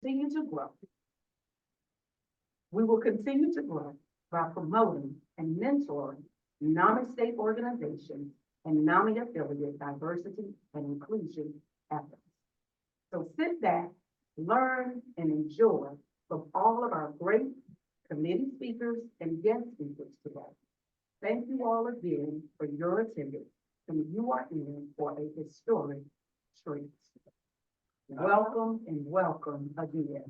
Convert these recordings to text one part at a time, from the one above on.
continue to grow. We will continue to grow by promoting and mentoring NAMI state organizations and NAMI affiliate diversity and inclusion efforts. So sit back, learn, and enjoy from all of our great committee speakers and guest speakers today. Thank you all again for your attendance, and you are in for a historic treat. Welcome and welcome again.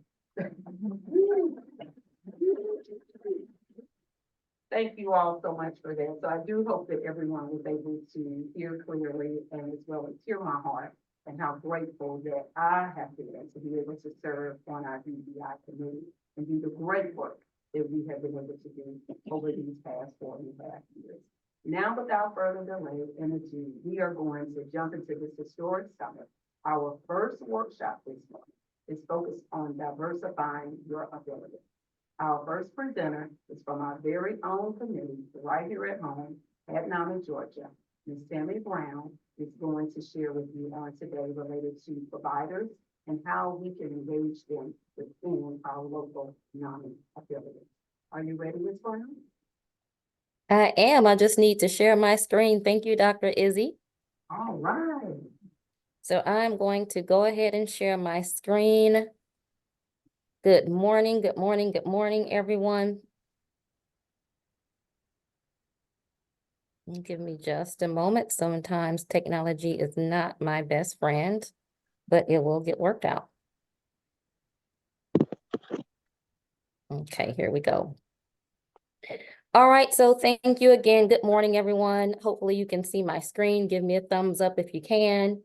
Thank you all so much for that. So I do hope that everyone was able to hear clearly and as well as hear my heart and how grateful that I have been to be able to serve on our DEI committee and do the great work that we have been able to do over these past 4.5 years. Now, without further delay and ado, we are going to jump into this historic summit. Our first workshop this month is focused on diversifying your ability. Our first presenter is from our very own committee right here at home at NAMI, Georgia. Ms. Tammy Brown is going to share with you today related to providers and how we can engage them within our local NAMI affiliate. Are you ready, Ms. Brown? I am. I just need to share my screen. Thank you, Dr. Izzy. All right. So I'm going to go ahead and share my screen. Good morning, good morning, good morning, everyone. Give me just a moment. Sometimes technology is not my best friend, but it will get worked out. Okay, here we go. All right, so thank you again. Good morning, everyone. Hopefully you can see my screen. Give me a thumbs up if you can.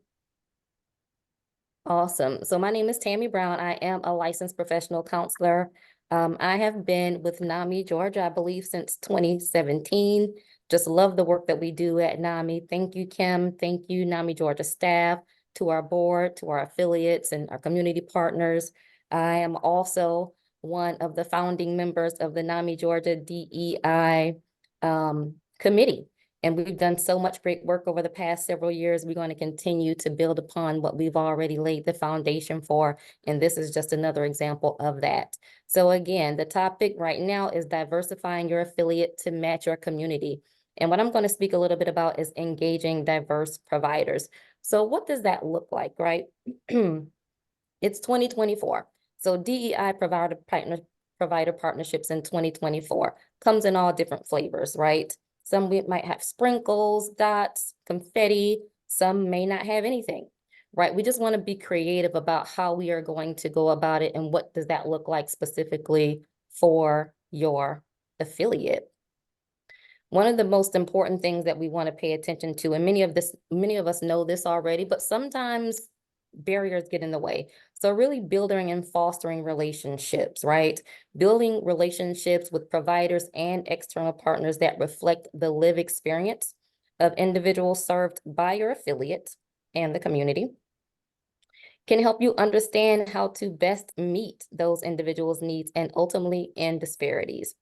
Awesome. So my name is Tammy Brown. I am a licensed professional counselor. I have been with NAMI, Georgia, I believe since 2017. Just love the work that we do at NAMI. Thank you, Kim. Thank you, NAMI Georgia staff, to our board, to our affiliates and our community partners. I am also one of the founding members of the NAMI Georgia DEI committee. And we've done so much great work over the past several years. We're going to continue to build upon what we've already laid the foundation for. And this is just another example of that. So again, the topic right now is diversifying your affiliate to match your community. And what I'm going to speak a little bit about is engaging diverse providers. So what does that look like, right? It's 2024. So DEI provider partnerships in 2024 comes in all different flavors, right? Some we might have sprinkles, dots, confetti. Some may not have anything, right? We just want to be creative about how we are going to go about it and what does that look like specifically for your affiliate. One of the most important things that we want to pay attention to, and many of us know this already, but sometimes barriers get in the way. So really building and fostering relationships, right? Building relationships with providers and external partners that reflect the lived experience of individuals served by your affiliate and the community can help you understand how to best meet those individuals' needs and ultimately end disparities.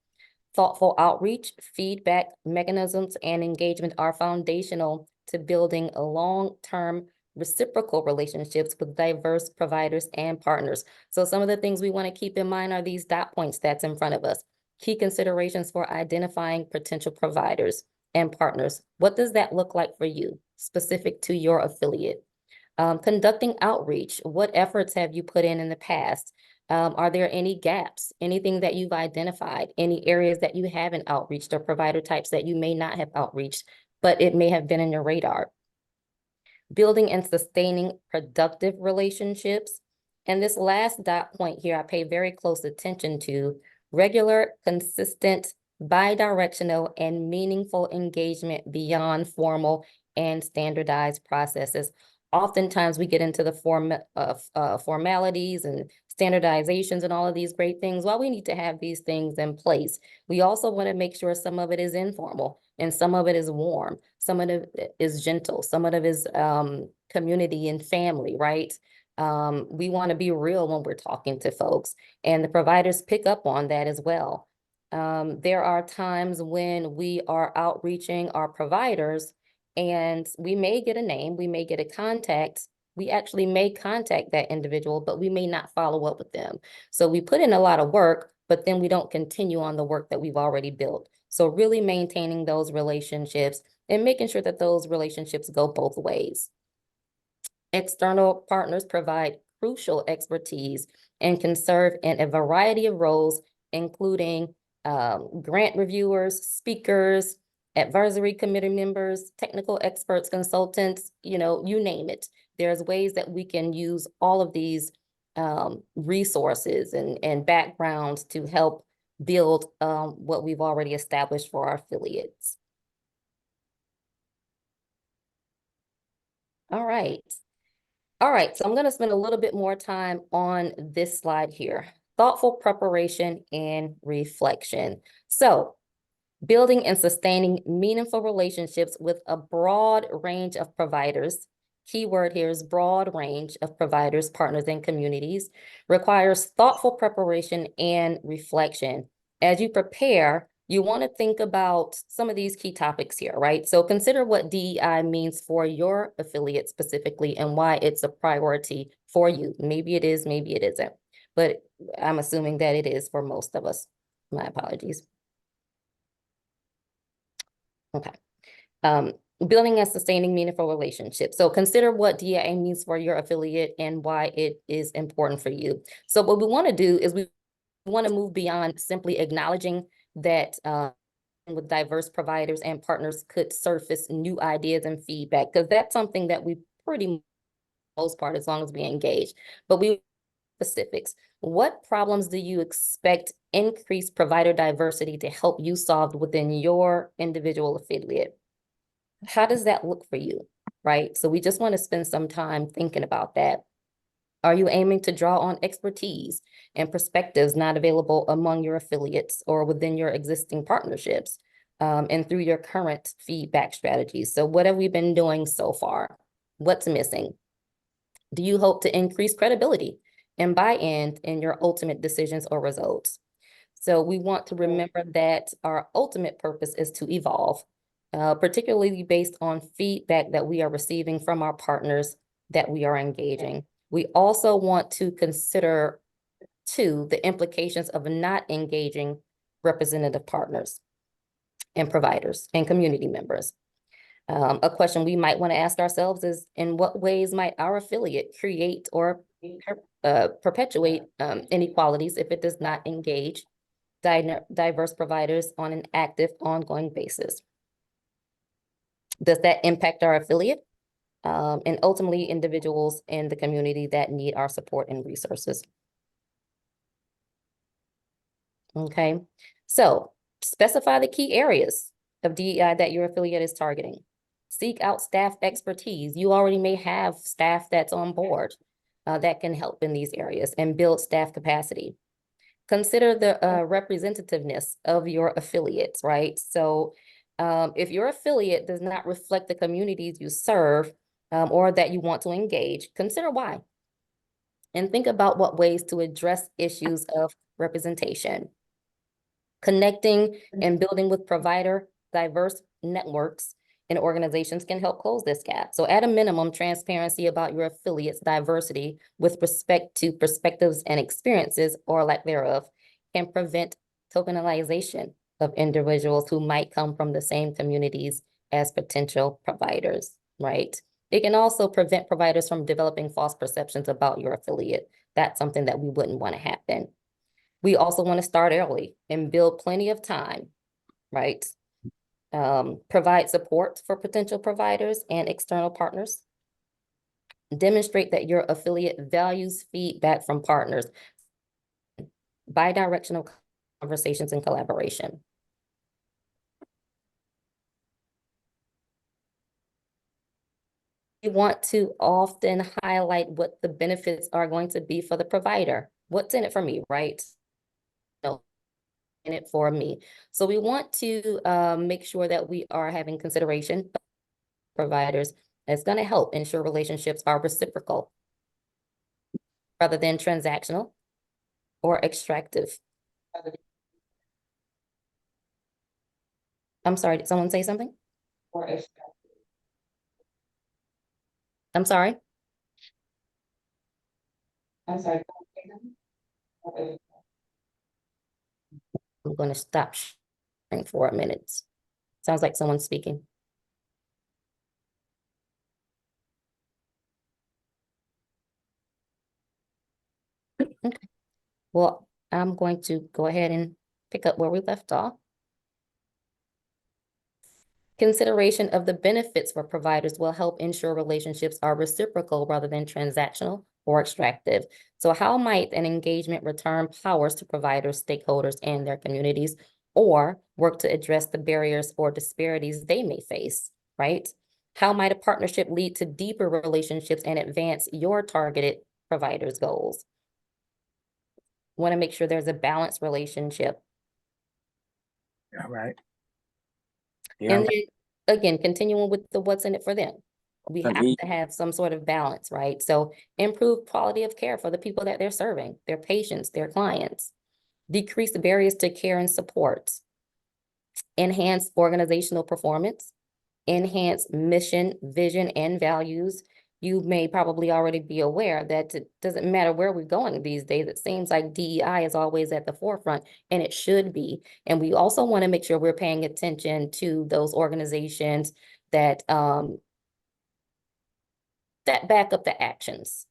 Thoughtful outreach, feedback mechanisms, and engagement are foundational to building a long-term reciprocal relationships with diverse providers and partners. So some of the things we want to keep in mind are these dot points that's in front of us. Key considerations for identifying potential providers and partners. What does that look like for you, specific to your affiliate? Conducting outreach. What efforts have you put in the past? Are there any gaps, anything that you've identified, any areas that you haven't outreached or provider types that you may not have outreached, but it may have been in your radar? Building and sustaining productive relationships. And this last dot point here, I pay very close attention to: regular, consistent, bi-directional, and meaningful engagement beyond formal and standardized processes. Oftentimes we get into the formalities and standardizations and all of these great things. While we need to have these things in place, we also want to make sure some of it is informal and some of it is warm, some of it is gentle, some of it is community and family, right? We want to be real when we're talking to folks, and the providers pick up on that as well. There are times when we are outreaching our providers and we may get a name, we may get a contact, we actually may contact that individual, but we may not follow up with them. So we put in a lot of work, but then we don't continue on the work that we've already built. So really maintaining those relationships and making sure that those relationships go both ways. External partners provide crucial expertise and can serve in a variety of roles, including grant reviewers, speakers, advisory committee members, technical experts, consultants, you name it. There's ways that we can use all of these resources and backgrounds to help build what we've already established for our affiliates. All right. All right, so I'm going to spend a little bit more time on this slide here. Thoughtful preparation and reflection. So building and sustaining meaningful relationships with a broad range of providers. Keyword here is broad range of providers, partners, and communities requires thoughtful preparation and reflection. As you prepare, you want to think about some of these key topics here, right? So consider what DEI means for your affiliate specifically and why it's a priority for you. Maybe it is, maybe it isn't, but I'm assuming that it is for most of us. My apologies. Okay. Building and sustaining meaningful relationships. So consider what DIA means for your affiliate and why it is important for you. So what we want to do is we want to move beyond simply acknowledging that with diverse providers and partners could surface new ideas and feedback, because that's something that we pretty most part, as long as we engage. But we specifics. What problems do you expect increased provider diversity to help you solve within your individual affiliate? How does that look for you, right? So we just want to spend some time thinking about that. Are you aiming to draw on expertise and perspectives not available among your affiliates or within your existing partnerships and through your current feedback strategies? So what have we been doing so far? What's missing? Do you hope to increase credibility and buy-in in your ultimate decisions or results? So we want to remember that our ultimate purpose is to evolve, particularly based on feedback that we are receiving from our partners that we are engaging. We also want to consider, too, the implications of not engaging representative partners and providers and community members. A question we might want to ask ourselves is, in what ways might our affiliate create or perpetuate inequalities if it does not engage diverse providers on an active, ongoing basis? Does that impact our affiliate and ultimately individuals in the community that need our support and resources? Okay, so specify the key areas of DEI that your affiliate is targeting. Seek out staff expertise. You already may have staff that's on board that can help in these areas and build staff capacity. Consider the representativeness of your affiliates, right? So if your affiliate does not reflect the communities you serve or that you want to engage, consider why. And think about what ways to address issues of representation. Connecting and building with provider diverse networks and organizations can help close this gap. So at a minimum, transparency about your affiliate's diversity with respect to perspectives and experiences or lack thereof can prevent tokenization of individuals who might come from the same communities as potential providers, right? It can also prevent providers from developing false perceptions about your affiliate. That's something that we wouldn't want to happen. We also want to start early and build plenty of time, right? Provide support for potential providers and external partners. Demonstrate that your affiliate values feedback from partners. Bi-directional conversations and collaboration. We want to often highlight what the benefits are going to be for the provider. What's in it for me, right? No, in it for me. So we want to make sure that we are having consideration of providers. It's going to help ensure relationships are reciprocal rather than transactional or extractive. I'm sorry, did someone say something? I'm sorry. I'm sorry. I'm going to stop sharing for a minute. Sounds like someone's speaking. Okay. Well, I'm going to go ahead and pick up where we left off. Consideration of the benefits for providers will help ensure relationships are reciprocal rather than transactional or extractive. So how might an engagement return powers to providers, stakeholders, and their communities, or work to address the barriers or disparities they may face, right? How might a partnership lead to deeper relationships and advance your targeted providers' goals? Want to make sure there's a balanced relationship. All right. Yeah, And then, again, continuing with the what's in it for them. We have Agreed. to have some sort of balance, right? So improve quality of care for the people that they're serving, their patients, their clients. Decrease the barriers to care and support. Enhance organizational performance. Enhance mission, vision, and values. You may probably already be aware that it doesn't matter where we're going these days. It seems like DEI is always at the forefront, and it should be. And we also want to make sure we're paying attention to those organizations that that back up the actions.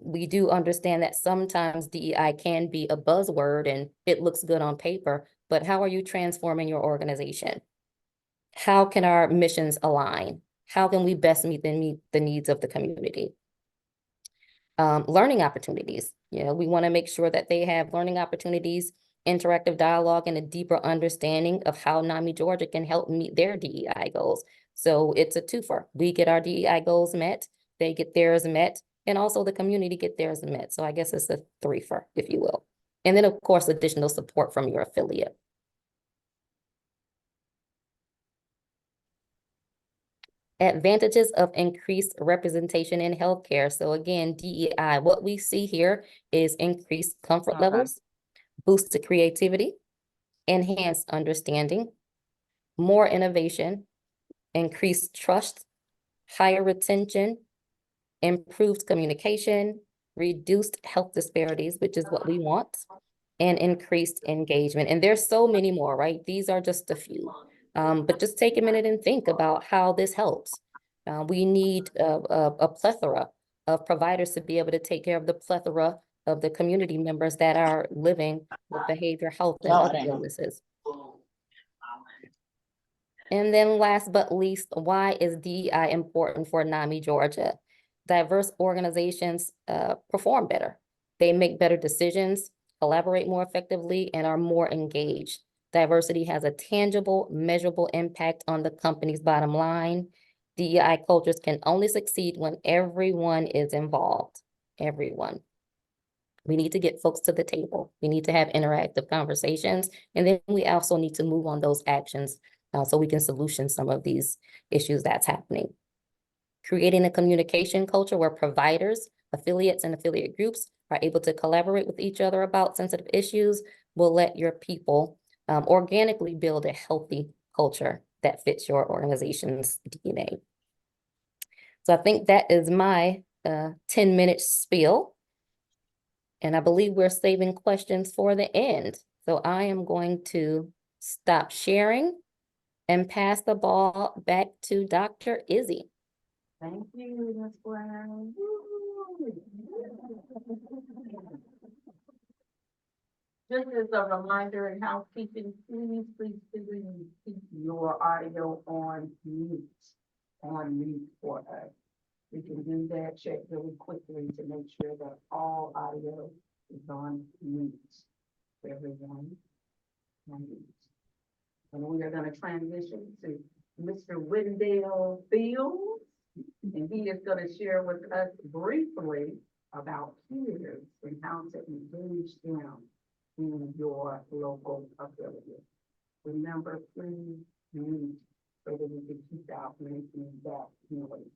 We do understand that sometimes DEI can be a buzzword and it looks good on paper, but how are you transforming your organization? How can our missions align? How can we best meet the needs of the community? Learning opportunities. We want to make sure that they have learning opportunities, interactive dialogue, and a deeper understanding of how NAMI Georgia can help meet their DEI goals. So it's a twofer. We get our DEI goals met, they get theirs met, and also the community get theirs met. So I guess it's a threefer, if you will. And then, of course, additional support from your affiliate. Advantages of increased representation in healthcare. So again, DEI, what we see here is increased comfort levels, boosted creativity, enhanced understanding, more innovation, increased trust, higher retention, improved communication, reduced health disparities, which is what we want, and increased engagement. And there's so many more, right? These are just a few. But just take a minute and think about how this helps. We need a plethora of providers to be able to take care of the plethora of the community members that are living with behavioral health and other illnesses. And then last but least, why is DEI important for NAMI Georgia? Diverse organizations perform better. They make better decisions, collaborate more effectively, and are more engaged. Diversity has a tangible, measurable impact on the company's bottom line. DEI cultures can only succeed when everyone is involved. Everyone. We need to get folks to the table. We need to have interactive conversations. And then we also need to move on those actions so we can solution some of these issues that's happening. Creating a communication culture where providers, affiliates, and affiliate groups are able to collaborate with each other about sensitive issues will let your people organically build a healthy culture that fits your organization's DNA. So I think that is my 10-minute spiel. And I believe we're saving questions for the end. So I am going to stop sharing and pass the ball back to Dr. Izzy. Thank you, Ms. Brown. Just as a reminder and housekeeping, please keep your audio on mute for us. We can do that, check really quickly to make sure that all audio is on mute. Everyone on mute. And we are going to transition to Mr. Wendell Fields, and he is going to share with us briefly about peers and how to engage them in your local affiliate. Remember, please mute so that we can keep out making that noise.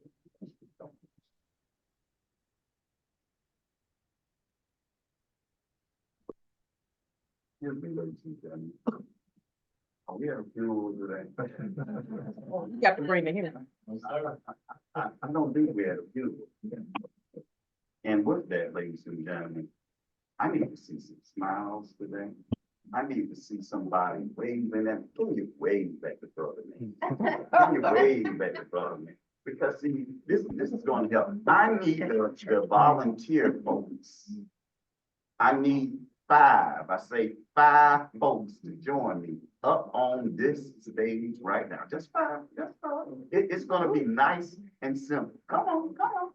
Oh, yeah, you will do that. You got to bring the in. I don't think we had a few. And with that, ladies and gentlemen, I need to see some smiles today. I need to see somebody waving at, can you wave at the brother, man? Can you wave at the brother, man? Because see, this is gonna help. I need the volunteer folks. I need 5, I say 5 folks to join me up on this stage right now. Just 5, just 5. It's gonna be nice and simple. Come on, come on.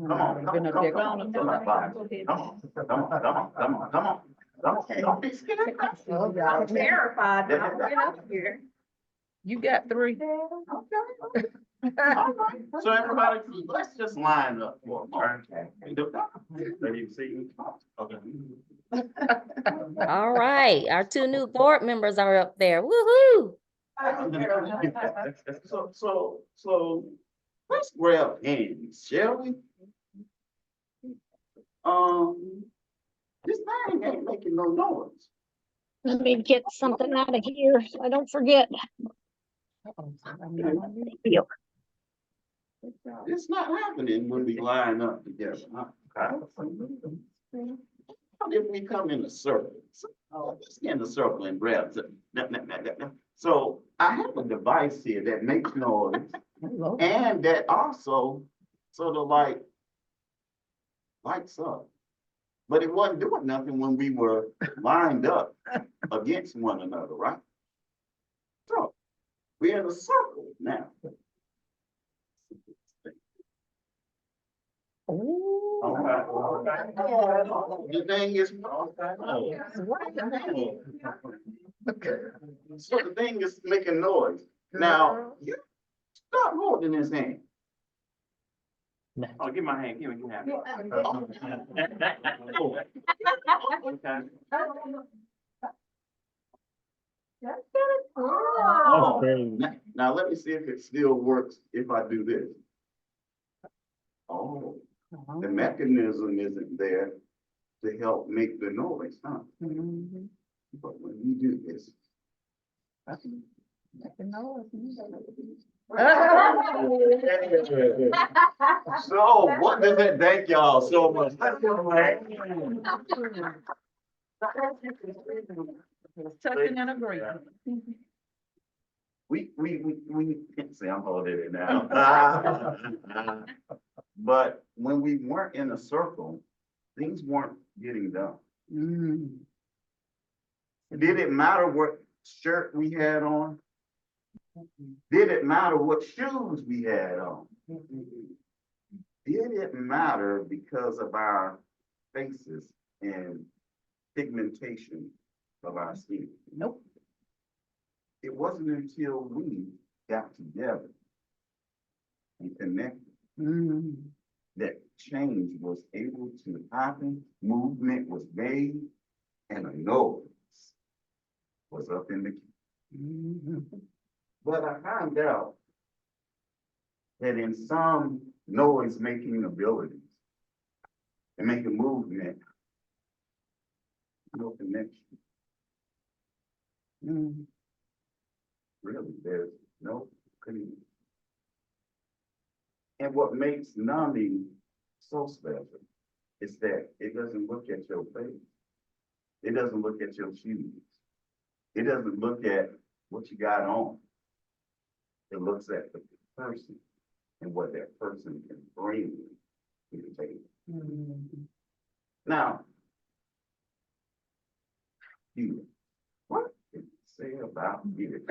Come on, come on, come on, come on, come on, come on, come on, come on. Don't be scared. I'm terrified. Get up here. You got 3. Okay. All right. So everybody, let's just line up for a moment. Ready to see you? Okay. All right, our 2 new board members are up there. Woo-hoo! So let's grab hands, shall we? This thing ain't making no noise. Let me get something out of here so I don't forget. You. It's not happening when we line up together. Huh? If we come in a circle, let's get in a circle and grab it. So I have a device here that makes noise and that also sort of like lights up. But it wasn't doing nothing when we were lined up against one another, right? So we're in a circle now. The thing is, so the thing is making noise. Now, you stop holding his hand. Oh, give my hand, give me your hand. Okay. Oh, now let me see if it still works if I do this. Oh, the mechanism isn't there to help make the noise, huh? But when you do this. So what does it thank y'all so much? Touching and agreeing. We can't say I'm holding it now. But when we weren't in a circle, things weren't getting done. Did it matter what shirt we had on? Did it matter what shoes we had on? Did it matter because of our faces and pigmentation of our skin? Nope. It wasn't until we got together and connected that change was able to happen, movement was made, and a noise was up in the key. But I found out that in some noise-making abilities, and make a movement, no connection. Really, there's no connection. And what makes NAMI so special is that it doesn't look at your face. It doesn't look at your shoes. It doesn't look at what you got on. It looks at the person and what that person can bring to the table. Now, you, what did you say about you?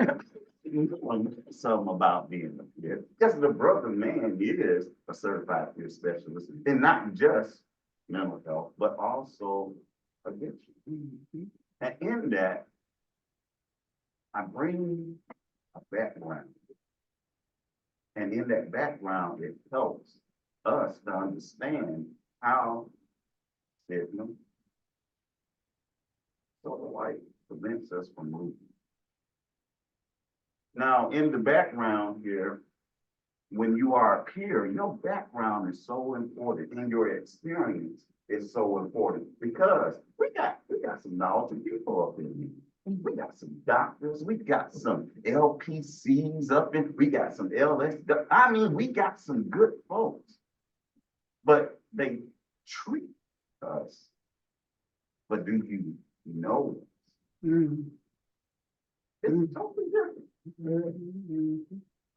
Something about being a peer. Because the brother man is a certified peer specialist, and not just mental health, but also addiction. And in that, I bring a background. And in that background, it helps us to understand how signal sort of like prevents us from moving. Now, in the background here, when you are a peer, your background is so important and your experience is so important because we got some knowledgeable people up in here. We got some doctors, we got some LPCs up in, we got some LS, I mean, we got some good folks, but they treat us. But do you know us? It's totally different.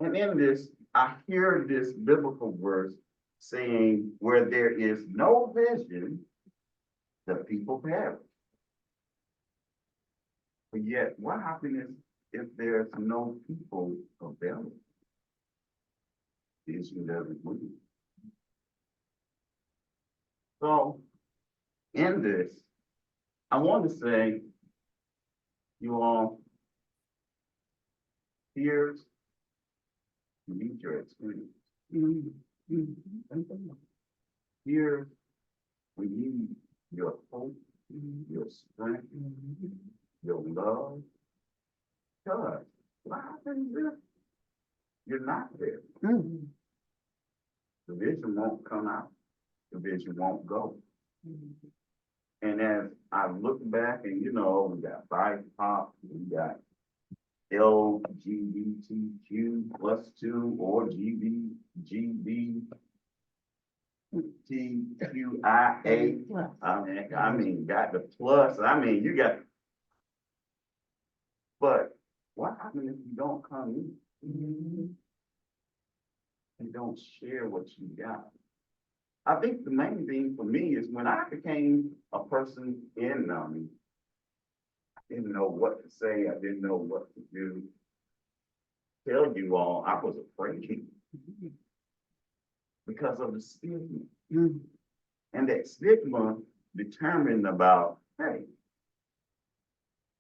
And in this, I hear this biblical verse saying, where there is no vision, the people perish. But yet, what happens if there's no people available? Vision doesn't move. So, in this, I want to say, you all, here's meet your experience. Here, we need your hope, your strength, your love. Because what happens if you're not there? The vision won't come out. The vision won't go. And as I look back and, you know, we got BIPOC, we got LGBTQ plus 2 or GBTQIA. I mean, got the plus. I mean, you got. But what happens if you don't come in? And don't share what you got? I think the main thing for me is when I became a person in NAMI, I didn't know what to say. I didn't know what to do. Tell you all, I was afraid because of the stigma. And that stigma determined about, hey,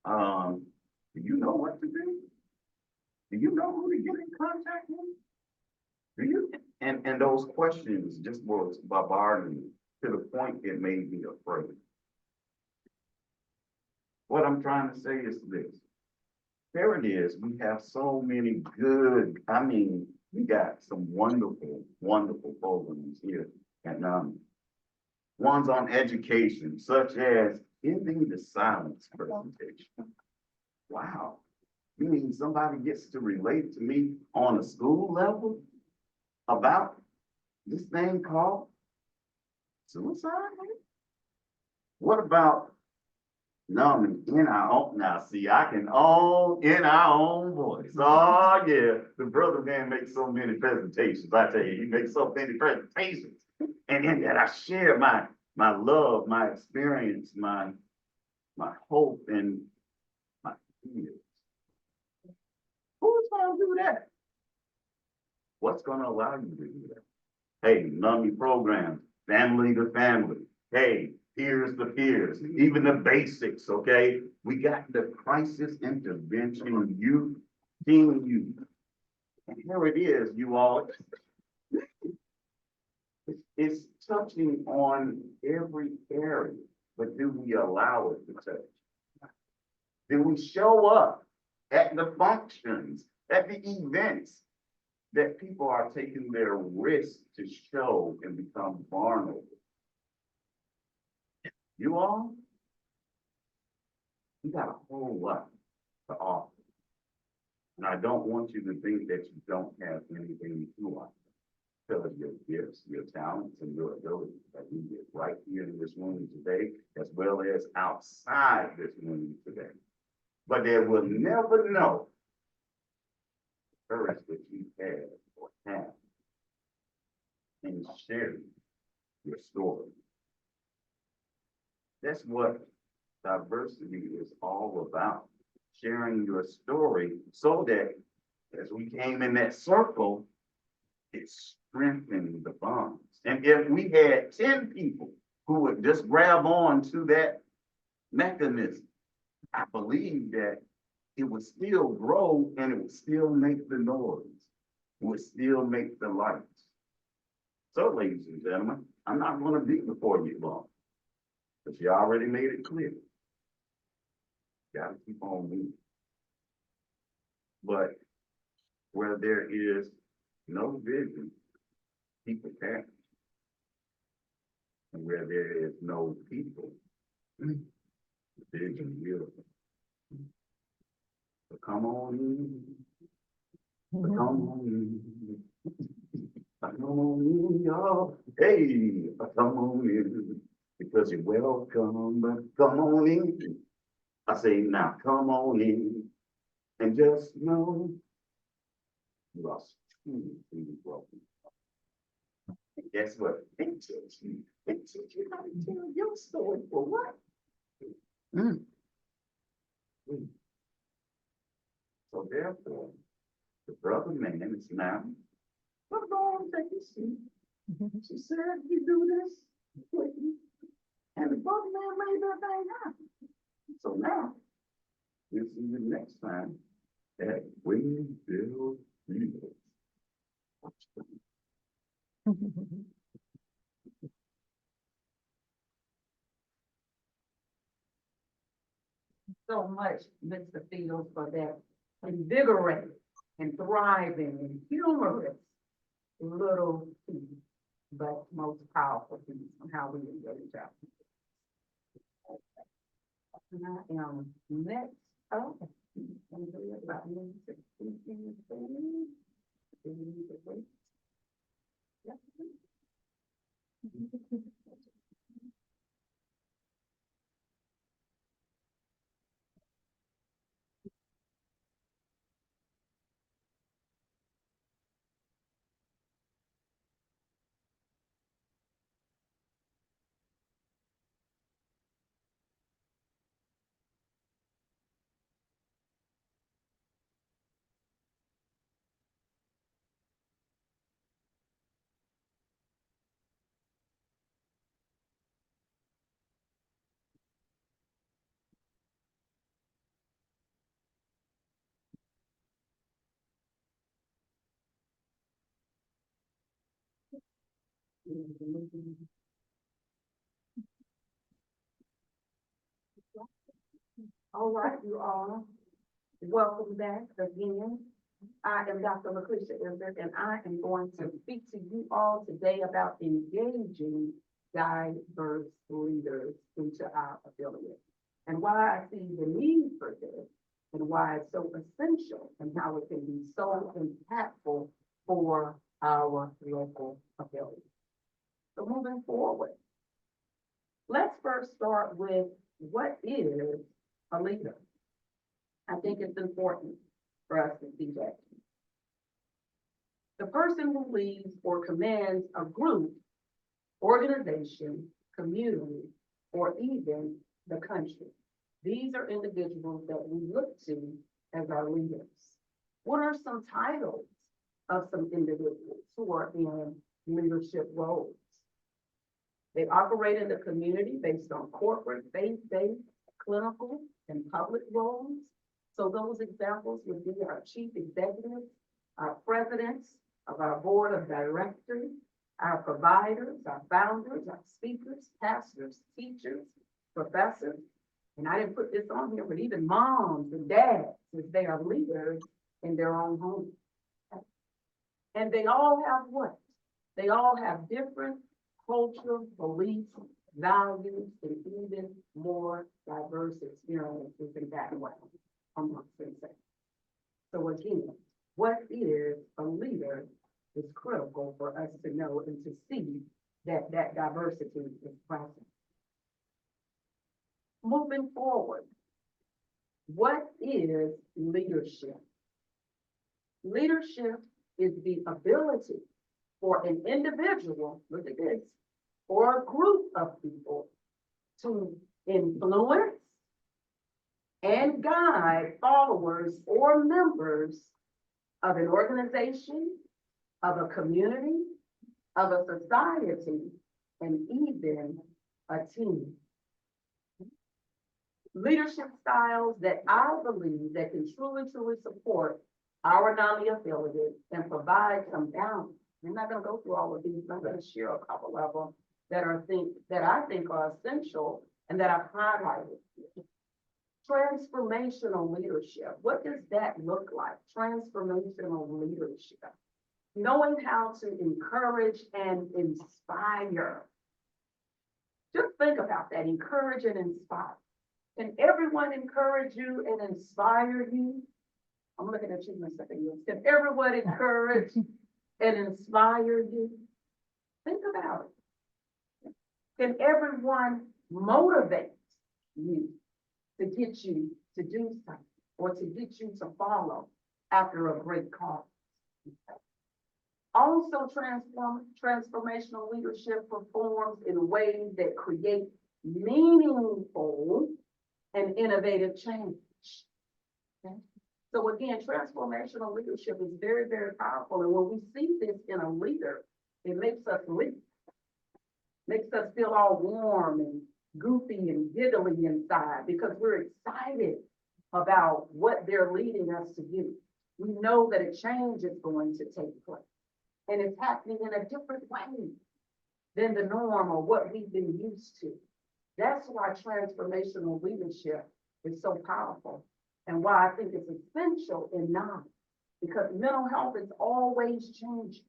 do you know what to do? Do you know who to get in contact with? Do you? And those questions just was bombarding me to the point it made me afraid. What I'm trying to say is this. There it is. We have so many good, I mean, we got some wonderful, wonderful programs here at NAMI. Ones on education, such as ending the silence presentation. Wow. You mean somebody gets to relate to me on a school level about this thing called suicide? What about NAMI in our own? Now, see, I can own in our own voice. Oh, yeah. The brother man makes so many presentations. I tell you, he makes so many presentations. And in that, I share my love, my experience, my hope, and my fears. Who's going to do that? What's going to allow you to do that? Hey, NAMI programs, family to family. Hey, peers to peers, even the basics, okay? We got the crisis intervention youth, teen youth. And here it is, you all. It's touching on every area, but do we allow it to touch? Do we show up at the functions, at the events that people are taking their risk to show and become vulnerable? You all, you got a whole lot to offer. And I don't want you to think that you don't have anything to offer. Because your gifts, your talents, and your abilities that you get right here in this room today, as well as outside this room today. But they will never know the courage that you have or have in sharing your story. That's what diversity is all about. Sharing your story so that as we came in that circle, it strengthened the bonds. And if we had 10 people who would just grab on to that mechanism, I believe that it would still grow and it would still make the noise. It would still make the lights. So, ladies and gentlemen, I'm not going to be before you long, but you already made it clear. Got to keep on moving. But where there is no vision, people perish. And where there is no people, the vision will. So come on in. So come on in. Come on in, y'all. Hey, come on in. Because you're welcome, but come on in. I say now, come on in. And just know you are truly welcome. And guess what? They teach you how to tell your story for what? Mm. So therefore, the brother man is now, come on, take a seat. She said, you do this with me. And the brother man made that thing happen. So now, this is the next time that we build leaders. So much, Mr. Fields, for that invigorating and thriving and humorous little piece, but most powerful piece on how we engage our people. And I am next up. About me to speak in the thing. Do we need to wait? Yep. All right, you all, welcome back again. I am Dr. Lucretia Izzard, and I am going to speak to you all today about engaging diverse leaders into our affiliate, and why I see the need for this, and why it's so essential, and how it can be so impactful for our local affiliate. So moving forward, let's first start with what is a leader. I think it's important for us to see that. The person who leads or commands a group, organization, community, or even the country. These are individuals that we look to as our leaders. What are some titles of some individuals who are in leadership roles? They operate in the community based on corporate, faith-based, clinical, and public roles. So those examples would be our chief executives, our presidents of our board of directors, our providers, our founders, our speakers, pastors, teachers, professors. And I didn't put this on here, but even moms and dads, as they are leaders in their own homes. And they all have what? They all have different cultural beliefs, values, and even more diverse experiences and backgrounds amongst themselves. So again, what is a leader is critical for us to know and to see that that diversity is present. Moving forward, what is leadership? Leadership is the ability for an individual, look at this, or a group of people to influence and guide followers or members of an organization, of a community, of a society, and even a team. Leadership styles that I believe that can truly support our NAMI affiliate and provide some balance. I'm not going to go through all of these, but I'm going to share a couple of them that I think are essential and that I've highlighted. Transformational leadership. What does that look like? Transformational leadership. Knowing how to encourage and inspire. Just think about that, encourage and inspire. Can everyone encourage you and inspire you? I'm looking at you in a second. Can everyone encourage and inspire you? Think about it. Can everyone motivate you to get you to do something or to get you to follow after a great cause? Also, transformational leadership performs in ways that create meaningful and innovative change. Okay? So again, transformational leadership is very, very powerful. And when we see this in a leader, it makes us leap, makes us feel all warm and goofy and giggly inside because we're excited about what they're leading us to do. We know that a change is going to take place. And it's happening in a different way than the norm or what we've been used to. That's why transformational leadership is so powerful and why I think it's essential in NAMI, because mental health is always changing.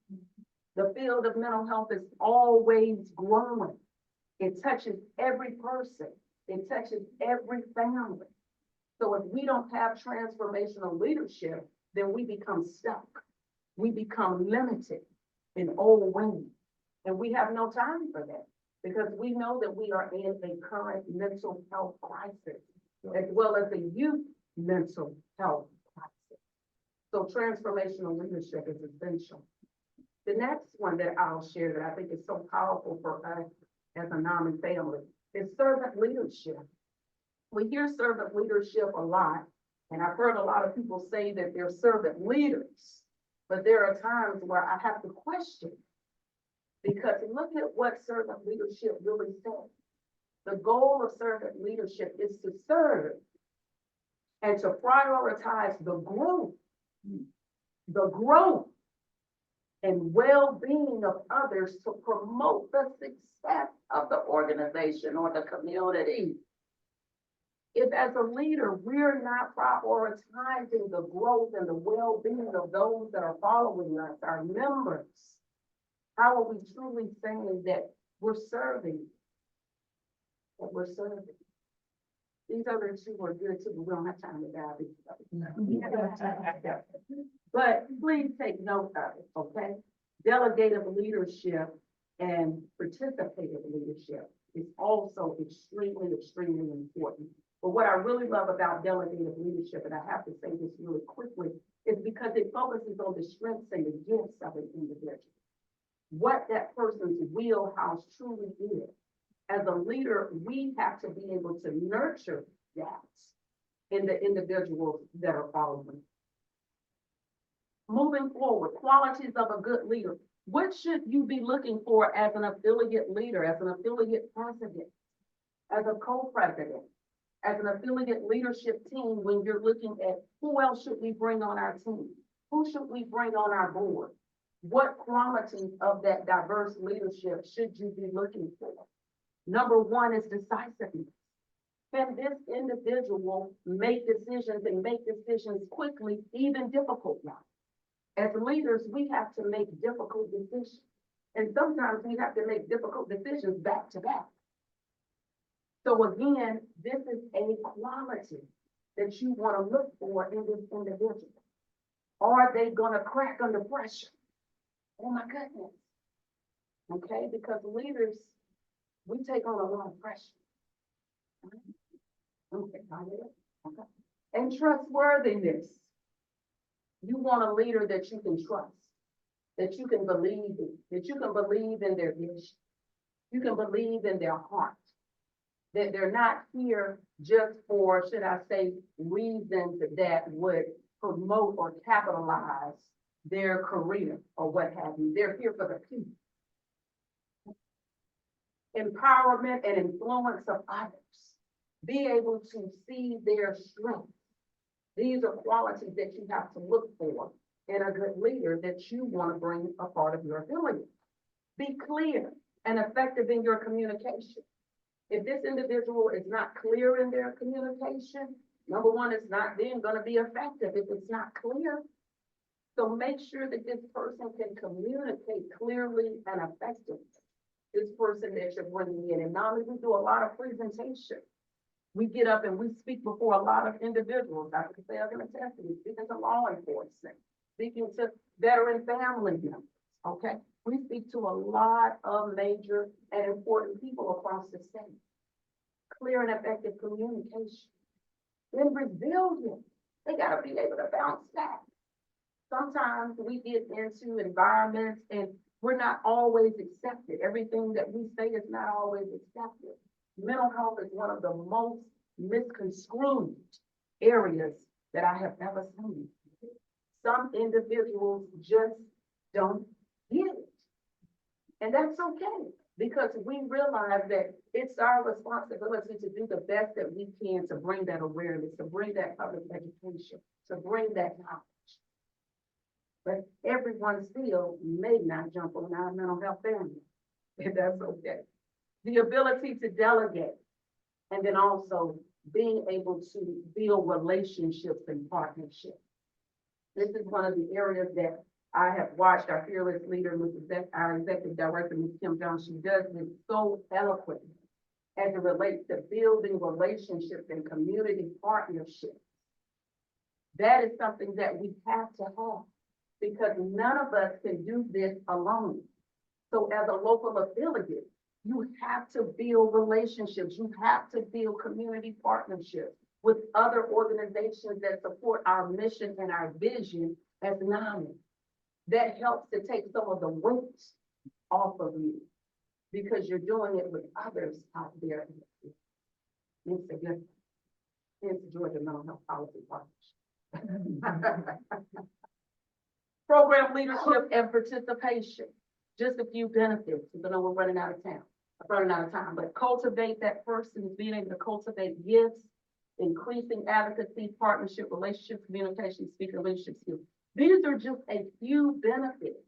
The field of mental health is always growing. It touches every person. It touches every family. So if we don't have transformational leadership, then we become stuck. We become limited in old ways. And we have no time for that because we know that we are in a current mental health crisis, as well as a youth mental health crisis. So transformational leadership is essential. The next one that I'll share that I think is so powerful for us as a NAMI family is servant leadership. We hear servant leadership a lot, and I've heard a lot of people say that they're servant leaders. But there are times where I have to question, because look at what servant leadership really says. The goal of servant leadership is to serve and to prioritize the growth and well-being of others to promote the success of the organization or the community. If as a leader, we're not prioritizing the growth and the well-being of those that are following us, our members, how are we truly saying that we're serving? That we're serving. These other two are good too, but we don't have time to dive into it. But please take note of it, okay? Delegative leadership and participative leadership is also extremely, extremely important. But what I really love about delegative leadership, and I have to say this really quickly, is because it focuses on the strengths and the gifts of an individual. What that person's wheelhouse truly is. As a leader, we have to be able to nurture that in the individuals that are following. Moving forward, qualities of a good leader. What should you be looking for as an affiliate leader, as an affiliate president, as a co-president, as an affiliate leadership team when you're looking at who else should we bring on our team? Who should we bring on our board? What qualities of that diverse leadership should you be looking for? Number one is decisiveness. Can this individual make decisions and make decisions quickly, even difficult ones? As leaders, we have to make difficult decisions. And sometimes we have to make difficult decisions back to back. So again, this is a quality that you want to look for in this individual. Are they going to crack under pressure? Oh my goodness. Okay, because leaders, we take on a lot of pressure. Okay, okay. And trustworthiness. You want a leader that you can trust, that you can believe in, that you can believe in their vision. You can believe in their heart, that they're not here just for, should I say, reasons that would promote or capitalize their career or what have you. They're here for the people. Empowerment and influence of others. Be able to see their strengths. These are qualities that you have to look for in a good leader that you want to bring a part of your affiliate. Be clear and effective in your communication. If this individual is not clear in their communication, number one, it's not then going to be effective if it's not clear. So make sure that this person can communicate clearly and effectively. This person that you're bringing in. And now we do a lot of presentation. We get up and we speak before a lot of individuals. I can say I'm going to test you, speaking to law enforcement, speaking to veteran family members. okay? We speak to a lot of major and important people across the state. Clear and effective communication. Then resilience. They gotta be able to bounce back. Sometimes we get into environments and we're not always accepted. Everything that we say is not always accepted. Mental health is one of the most misconstrued areas that I have ever seen. Some individuals just don't get it. And that's okay, because we realize that it's our responsibility to do the best that we can to bring that awareness, to bring that public education, to bring that knowledge. But everyone still may not jump on our mental health family, and that's okay. The ability to delegate, and then also being able to build relationships and partnerships. This is one of the areas that I have watched our fearless leader, our executive director, Ms. Kim Jones. She does this so eloquently as it relates to building relationships and community partnerships. That is something that we have to have, because none of us can do this alone. So as a local affiliate, you have to build relationships. You have to build community partnerships with other organizations that support our mission and our vision as NAMI. That helps to take some of the weight off of you, because you're doing it with others out there. It's a good, it's Georgia Mental Health Policy Partnership. Program leadership and participation. Just a few benefits, because I know we're running out of time, but cultivate that person, being able to cultivate gifts, increasing advocacy, partnership, relationship, communication, speaker leadership skills. These are just a few benefits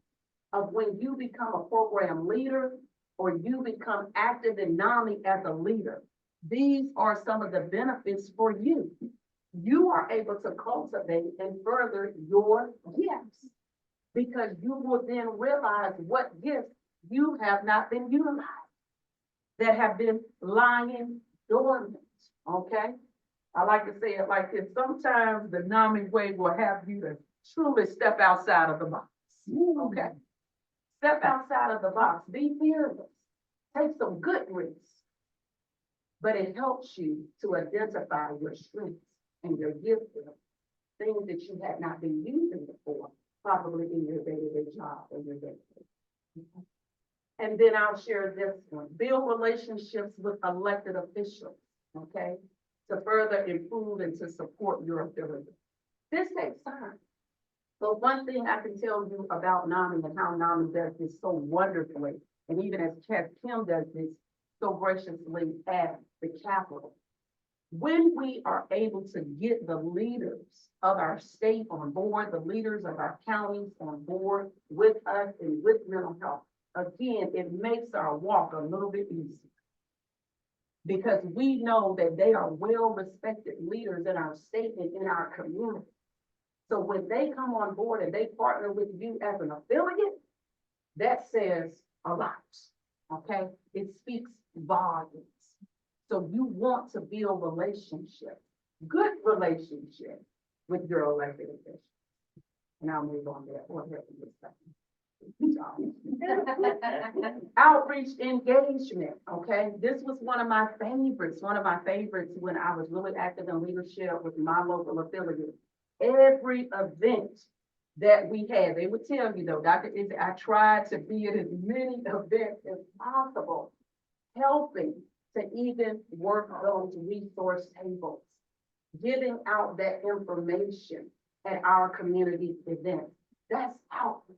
of when you become a program leader or you become active in NAMI as a leader. These are some of the benefits for you. You are able to cultivate and further your gifts, because you will then realize what gifts you have not been utilized, that have been lying dormant, okay? I like to say it like this. Sometimes the NAMI way will have you to truly step outside of the box, okay? Step outside of the box, be fearless, take some good risks, but it helps you to identify your strengths and your gifts, things that you had not been using before, probably in your day-to-day job or your day-to-day. And then I'll share this one, build relationships with elected officials, okay? To further improve and to support your ability. This takes time. So one thing I can tell you about NAMI and how NAMI does this so wonderfully, and even as Kim does this so graciously at the Capitol. When we are able to get the leaders of our state on board, the leaders of our counties on board with us and with mental health, again, it makes our walk a little bit easier, because we know that they are well-respected leaders in our state and in our community. So when they come on board and they partner with you as an affiliate, that says a lot, okay? It speaks volumes. So you want to build relationships, good relationships with your elected officials. And I'll move on there. Outreach engagement, okay? This was one of my favorites when I was really active in leadership with my local affiliate. Every event that we had, they would tell you though, Dr. Izzy, I tried to be at as many events as possible, helping to even work those resource tables, giving out that information at our community events. That's outreach.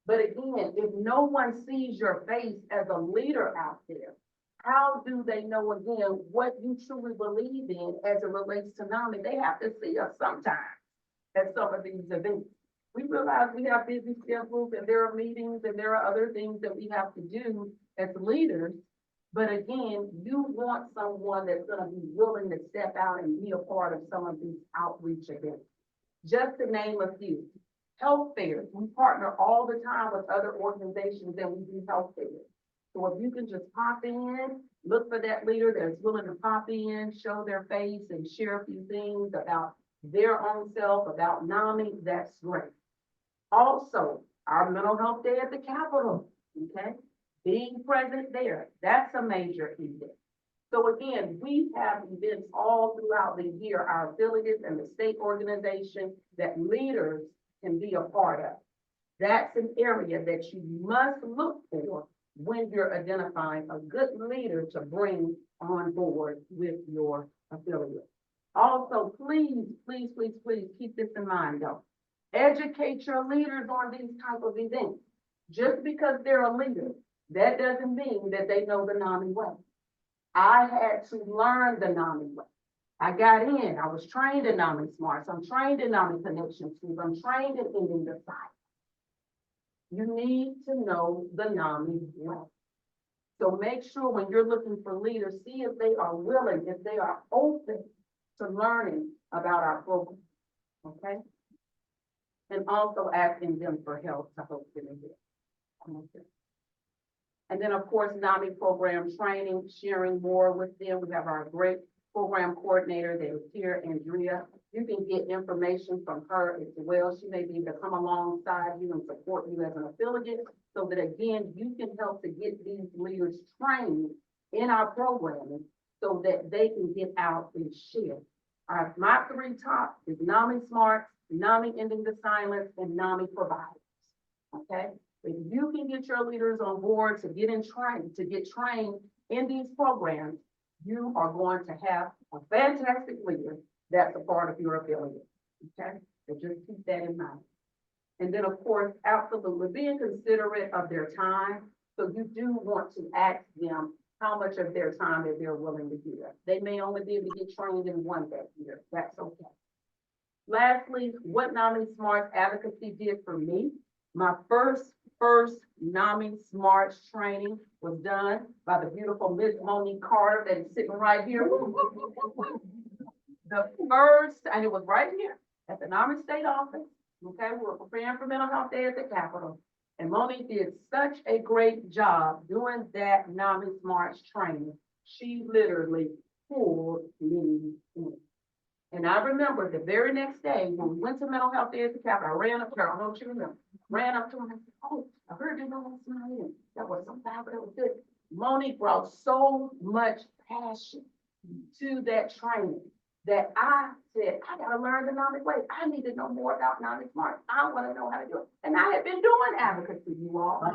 But again, if no one sees your face as a leader out there, how do they know again what you truly believe in as it relates to NAMI? They have to see us sometime at some of these events. We realize we have busy schedules and there are meetings and there are other things that we have to do as leaders. But again, you want someone that's going to be willing to step out and be a part of some of these outreach events. Just to name a few. Health fairs. We partner all the time with other organizations and we do health fairs. So if you can just pop in, look for that leader that's willing to pop in, show their face and share a few things about their own self, about NAMI, that's great. Also, our mental health day at the Capitol, okay? Being present there, that's a major event. So again, we have events all throughout the year, our affiliates and the state organization that leaders can be a part of. That's an area that you must look for when you're identifying a good leader to bring on board with your affiliate. Also, please, please, please, please keep this in mind though. Educate your leaders on these type of events. Just because they're a leader, that doesn't mean that they know the NAMI way. I had to learn the NAMI way. I got in, I was trained in NAMI Smarts, I'm trained in NAMI Connection Schools, I'm trained in Ending the Cycle. You need to know the NAMI way. So make sure when you're looking for leaders, see if they are willing, if they are open to learning about our program, okay? And also asking them for help to host them again. Okay. And then, of course, NAMI program training, sharing more with them. We have our great program coordinator that is here, Andrea. You can get information from her as well. She may be able to come alongside you and support you as an affiliate so that, again, you can help to get these leaders trained in our programming so that they can get out and share. My three top is NAMI Smarts, NAMI Ending the Silence, and NAMI Providers, okay? If you can get your leaders on board to get trained in these programs, you are going to have a fantastic leader that's a part of your affiliate, okay? So just keep that in mind. And then, of course, absolutely being considerate of their time. So you do want to ask them how much of their time that they're willing to give. They may only be able to get trained in one that year. That's okay. Lastly, what NAMI Smarts advocacy did for me, my first NAMI Smarts training was done by the beautiful Miss Monique Carter that is sitting right here. The first, and it was right here at the NAMI State Office. Okay, we were preparing for Mental Health Day at the Capitol. And Monique did such a great job doing that NAMI Smarts training. She literally pulled me in. And I remember the very next day when we went to Mental Health Day at the Capitol, I ran up to her, I don't know what you remember, ran up to her and said, oh, I heard you know what's not in. That was so bad, but it was good. Monique brought so much passion to that training that I said, I gotta learn the NAMI way. I need to know more about NAMI Smart. I wanna know how to do it. And I had been doing advocacy, you all. I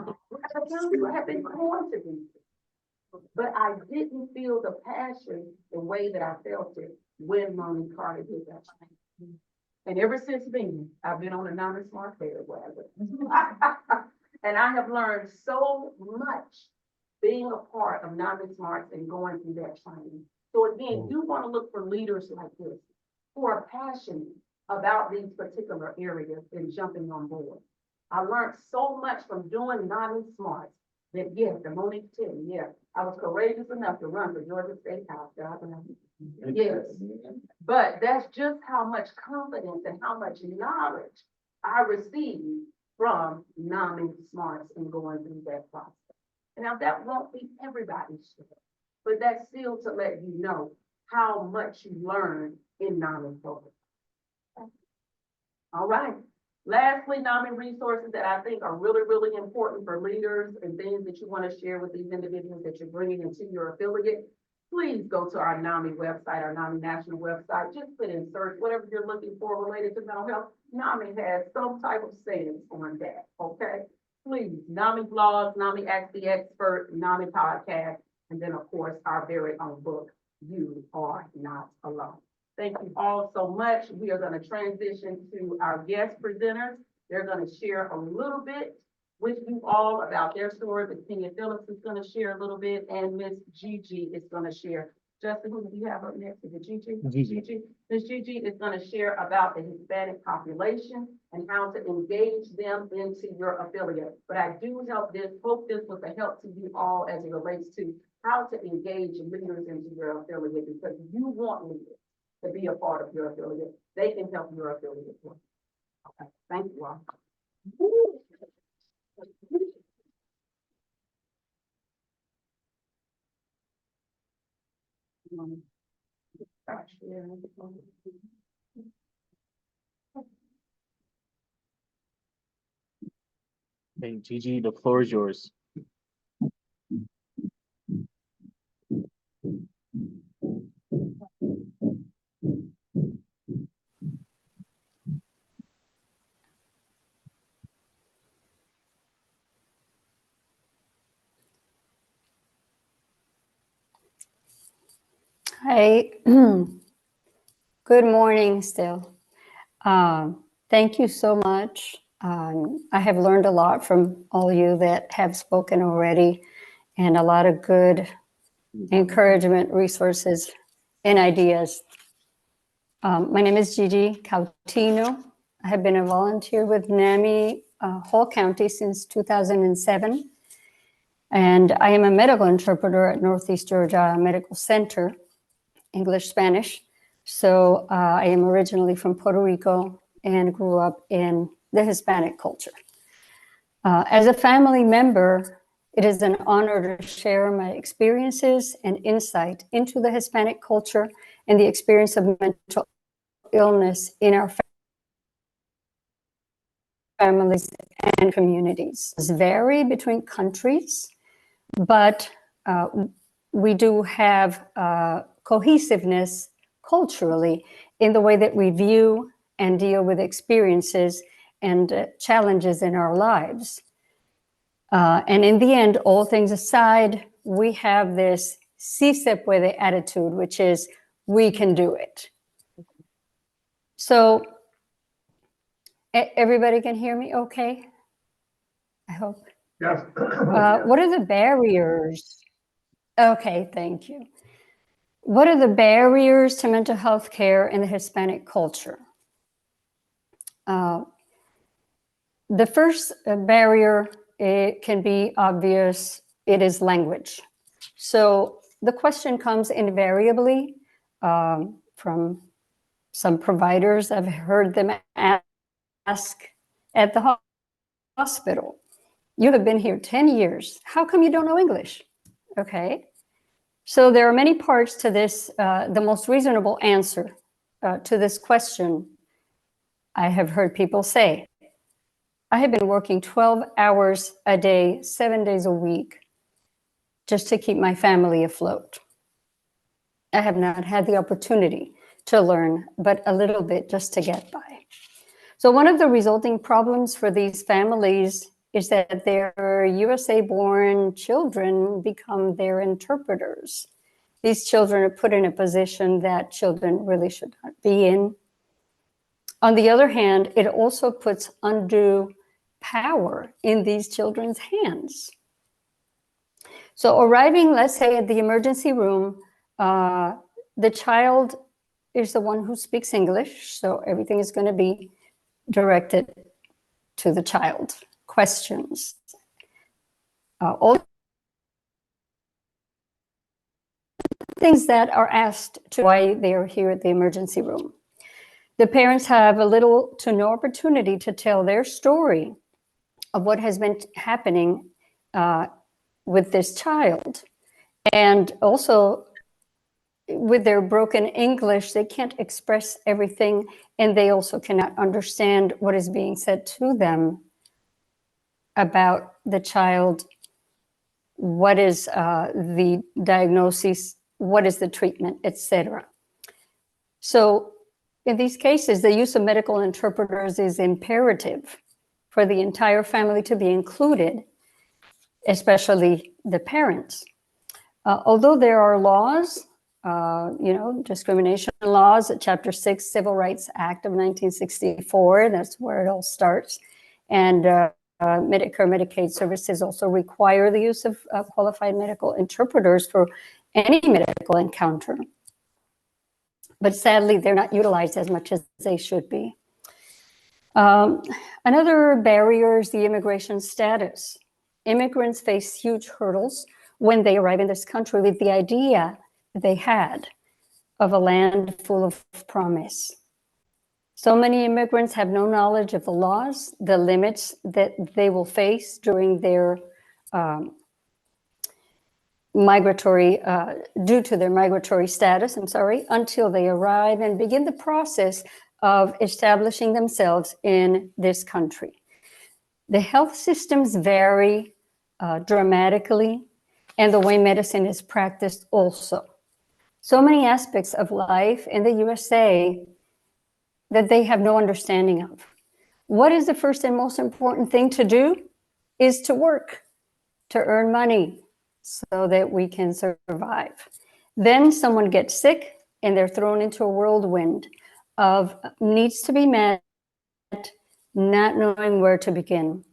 had been going to do it. But I didn't feel the passion the way that I felt it when Monique Carter did that training. And ever since then, I've been on a NAMI Smart fair wagon. And I have learned so much being a part of NAMI Smarts and going through that training. So again, you want to look for leaders like this who are passionate about these particular areas and jumping on board. I learned so much from doing NAMI Smarts that yes, the Monique tell me, yeah, I was courageous enough to run for Georgia State House. Yes, but that's just how much confidence and how much knowledge I received from NAMI Smarts and going through that process. And now that won't be everybody's story, but that's still to let you know how much you learn in NAMI program. All right. Lastly, NAMI resources that I think are really, really important for leaders and things that you want to share with these individuals that you're bringing into your affiliate. Please go to our NAMI website, our NAMI national website. Just put in search whatever you're looking for related to mental health. NAMI has some type of sayings on that, okay? Please, NAMI blogs, NAMI Ask the Expert, NAMI podcast, and then of course, our very own book, You Are Not Alone. Thank you all so much. We are going to transition to our guest presenters. They're going to share a little bit with you all about their story. Miss Kenya Phillips is going to share a little bit, and Miss Gigi is going to share. Justin, who do you have up next? Is it Gigi? Gigi. Miss Gigi is going to share about the Hispanic population and how to engage them into your affiliate. But I do hope this was a help to you all as it relates to how to engage leaders into your affiliate, because you want leaders to be a part of your affiliate. They can help your affiliate. Okay, thank you all. Hey, Gigi, the floor is yours. Hi, good morning still. Thank you so much. I have learned a lot from all you that have spoken already, and a lot of good encouragement, resources, and ideas. My name is Gigi Cautino. I have been a volunteer with NAMI Hall County since 2007, and I am a medical interpreter at Northeast Georgia Medical Center, English, Spanish. So I am originally from Puerto Rico and grew up in the Hispanic culture. As a family member, it is an honor to share my experiences and insight into the Hispanic culture and the experience of mental illness in our families and communities. It's vary between countries, but we do have cohesiveness culturally in the way that we view and deal with experiences and challenges in our lives. And in the end, all things aside, we have this si se puede attitude, which is we can do it. So everybody can hear me okay? I hope. Yes. What are the barriers? Okay, thank you. What are the barriers to mental health care in the Hispanic culture? The first barrier, it can be obvious, it is language. So the question comes invariably from some providers. I've heard them ask at the hospital, you have been here 10 years. How come you don't know English? Okay. So there are many parts to this. The most reasonable answer to this question, I have heard people say, I have been working 12 hours a day, 7 days a week, just to keep my family afloat. I have not had the opportunity to learn, but a little bit just to get by. So one of the resulting problems for these families is that their USA-born children become their interpreters. These children are put in a position that children really should not be in. On the other hand, it also puts undue power in these children's hands. So arriving, let's say, at the emergency room, the child is the one who speaks English, so everything is going to be directed to the child. Questions. All things that are asked to why they are here at the emergency room. The parents have a little to no opportunity to tell their story of what has been happening with this child. And also, with their broken English, they can't express everything, and they also cannot understand what is being said to them about the child. What is the diagnosis? What is the treatment, etc. So in these cases, the use of medical interpreters is imperative for the entire family to be included, especially the parents. Although there are laws, discrimination laws, Chapter 6 Civil Rights Act of 1964, that's where it all starts. And Medicare, Medicaid services also require the use of qualified medical interpreters for any medical encounter. But sadly, they're not utilized as much as they should be. Another barrier is the immigration status. Immigrants face huge hurdles when they arrive in this country with the idea that they had of a land full of promise. So many immigrants have no knowledge of the laws, the limits that they will face during their due to their migratory status, until they arrive and begin the process of establishing themselves in this country. The health systems vary dramatically, and the way medicine is practiced also. So many aspects of life in the USA that they have no understanding of. What is the first and most important thing to do? Is to work, to earn money so that we can survive. Then someone gets sick and they're thrown into a whirlwind of needs to be met, not knowing where to begin.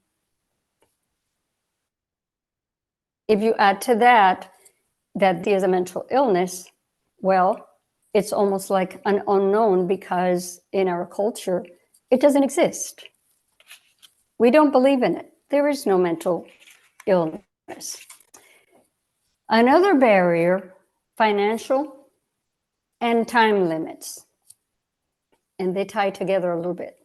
If you add to that there is a mental illness, well, it's almost like an unknown because in our culture, it doesn't exist. We don't believe in it. There is no mental illness. Another barrier, financial and time limits. And they tie together a little bit.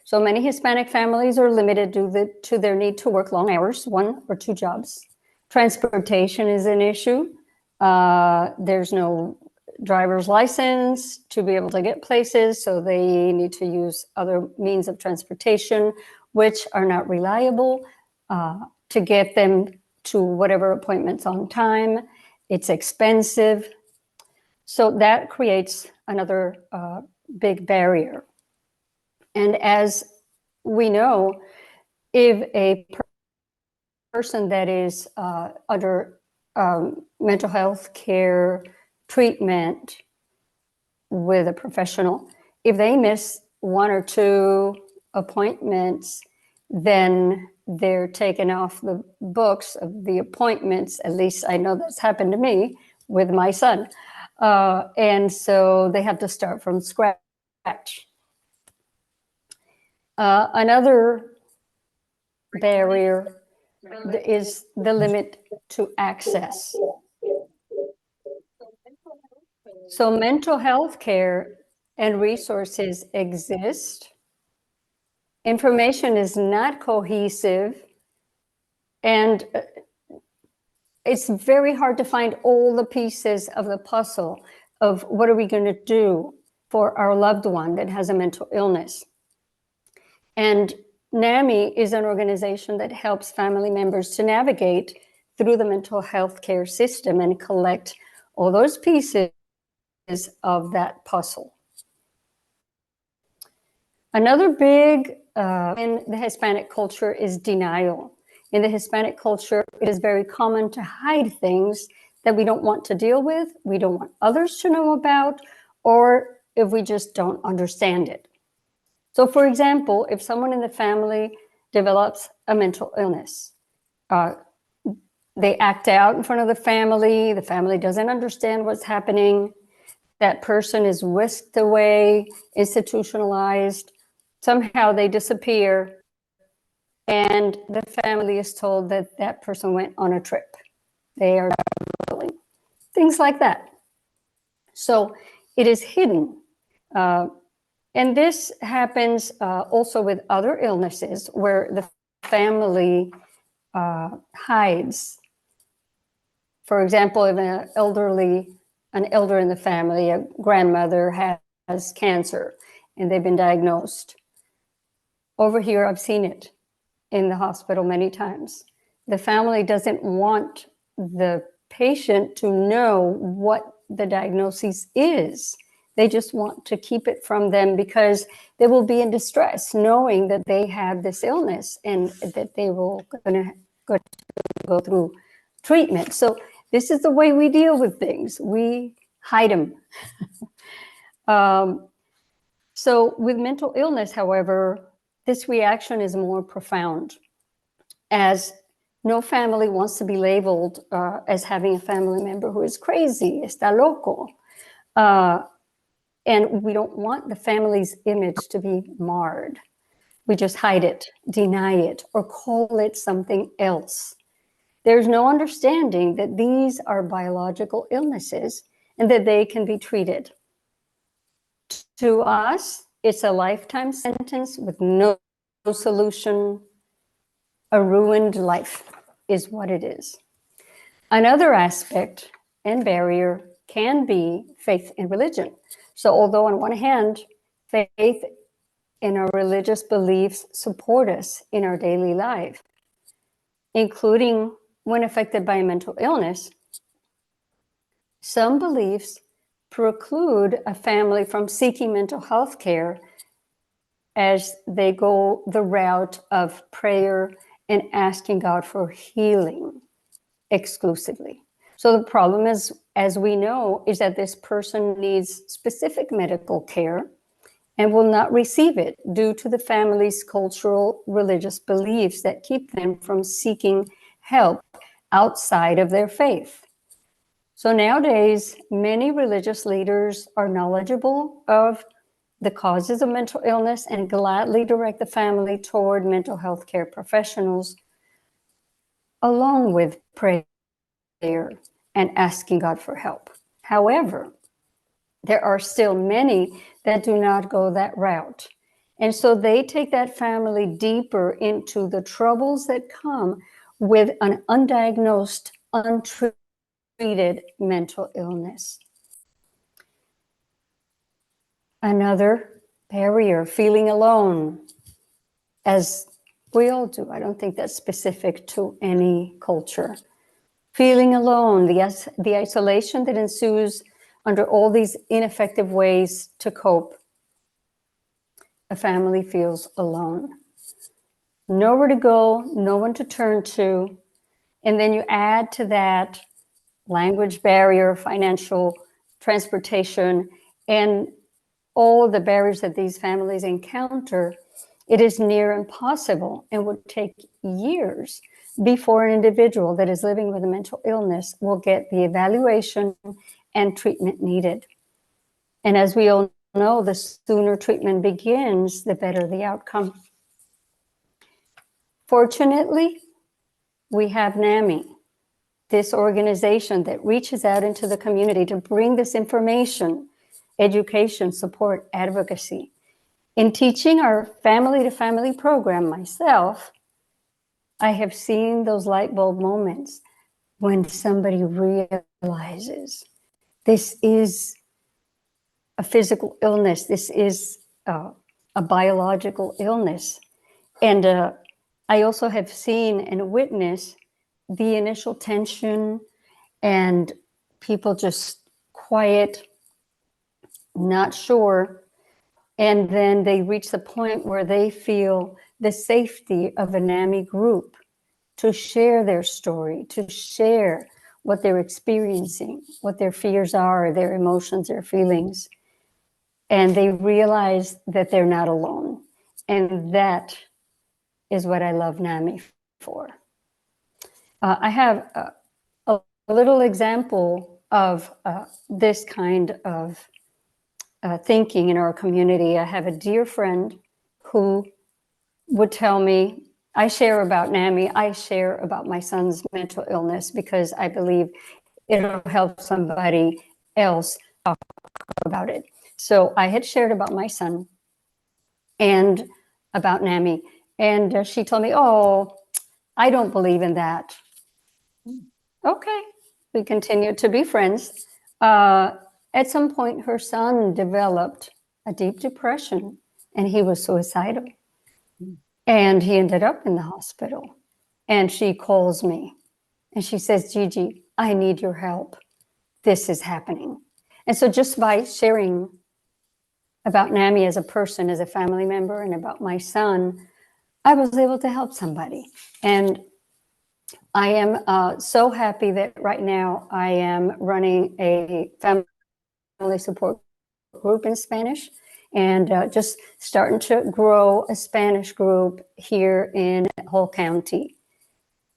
So many Hispanic families are limited to their need to work long hours, 1 or 2 jobs. Transportation is an issue. There's no driver's license to be able to get places, so they need to use other means of transportation, which are not reliable to get them to whatever appointments on time. It's expensive. So that creates another big barrier. And as we know, if a person that is under mental health care treatment with a professional, if they miss 1 or 2 appointments, then they're taken off the books of the appointments. At least I know that's happened to me with my son. And so they have to start from scratch. Another barrier is the limit to access. So mental health care and resources exist. Information is not cohesive, and it's very hard to find all the pieces of the puzzle of what are we going to do for our loved one that has a mental illness. And NAMI is an organization that helps family members to navigate through the mental health care system and collect all those pieces of that puzzle. Another big in the Hispanic culture is denial. In the Hispanic culture, it is very common to hide things that we don't want to deal with, we don't want others to know about, or if we just don't understand it. So for example, if someone in the family develops a mental illness, they act out in front of the family doesn't understand what's happening, that person is whisked away, institutionalized, somehow they disappear, and the family is told that that person went on a trip. They are traveling, things like that. So it is hidden. And this happens also with other illnesses where the family hides. For example, if an elder in the family, a grandmother has cancer and they've been diagnosed. Over here, I've seen it in the hospital many times. The family doesn't want the patient to know what the diagnosis is. They just want to keep it from them because they will be in distress knowing that they have this illness and that they will go through treatment. So this is the way we deal with things. We hide them. So with mental illness, however, this reaction is more profound, as no family wants to be labeled as having a family member who is crazy, está loco. And we don't want the family's image to be marred. We just hide it, deny it, or call it something else. There's no understanding that these are biological illnesses and that they can be treated. To us, it's a lifetime sentence with no solution. A ruined life is what it is. Another aspect and barrier can be faith in religion. So although on one hand, faith and our religious beliefs support us in our daily life, including when affected by a mental illness, some beliefs preclude a family from seeking mental health care as they go the route of prayer and asking God for healing exclusively. So the problem is, as we know, is that this person needs specific medical care and will not receive it due to the family's cultural religious beliefs that keep them from seeking help outside of their faith. So nowadays, many religious leaders are knowledgeable of the causes of mental illness and gladly direct the family toward mental health care professionals, along with prayer and asking God for help. However, there are still many that do not go that route. And so they take that family deeper into the troubles that come with an undiagnosed, untreated mental illness. Another barrier, feeling alone, as we all do. I don't think that's specific to any culture. Feeling alone, the isolation that ensues under all these ineffective ways to cope. A family feels alone. Nowhere to go, no one to turn to. And then you add to that language barrier, financial, transportation, and all of the barriers that these families encounter. It is near impossible and would take years before an individual that is living with a mental illness will get the evaluation and treatment needed. And as we all know, the sooner treatment begins, the better the outcome. Fortunately, we have NAMI, this organization that reaches out into the community to bring this information, education, support, advocacy. In teaching our family-to-family program myself, I have seen those light bulb moments when somebody realizes this is a physical illness, this is a biological illness. And I also have seen and witnessed the initial tension and people just quiet, not sure. And then they reach the point where they feel the safety of a NAMI group to share their story, to share what they're experiencing, what their fears are, their emotions, their feelings. And they realize that they're not alone. And that is what I love NAMI for. I have a little example of this kind of thinking in our community. I have a dear friend who would tell me, I share about NAMI, I share about my son's mental illness because I believe it'll help somebody else talk about it. So I had shared about my son and about NAMI, and she told me, oh, I don't believe in that. Okay, we continued to be friends. At some point, her son developed a deep depression and he was suicidal. And he ended up in the hospital. And she calls me and she says, Gigi, I need your help. This is happening. And so just by sharing about NAMI as a person, as a family member, and about my son, I was able to help somebody. And I am so happy that right now I am running a family support group in Spanish and just starting to grow a Spanish group here in Hull County.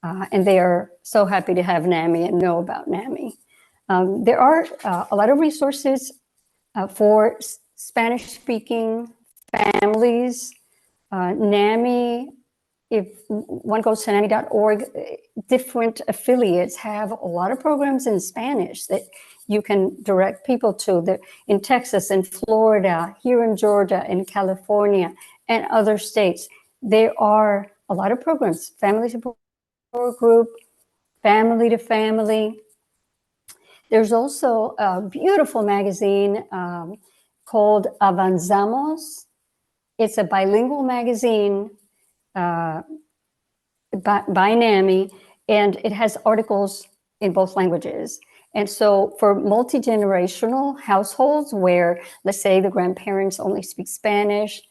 And they are so happy to have NAMI and know about NAMI. There are a lot of resources for Spanish-speaking families. NAMI, if one goes to NAMI.org, different affiliates have a lot of programs in Spanish that you can direct people to. In Texas, in Florida, here in Georgia, in California, and other states. There are a lot of programs, family support group, family to family. There's also a beautiful magazine called Avanzamos. It's a bilingual magazine by NAMI, and it has articles in both languages. And so for multi-generational households where, let's say, the grandparents only speak Spanish,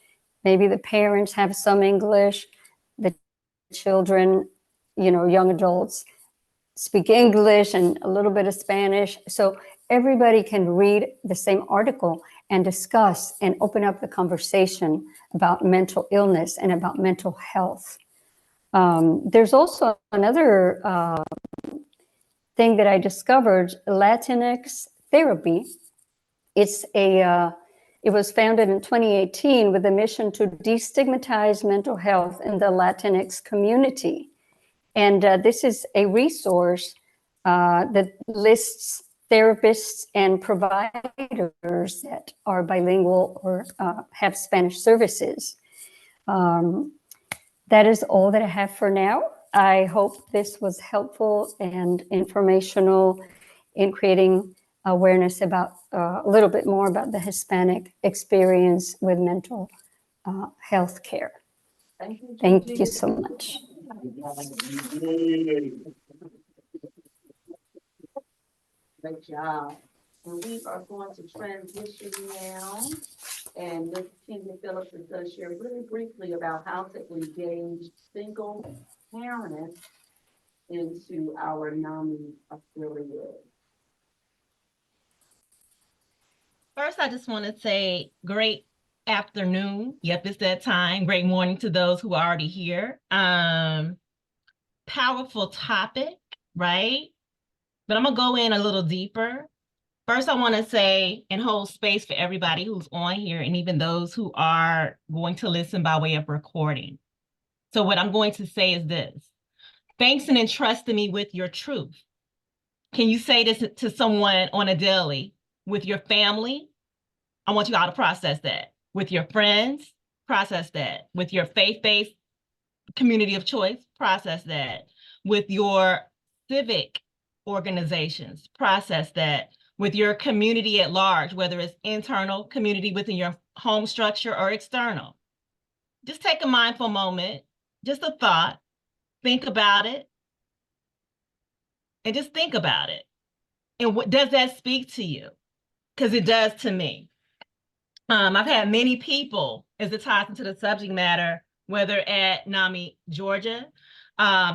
maybe the parents have some English, the children, young adults speak English and a little bit of Spanish. So everybody can read the same article and discuss and open up the conversation about mental illness and about mental health. There's also another thing that I discovered, Latinx therapy. It was founded in 2018 with a mission to destigmatize mental health in the Latinx community. And this is a resource that lists therapists and providers that are bilingual or have Spanish services. That is all that I have for now. I hope this was helpful and informational in creating awareness about a little bit more about the Hispanic experience with mental health care. Thank you. Thank Gigi. you so much. Great job. And we are going to transition now. And Ms. Kenya Phillips is going to share really briefly about how to engage single parents into our NAMI affiliate. First, I just want to say great afternoon. Yep, it's that time. Great morning to those who are already here. Powerful topic, right? But I'm gonna go in a little deeper. First, I want to say and hold space for everybody who's on here and even those who are going to listen by way of recording. So what I'm going to say is this. Thanks and entrusting me with your truth. Can you say this to someone on a daily? With your family? I want you all to process that. With your friends? Process that. With your faith-based community of choice? Process that. With your civic organizations? Process that. With your community at large, whether it's internal community within your home structure or external. Just take a mindful moment, just a thought, think about it, and just think about it. And what does that speak to you? Because it does to me. I've had many people as it ties into the subject matter, whether at NAMI, Georgia,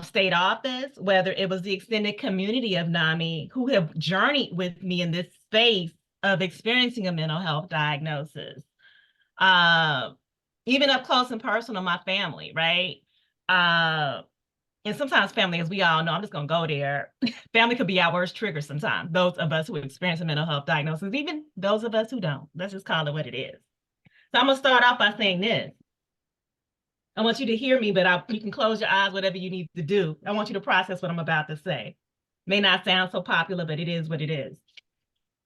state office, whether it was the extended community of NAMI who have journeyed with me in this space of experiencing a mental health diagnosis. Even up close and personal, my family, right? And sometimes family, as we all know, I'm just gonna go there. Family could be our worst trigger sometimes. Those of us who experience a mental health diagnosis, even those of us who don't. Let's just call it what it is. So I'm gonna start off by saying this. I want you to hear me, but you can close your eyes, whatever you need to do. I want you to process what I'm about to say. May not sound so popular, but it is what it is.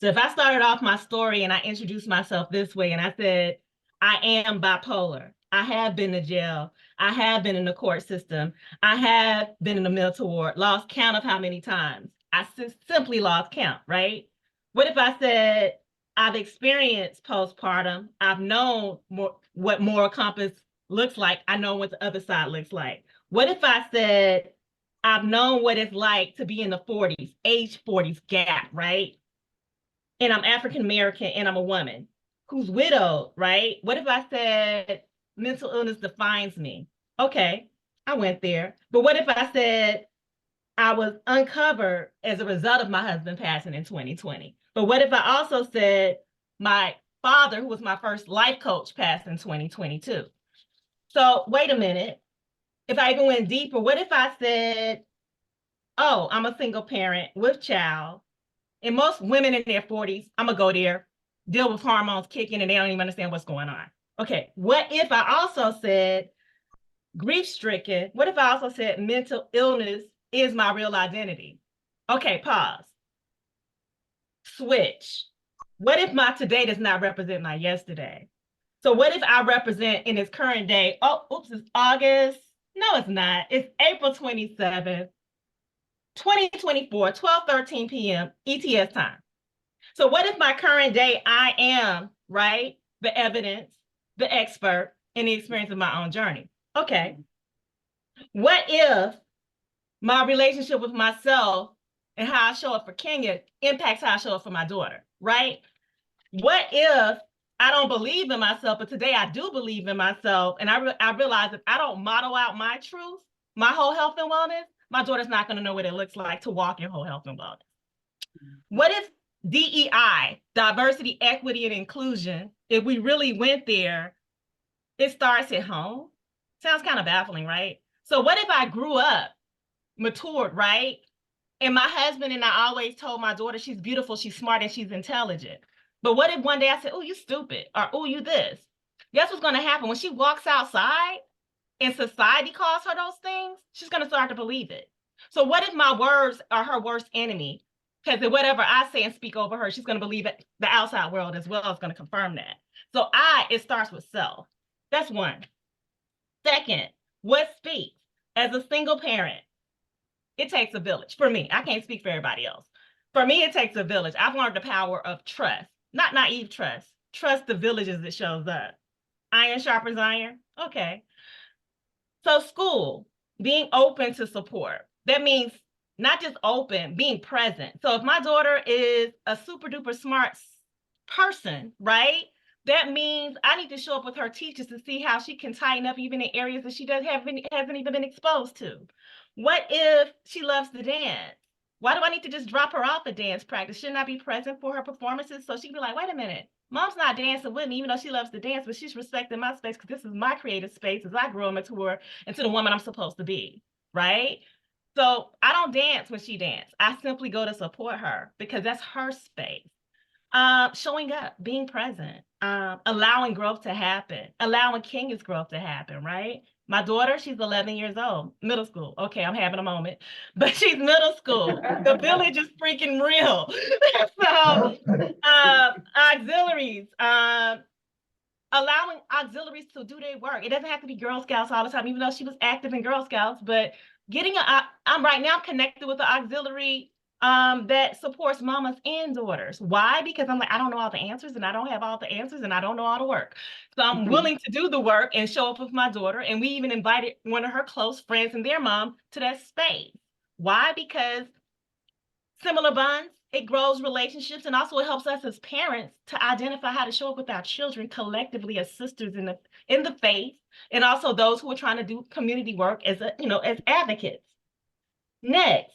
So if I started off my story and I introduced myself this way and I said, I am bipolar. I have been to jail. I have been in the court system. I have been in the mental ward, lost count of how many times. I simply lost count, right? What if I said, I've experienced postpartum. I've known what moral compass looks like. I know what the other side looks like. What if I said, I've known what it's like to be in the 40s, age 40s gap, right? And I'm African-American and I'm a woman who's widowed, right? What if I said mental illness defines me? Okay, I went there. But what if I said I was uncovered as a result of my husband passing in 2020? But what if I also said my father, who was my first life coach, passed in 2022? So wait a minute. If I even went deeper, what if I said, oh, I'm a single parent with child, and most women in their 40s, I'm gonna go there, deal with hormones kicking and they don't even understand what's going on. Okay, what if I also said grief-stricken? What if I also said mental illness is my real identity? Okay, pause. Switch. What if my today does not represent my yesterday? So what if I represent in this current day, oh, oops, it's August. No, it's not. It's April 27th, 2024, 12:13 p.m. ETS time. So what if my current day, I am, right, the evidence, the expert, in the experience of my own journey. Okay. What if my relationship with myself and how I show up for Kenya impacts how I show up for my daughter, right? What if I don't believe in myself, but today I do believe in myself, and I realize if I don't model out my truth, my whole health and wellness, my daughter's not going to know what it looks like to walk in whole health and wellness. What if DEI, diversity, equity, and inclusion, if we really went there, it starts at home? Sounds kind of baffling, right? So what if I grew up, matured, right? And my husband and I always told my daughter she's beautiful, she's smart, and she's intelligent. But what if one day I said, oh, you stupid, or oh, you this? Guess what's going to happen? When she walks outside and society calls her those things, she's going to start to believe it. So what if my words are her worst enemy? Because whatever I say and speak over her, she's going to believe it. The outside world as well is going to confirm that. So it starts with self. That's one. Second, what speaks? As a single parent, it takes a village. For me, I can't speak for everybody else. For me, it takes a village. I've learned the power of trust, not naive trust. Trust the villages that shows up. Iron sharpens iron. Okay. So school, being open to support. That means not just open, being present. So if my daughter is a super duper smart person, right? That means I need to show up with her teachers to see how she can tighten up even in areas that she hasn't even been exposed to. What if she loves to dance? Why do I need to just drop her off at dance practice? Shouldn't I be present for her performances? So she can be like, wait a minute, mom's not dancing with me, even though she loves to dance, but she's respecting my space because this is my creative space as I grow and mature into the woman I'm supposed to be, right? So I don't dance when she dances. I simply go to support her because that's her space. Showing up, being present, allowing growth to happen, allowing Kenya's growth to happen, right? My daughter, she's 11 years old, middle school. Okay, I'm having a moment, but she's middle school. The village is freaking real. So, auxiliaries, allowing auxiliaries to do their work. It doesn't have to be Girl Scouts all the time, even though she was active in Girl Scouts, but I'm right now connected with the auxiliary that supports mamas and daughters. Why? Because I'm like, I don't know all the answers and I don't have all the answers and I don't know all the work. So I'm willing to do the work and show up with my daughter. And we even invited one of her close friends and their mom to that space. Why? Because similar bonds, it grows relationships, and also it helps us as parents to identify how to show up with our children collectively as sisters in the faith, and also those who are trying to do community work as as advocates. Next,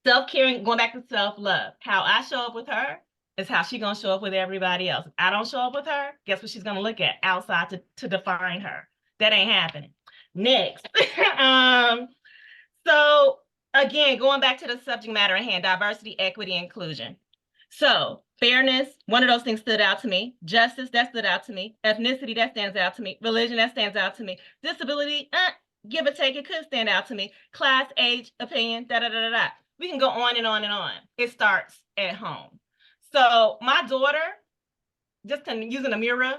self-caring, going back to self-love. How I show up with her is how she's gonna show up with everybody else. If I don't show up with her, guess what she's gonna look at outside to define her? That ain't happening. Next, so again, going back to the subject matter at hand, diversity, equity, inclusion. So fairness, one of those things stood out to me. Justice, that stood out to me. Ethnicity, that stands out to me. Religion, that stands out to me. Disability, give or take, it could stand out to me. Class, age, opinion, da-da-da-da-da. We can go on and on and on. It starts at home. So my daughter, just using a mirror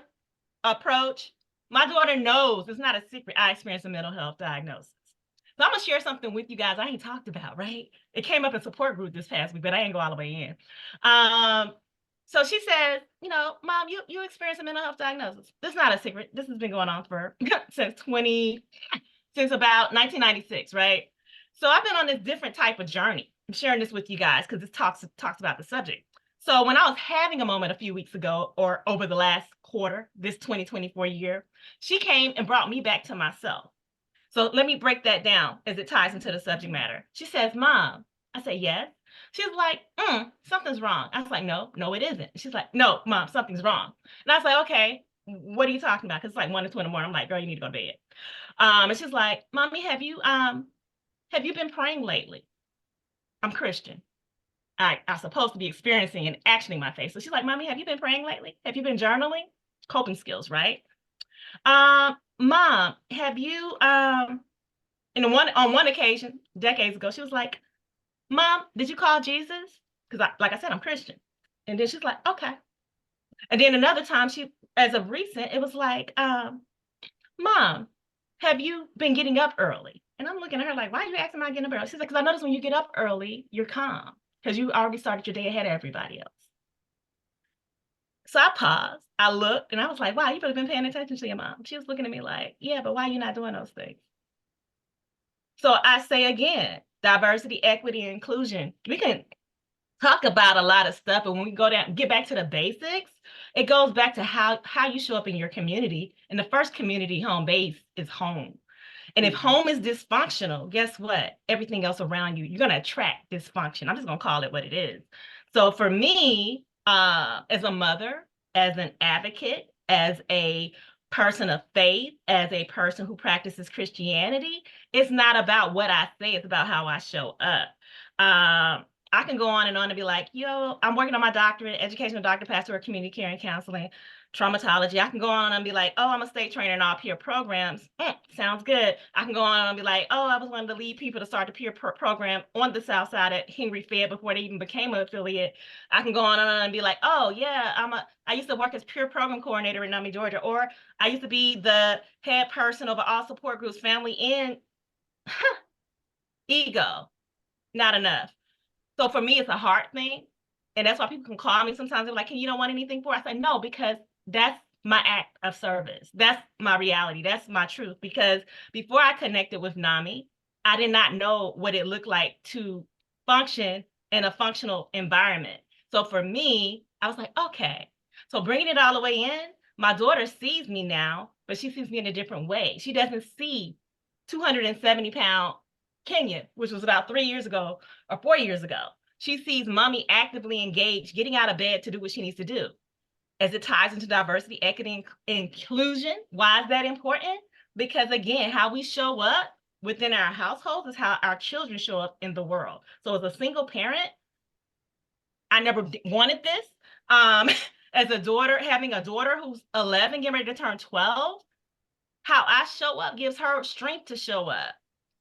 approach, my daughter knows it's not a secret I experienced a mental health diagnosis. So I'm gonna share something with you guys I ain't talked about, right? It came up in support group this past week, but I ain't go all the way in. So she says, Mom, you experienced a mental health diagnosis. This is not a secret. This has been going on for since about 1996, right? So I've been on this different type of journey. I'm sharing this with you guys because it talks about the subject. So when I was having a moment a few weeks ago, or over the last quarter, this 2024 year, she came and brought me back to myself. So let me break that down as it ties into the subject matter. She says, Mom. I say, yes. She's like, something's wrong. I was like, no, it isn't. She's like, no, Mom, something's wrong. And I was like, okay, what are you talking about? Because it's like 1 or 2 in the morning. I'm like, girl, you need to go to bed. And she's like, Mommy, have you been praying lately? I'm Christian. I'm supposed to be experiencing and actioning my faith. So she's like, Mommy, have you been praying lately? Have you been journaling? Coping skills, right? Mom, have you, on one occasion, decades ago, she was like, Mom, did you call Jesus? Because like I said, I'm Christian. And then she's like, okay. And then another time, as of recent, it was like, Mom, have you been getting up early? And I'm looking at her like, why are you asking about getting up early? She's like, because I noticed when you get up early, you're calm because you already started your day ahead of everybody else. So I paused, I looked, and I was like, wow, you better been paying attention to your mom. She was looking at me like, yeah, but why are you not doing those things? So I say again, diversity, equity, and inclusion. We can talk about a lot of stuff, but when we go down, get back to the basics, it goes back to how you show up in your community. And the first community home base is home. And if home is dysfunctional, guess what? Everything else around you, you're going to attract dysfunction. I'm just going to call it what it is. So for me, as a mother, as an advocate, as a person of faith, as a person who practices Christianity, it's not about what I say, it's about how I show up. I can go on and be like, yo, I'm working on my doctorate, educational doctor, pastoral community care and counseling, traumatology. I can go on and be like, oh, I'm a state trainer in all peer programs. Sounds good. I can go on and be like, oh, I was one of the lead people to start the peer program on the South Side at Henry Fair before they even became an affiliate. I can go on and be like, oh yeah, I used to work as peer program coordinator in NAMI, Georgia, or I used to be the head person over all support groups, family, and ego. Not enough. So for me, it's a hard thing. And that's why people can call me sometimes. They're like, you don't want anything for? I say, no, because that's my act of service. That's my reality. That's my truth. Because before I connected with NAMI, I did not know what it looked like to function in a functional environment. So for me, I was like, okay. So bringing it all the way in, my daughter sees me now, but she sees me in a different way. She doesn't see 270-pound Kenya, which was about 3 years ago or 4 years ago. She sees mommy actively engaged, getting out of bed to do what she needs to do. As it ties into diversity, equity, and inclusion, why is that important? Because again, how we show up within our households is how our children show up in the world. So as a single parent, I never wanted this. As a daughter, having a daughter who's 11, getting ready to turn 12, how I show up gives her strength to show up.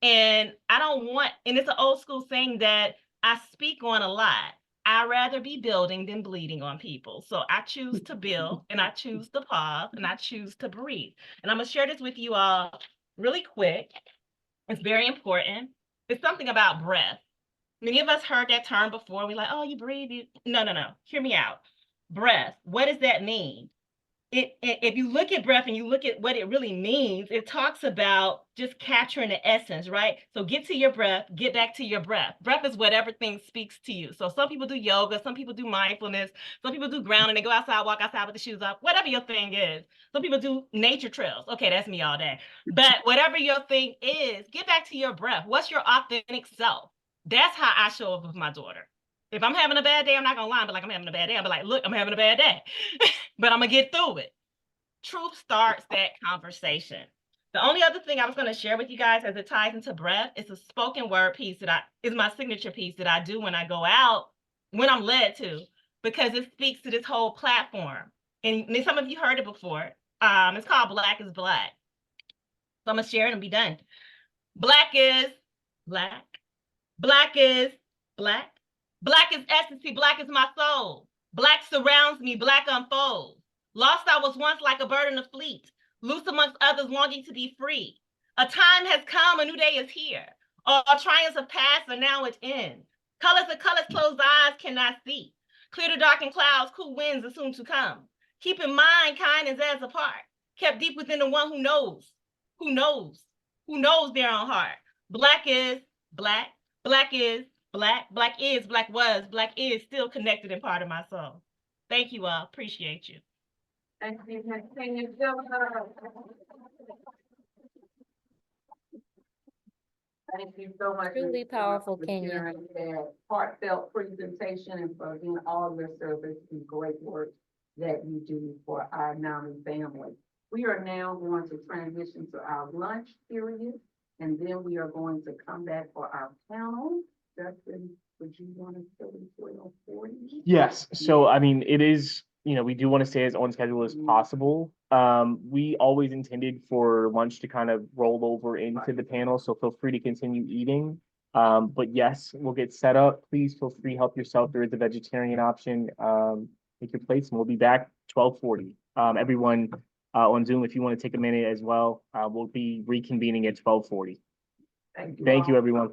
And I don't want, and it's an old school saying that I speak on a lot. I'd rather be building than bleeding on people. So I choose to build, and I choose to pause, and I choose to breathe. And I'm going to share this with you all really quick. It's very important. It's something about breath. Many of us heard that term before. We're like, oh, you breathe. No. Hear me out. Breath. What does that mean? If you look at breath and you look at what it really means, it talks about just capturing the essence, right? So get to your breath, get back to your breath. Breath is what everything speaks to you. So some people do yoga, some people do mindfulness, some people do grounding, they go outside, walk outside with the shoes off, whatever your thing is. Some people do nature trails. Okay, that's me all day. But whatever your thing is, get back to your breath. What's your authentic self? That's how I show up with my daughter. If I'm having a bad day, I'm not gonna lie, but like I'm having a bad day. I'll be like, look, I'm having a bad day. But I'm gonna get through it. Truth starts that conversation. The only other thing I was going to share with you guys as it ties into breath is a spoken word piece that is my signature piece that I do when I go out, when I'm led to, because it speaks to this whole platform. And some of you heard it before. It's called Black is Black. So I'm going to share it and be done. Black is black. Black is black. Black is ecstasy. Black is my soul. Black surrounds me. Black unfolds. Lost I was once like a bird in the fleet, loose amongst others longing to be free. A time has come, a new day is here. All triumphs have passed, and now it ends. Colors of colors closed eyes cannot see. Clear the darkened clouds, cool winds are soon to come. Keep in mind, kindness as a part, kept deep within the one who knows their own heart. Black is black. Black is black. Black is, black was, black is still connected and part of my soul. Thank you all. Appreciate you. Thank you, Thank you so much. Truly Ms. powerful, for Kenya. sharing that heartfelt presentation and for doing all your service and great work that you do for our NAMI family. We are now going to transition to our lunch period, and then we are going to come back for our panel. Justin, would you want to stay until 12:40? Yes, so I mean, it is, we do want to stay as on schedule as possible. We always intended for lunch to kind of roll over into the panel, so feel free to continue eating. But yes, we'll get set up. Please feel free, help yourself. There is a vegetarian option. Take your plates, and we'll be back 12:40. Everyone on Zoom, if you want to take a minute as well, we'll be reconvening at 12:40. Thank you, everyone.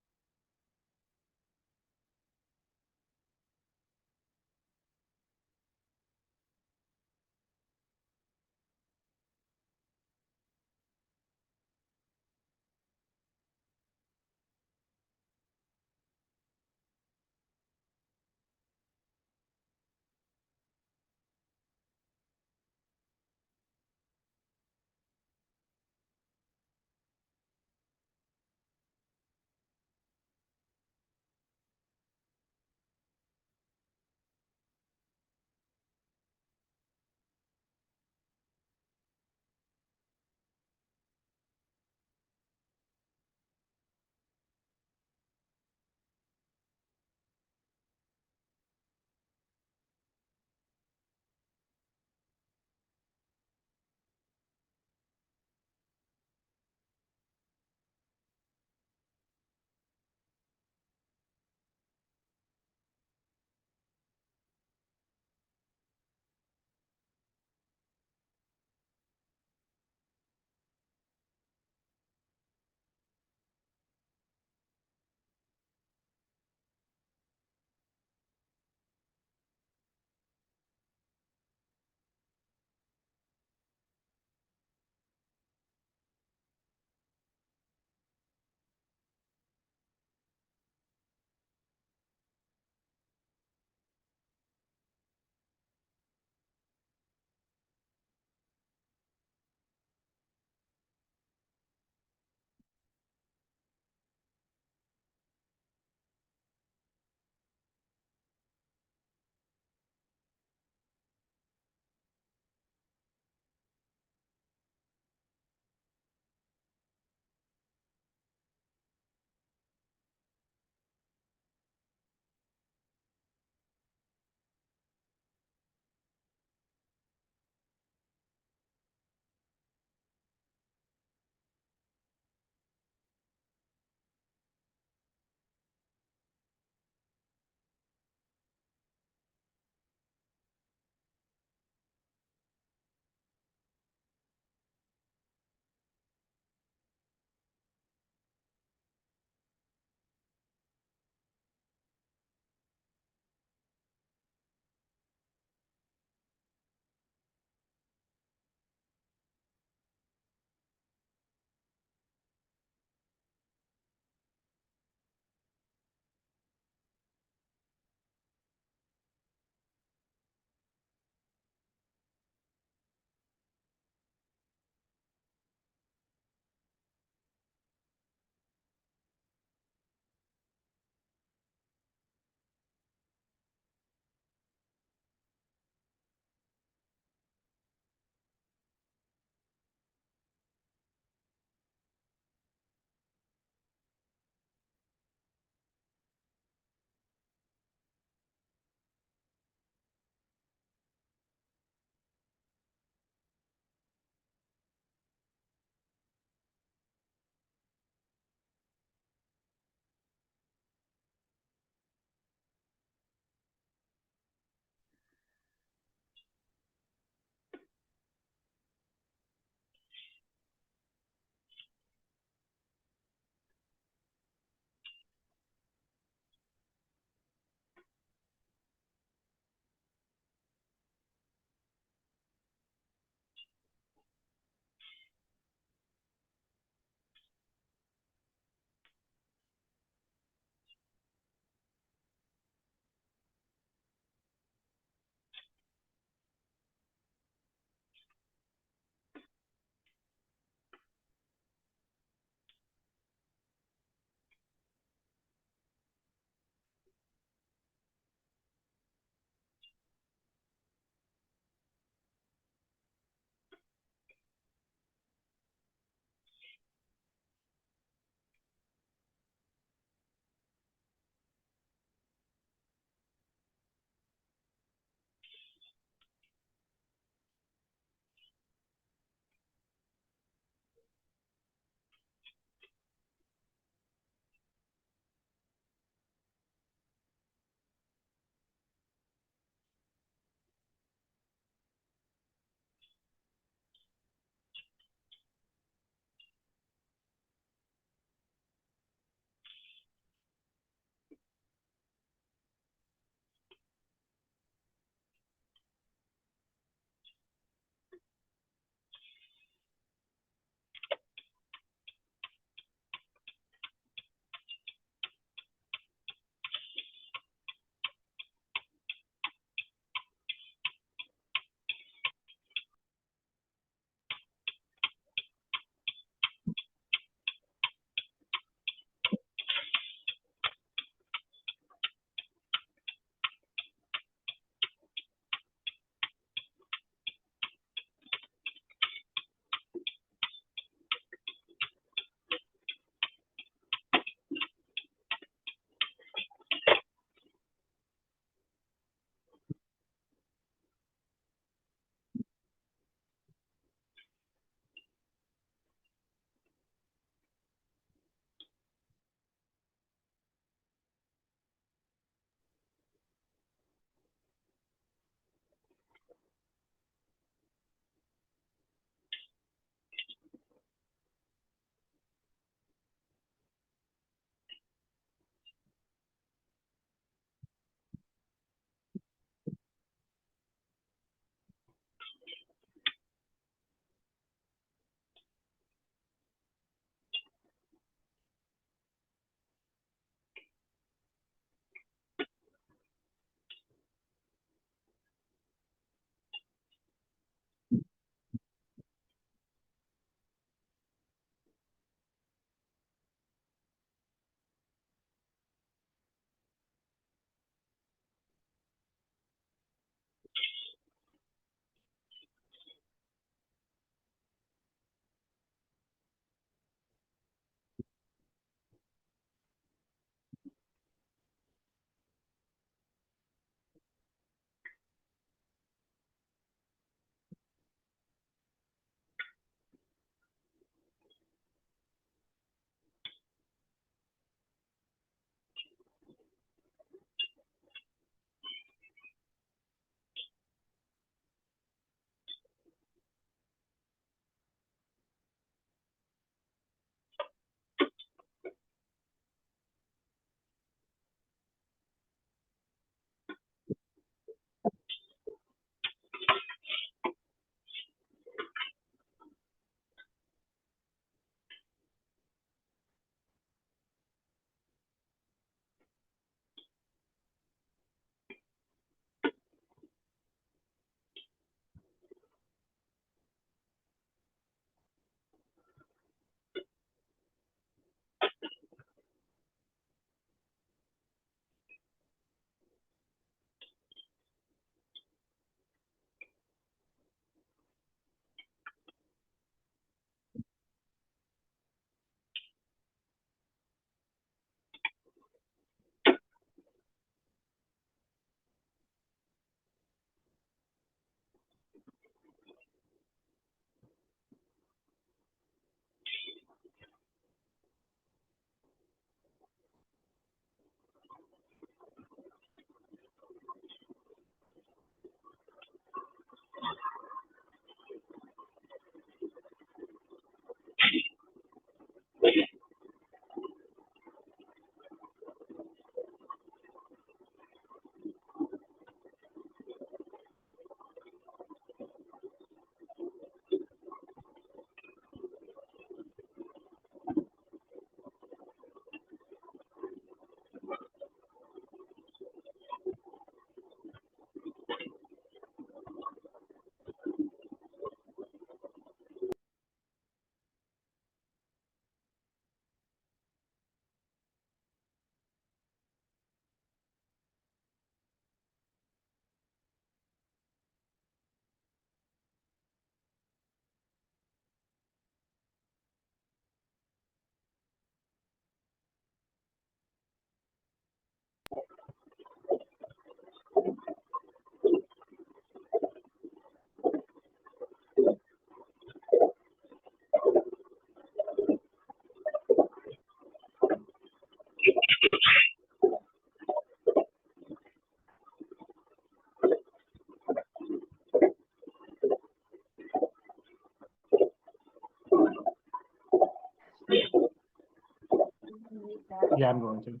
Yeah, I'm going to.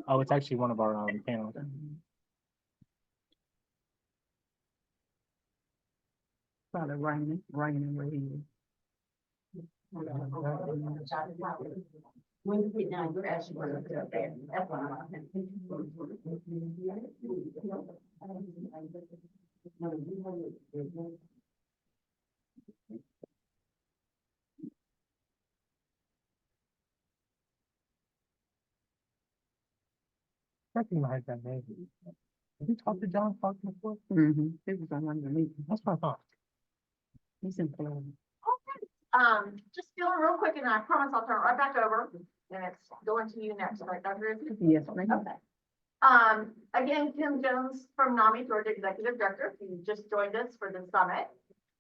Oh, it's actually one of our panels. Started raining where he is. Wednesday night, crash was up there. That's why Recognize that name. Have you talked to John Clark before? Mm-hmm. It was on one of the meetings. That's what I thought. He's in Florida. Just feeling real quick, and I promise I'll turn it right back over, and it's going to you next, right, Dr. Izzy? Yes, ma'am. Okay. Again, Kim Jones from NAMI, Georgia Executive Director, who just joined us for the summit.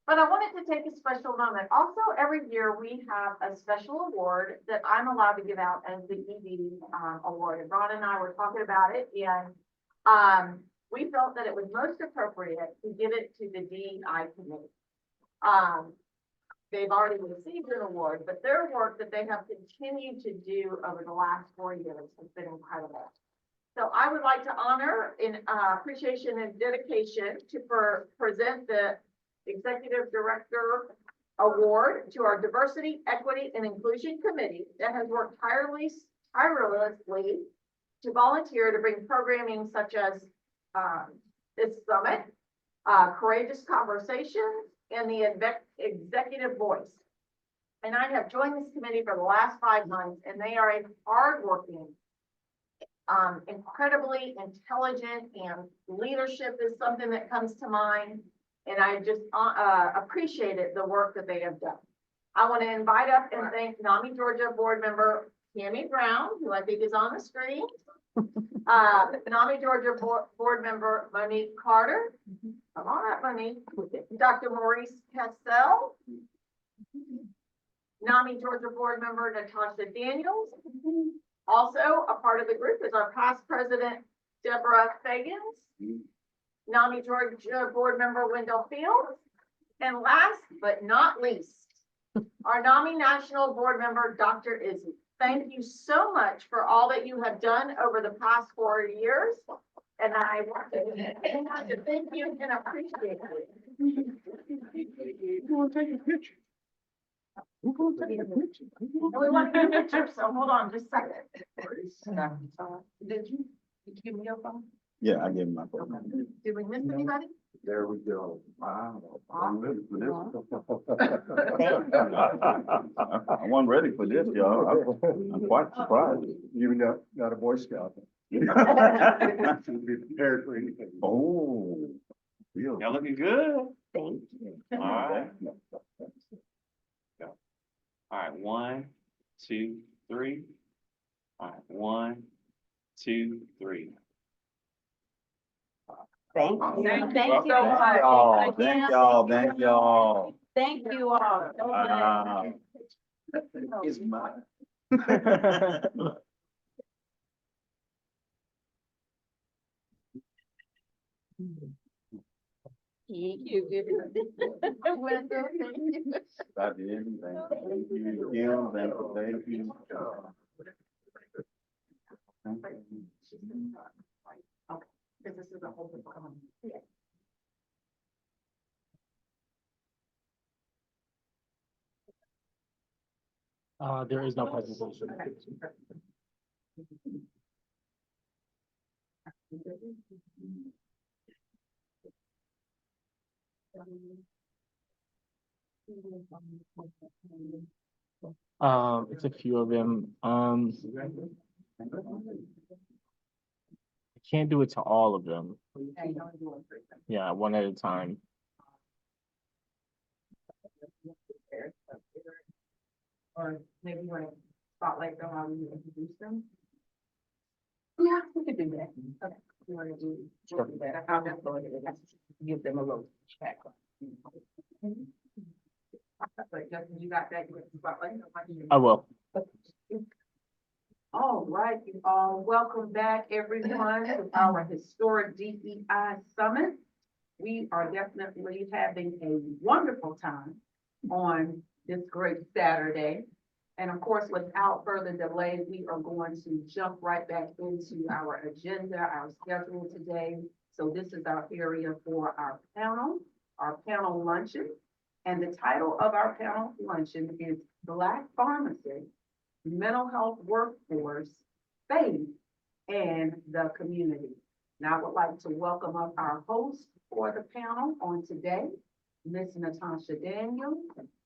But I wanted to take a special moment. Also, every year we have a special award that I'm allowed to give out as the ED award. And Ron and I were talking about it, and we felt that it was most appropriate to give it to the DEI committee. They've already received an award, but their work that they have continued to do over the last 4 years has been incredible. So I would like to honor in appreciation and dedication to present the Executive Director Award to our Diversity, Equity, and Inclusion Committee that has worked tirelessly to volunteer to bring programming such as this summit, courageous conversations, and the executive voice. And I have joined this committee for the last 5 months, and they are a hardworking, incredibly intelligent, and leadership is something that comes to mind. And I just appreciated the work that they have done. I want to invite up and thank NAMI Georgia board member Tammy Brown, who I think is on the screen. NAMI Georgia board member Monique Carter. Come on up, Monique. Dr. Maurice Cassell. NAMI Georgia board member Natasha Daniels. Also a part of the group is our past president, Deborah Fagans. NAMI Georgia board member Wendell Fields. And last but not least, our NAMI national board member, Dr. Izzy. Thank you so much for all that you have done over the past 4 years. And I want to thank you and appreciate it. You want to take a picture? We're going to take a picture. We want to get a picture, so hold on just a second. Did you give me your phone? Yeah, I gave him my phone. Did we miss anybody? There we go. Wow. I'm ready for this. I wasn't ready for this, y'all. I'm quite surprised. You're not a Boy Scout. Be prepared for anything. Oh. Real. Y'all looking good. Thank you. All right. All right, 1, 2, 3. All right, 1, 2, 3. Thank you. Thank you so much. Oh, thank y'all, thank y'all. Thank you all. Wow. It's mine. Thank you. Wendell, thank you. I did. Thank you, Kim. Thank you. Okay, because this is a whole different. There is no presentation. It's a few of them. I can't do it to all of them. Yeah, one at a time. Or maybe you want to spotlight them while we introduce them? Yeah, we could do that. Okay. You want to do that? I'll just go ahead and give them a little background. But Justin, you got that? You want to spotlight them? I will. All right, you all, welcome back, everyone, to our historic DEI summit. We are definitely having a wonderful time on this great Saturday. And of course, without further delay, we are going to jump right back into our agenda, our schedule today. So this is our area for our panel luncheon. And the title of our panel luncheon is Black Pharmacists, Mental Health Workforce, Faith, and the Community. Now I would like to welcome up our host for the panel on today, Ms. Natasha Daniels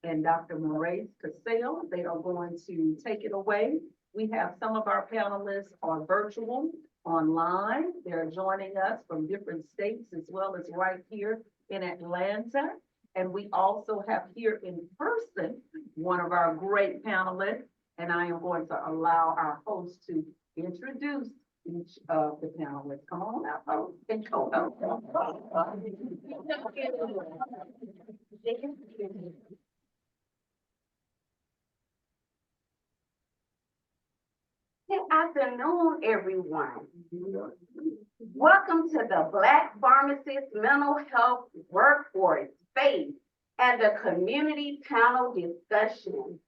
and Dr. Maurice Cassell. They are going to take it away. We have some of our panelists are virtual, online. They're joining us from different states as well as right here in Atlanta. And we also have here in person one of our great panelists. And I am going to allow our host to introduce each of the panelists. Come on up, host and co-host. Good afternoon, everyone. Welcome to the Black Pharmacist Mental Health Workforce, Faith, and the Community Panel Discussion.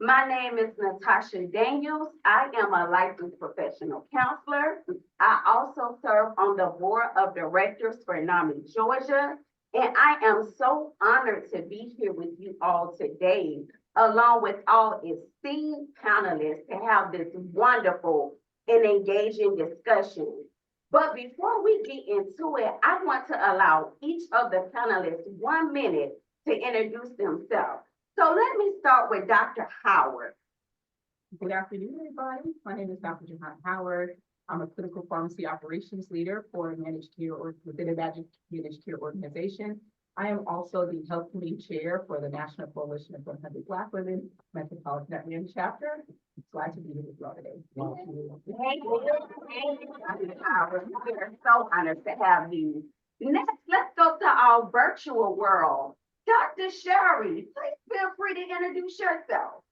My name is Natasha Daniels. I am a licensed professional counselor. I also serve on the board of directors for NAMI, Georgia, and I am so honored to be here with you all today, along with all esteemed panelists, to have this wonderful and engaging discussion. But before we get into it, I want to allow each of the panelists 1 minute to introduce themselves. So let me start with Dr. Howard. Good afternoon, everybody. My name is Dr. Johanna Howard. I'm a clinical pharmacy operations leader for managed care or within a managed care organization. I am also the health committee chair for the National Coalition of 100 Black Women Metropolitan Atlanta chapter. I'm glad to be here with you all today. Thank you, Dr. Howard. We are so honored to have you. Next, let's go to our virtual world. Dr. Sherry, please feel free to introduce yourself.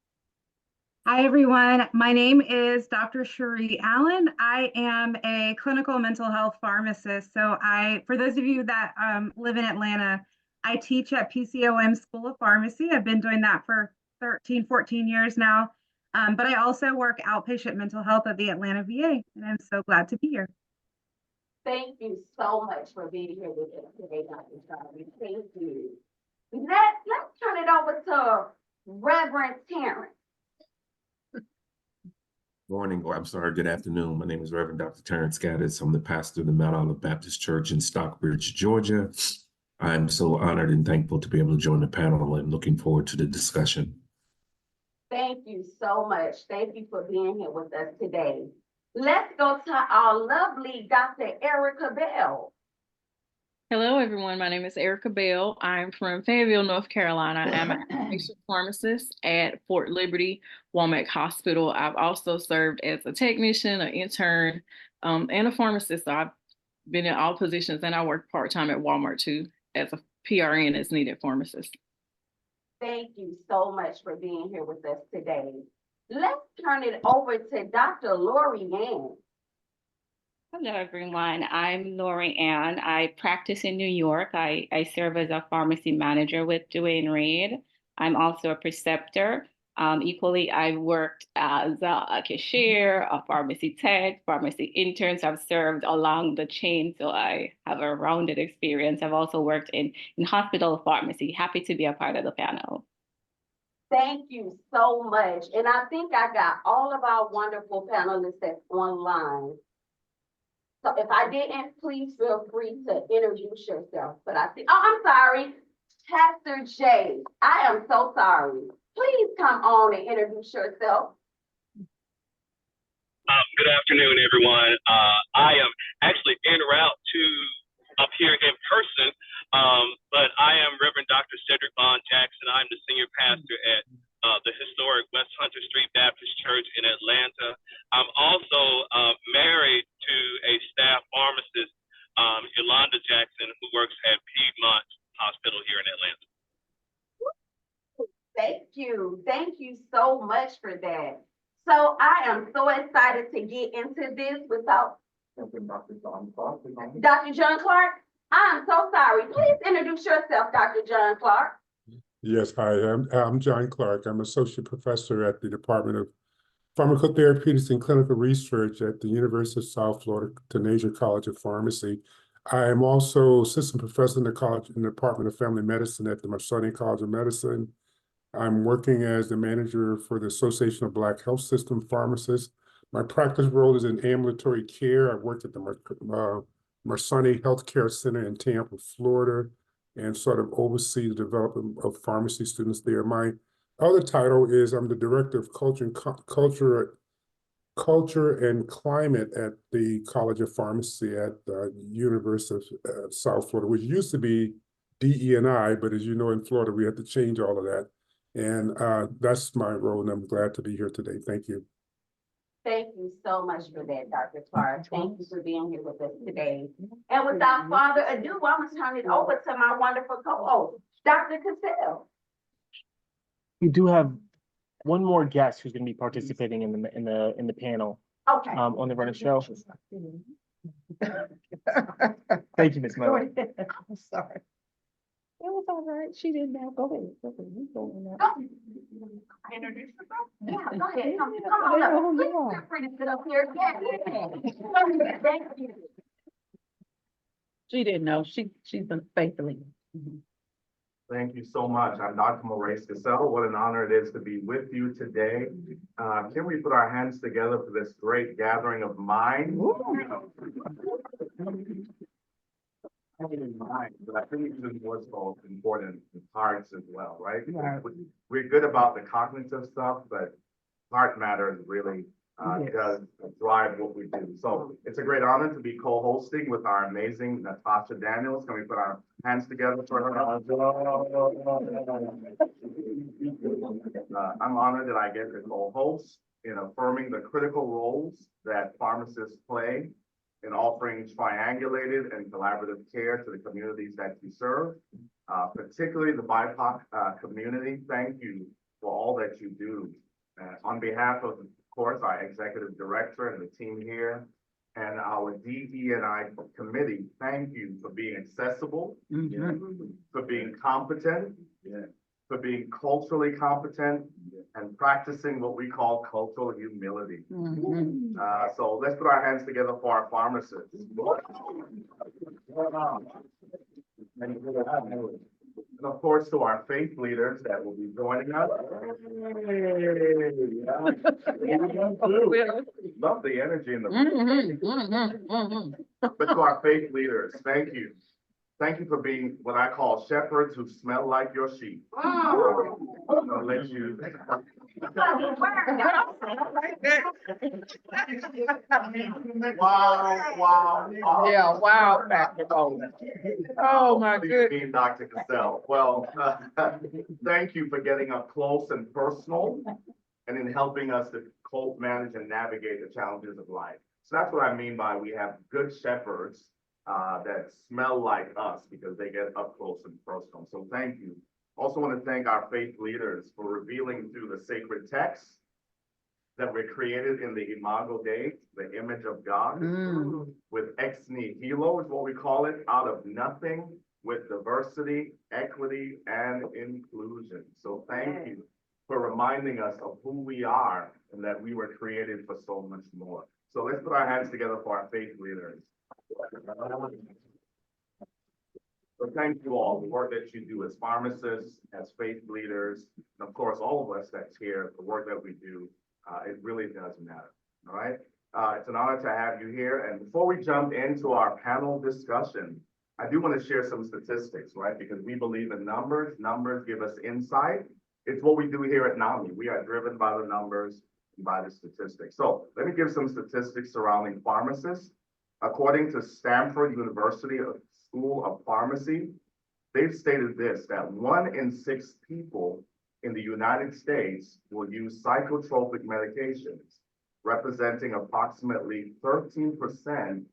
Hi, everyone. My name is Dr. Cherie Allen. I am a clinical mental health pharmacist. So for those of you that live in Atlanta, I teach at PCOM School of Pharmacy. I've been doing that for 13, 14 years now. But I also work outpatient mental health at the Atlanta VA, and I'm so glad to be here. Thank you so much for being here with us today, Dr. Sherry. Thank you. Let's turn it over to Reverend Terrence. Morning, or I'm sorry, good afternoon. My name is Reverend Dr. Terrence Gaddis. I'm the pastor of the Mount Olive Baptist Church in Stockbridge, Georgia. I'm so honored and thankful to be able to join the panel and looking forward to the discussion. Thank you so much. Thank you for being here with us today. Let's go to our lovely Dr. Erica Bell. Hello, everyone. My name is Erica Bell. I'm from Fayetteville, North Carolina. I'm an outpatient pharmacist at Fort Liberty Womack Hospital. I've also served as a technician, an intern, and a pharmacist. So I've been in all positions, and I work part-time at Walmart too as a PRN as needed pharmacist. Thank you so much for being here with us today. Let's turn it over to Dr. Lori Ann. Hello, everyone. I'm Lori Ann. I practice in New York. I serve as a pharmacy manager with Duane Reade. I'm also a preceptor. Equally, I've worked as a cashier, a pharmacy tech, pharmacy intern. So I've served along the chain, so I have a rounded experience. I've also worked in hospital pharmacy. Happy to be a part of the panel. Thank you so much. And I think I got all of our wonderful panelists that's online. So if I didn't, please feel free to introduce yourself. But I think, oh, I'm sorry, Pastor Jay. I am so sorry. Please come on and introduce yourself. Good afternoon, everyone. I am actually en route to up here in person, but I am Reverend Dr. Cedric Vaughn Jackson. I'm the senior pastor at the historic West Hunter Street Baptist Church in Atlanta. I'm also married to a staff pharmacist, Yolanda Jackson, who works at Piedmont Hospital here in Atlanta. Thank you. Thank you so much for that. So I am so excited to get into this without Dr. John Clark. I'm so sorry. Please introduce yourself, Dr. John Clark. Yes, hi, I'm John Clark. I'm Associate Professor at the Department of Pharmacotherapeutics and Clinical Research at the University of South Florida Tanager College of Pharmacy. I am also Assistant Professor in the Department of Family Medicine at the Marshall College of Medicine. I'm working as the manager for the Association of Black Health System Pharmacists. My practice role is in ambulatory care. I worked at the Marsani Healthcare Center in Tampa, Florida, and sort of oversee the development of pharmacy students there. My other title is I'm the Director of Culture and Climate at the College of Pharmacy at the University of South Florida, which used to be DE&I, but as you know, in Florida, we had to change all of that. And that's my role, and I'm glad to be here today. Thank you. Thank you so much for that, Dr. Clark. Thank you for being here with us today. And without further ado, I'm going to turn it over to my wonderful co-host, Dr. Cassell. We do have one more guest who's going to be participating in the panel Okay. on the Run Show. Thank you, Ms. Miller. I'm sorry. It was all right. She didn't know. Go ahead. Go ahead. You go in there. Introduce yourself. Yeah, go ahead. Come on up. Please feel free to sit up here. Yeah. Thank you. She didn't know. She's been faithfully. Thank you so much. I'm Dr. Maurice Cassell. What an honor it is to be with you today. Can we put our hands together for this great gathering of minds? But I think even more so important in hearts as well, right? Right. We're good about the cognitive stuff, but heart matters really does drive what we do. So it's a great honor to be co-hosting with our amazing Natasha Daniels. Can we put our hands together for her? I'm honored that I get to co-host in affirming the critical roles that pharmacists play in offering triangulated and collaborative care to the communities that you serve, particularly the BIPOC community. Thank you for all that you do. On behalf of course, our executive director and the team here, and our DE&I committee, thank you for being accessible, for being competent, for being culturally competent, and practicing what we call cultural humility. So let's put our hands together for our pharmacists. And of course, to our faith leaders that will be joining us. Love the energy in the room. But to our faith leaders, thank you. Thank you for being what I call shepherds who smell like your sheep. I'm gonna let you. Wow. Yeah, wow, basketball. Oh, my goodness. Dr. Cassell. Well, thank you for getting up close and personal and in helping us to cope, manage, and navigate the challenges of life. So that's what I mean by we have good shepherds that smell like us because they get up close and personal. So thank you. Also want to thank our faith leaders for revealing through the sacred texts that we're created in the imago Dei, the image of God, with ex nihilo is what we call it, out of nothing, with diversity, equity, and inclusion. So thank you for reminding us of who we are and that we were created for so much more. So let's put our hands together for our faith leaders. So thank you all, the work that you do as pharmacists, as faith leaders, and of course, all of us that's here, the work that we do, it really does matter, all right? It's an honor to have you here. And before we jump into our panel discussion, I do want to share some statistics, right? Because we believe in numbers. Numbers give us insight. It's what we do here at NAMI. We are driven by the numbers and by the statistics. So let me give some statistics surrounding pharmacists. According to Stanford University School of Pharmacy, they've stated this, that 1 in 6 people in the United States will use psychotropic medications, representing approximately 13%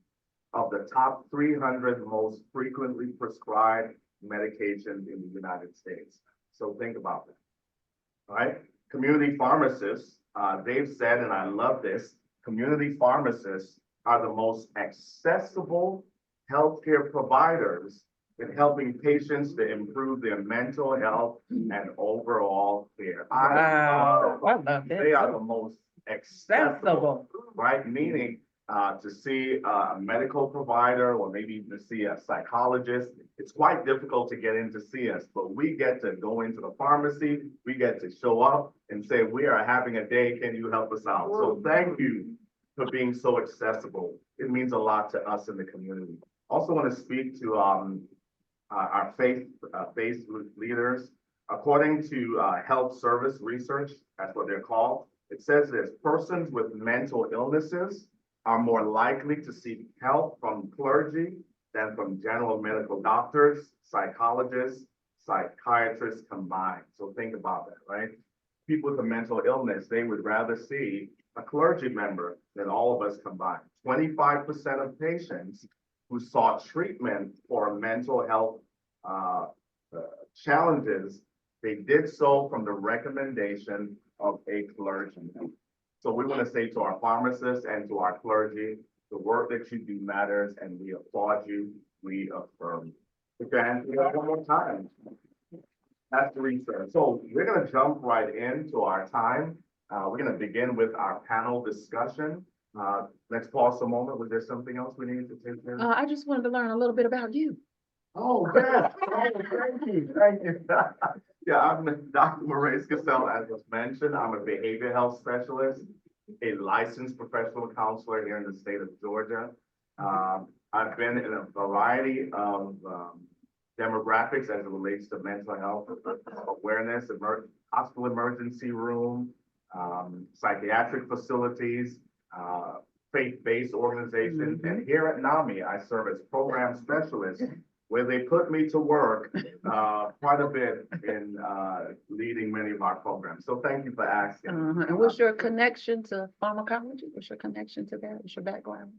of the top 300 most frequently prescribed medications in the United States. So think about that, all right? Community pharmacists, they've said, and I love this, community pharmacists are the most accessible healthcare providers in helping patients to improve their mental health and overall care. Wow, I love They it. are the most accessible, right? Meaning, to see a medical provider or maybe even to see a psychologist, it's quite difficult to get in to see us, but we get to go into the pharmacy, we get to show up and say, we are having a day, can you help us out? So thank you for being so accessible. It means a lot to us in the community. Also want to speak to our faith leaders. According to health service research, that's what they're called, it says this: persons with mental illnesses are more likely to seek help from clergy than from general medical doctors, psychologists, psychiatrists combined. So think about that, right? People with a mental illness, they would rather see a clergy member than all of us combined. 25% of patients who sought treatment for mental health challenges, they did so from the recommendation of a clergyman. So we want to say to our pharmacists and to our clergy, the work that you do matters, and we applaud you, we affirm. Put your hands together one more time. That's the research. So we're going to jump right into our time. We're going to begin with our panel discussion. Let's pause a moment. Was there something else we needed to take care of? I just wanted to learn a little bit about you. Oh, yes. Oh, thank you. Thank you. Yeah, I'm Dr. Maurice Cassell, as was mentioned. I'm a behavioral health specialist, a licensed professional counselor here in the state of Georgia. I've been in a variety of demographics as it relates to mental health awareness, hospital emergency room, psychiatric facilities, faith-based organizations. And here at NAMI, I serve as program specialist, where they put me to work quite a bit in leading many of our programs. So thank you for asking. And what's your connection to pharmacology? What's your connection to that? What's your background?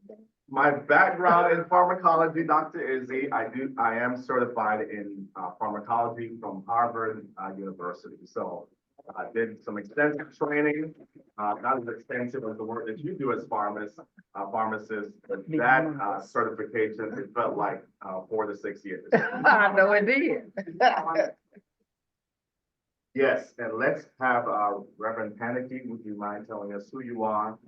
My background in pharmacology, Dr. Izzy, I am certified in pharmacology from Harvard University. So I did some extensive training, not as extensive as the work that you do as pharmacists, but that certification, it felt like 4 to 6 years. I know it did. Yes, and let's have Reverend Panicky. Would you mind telling us who you are?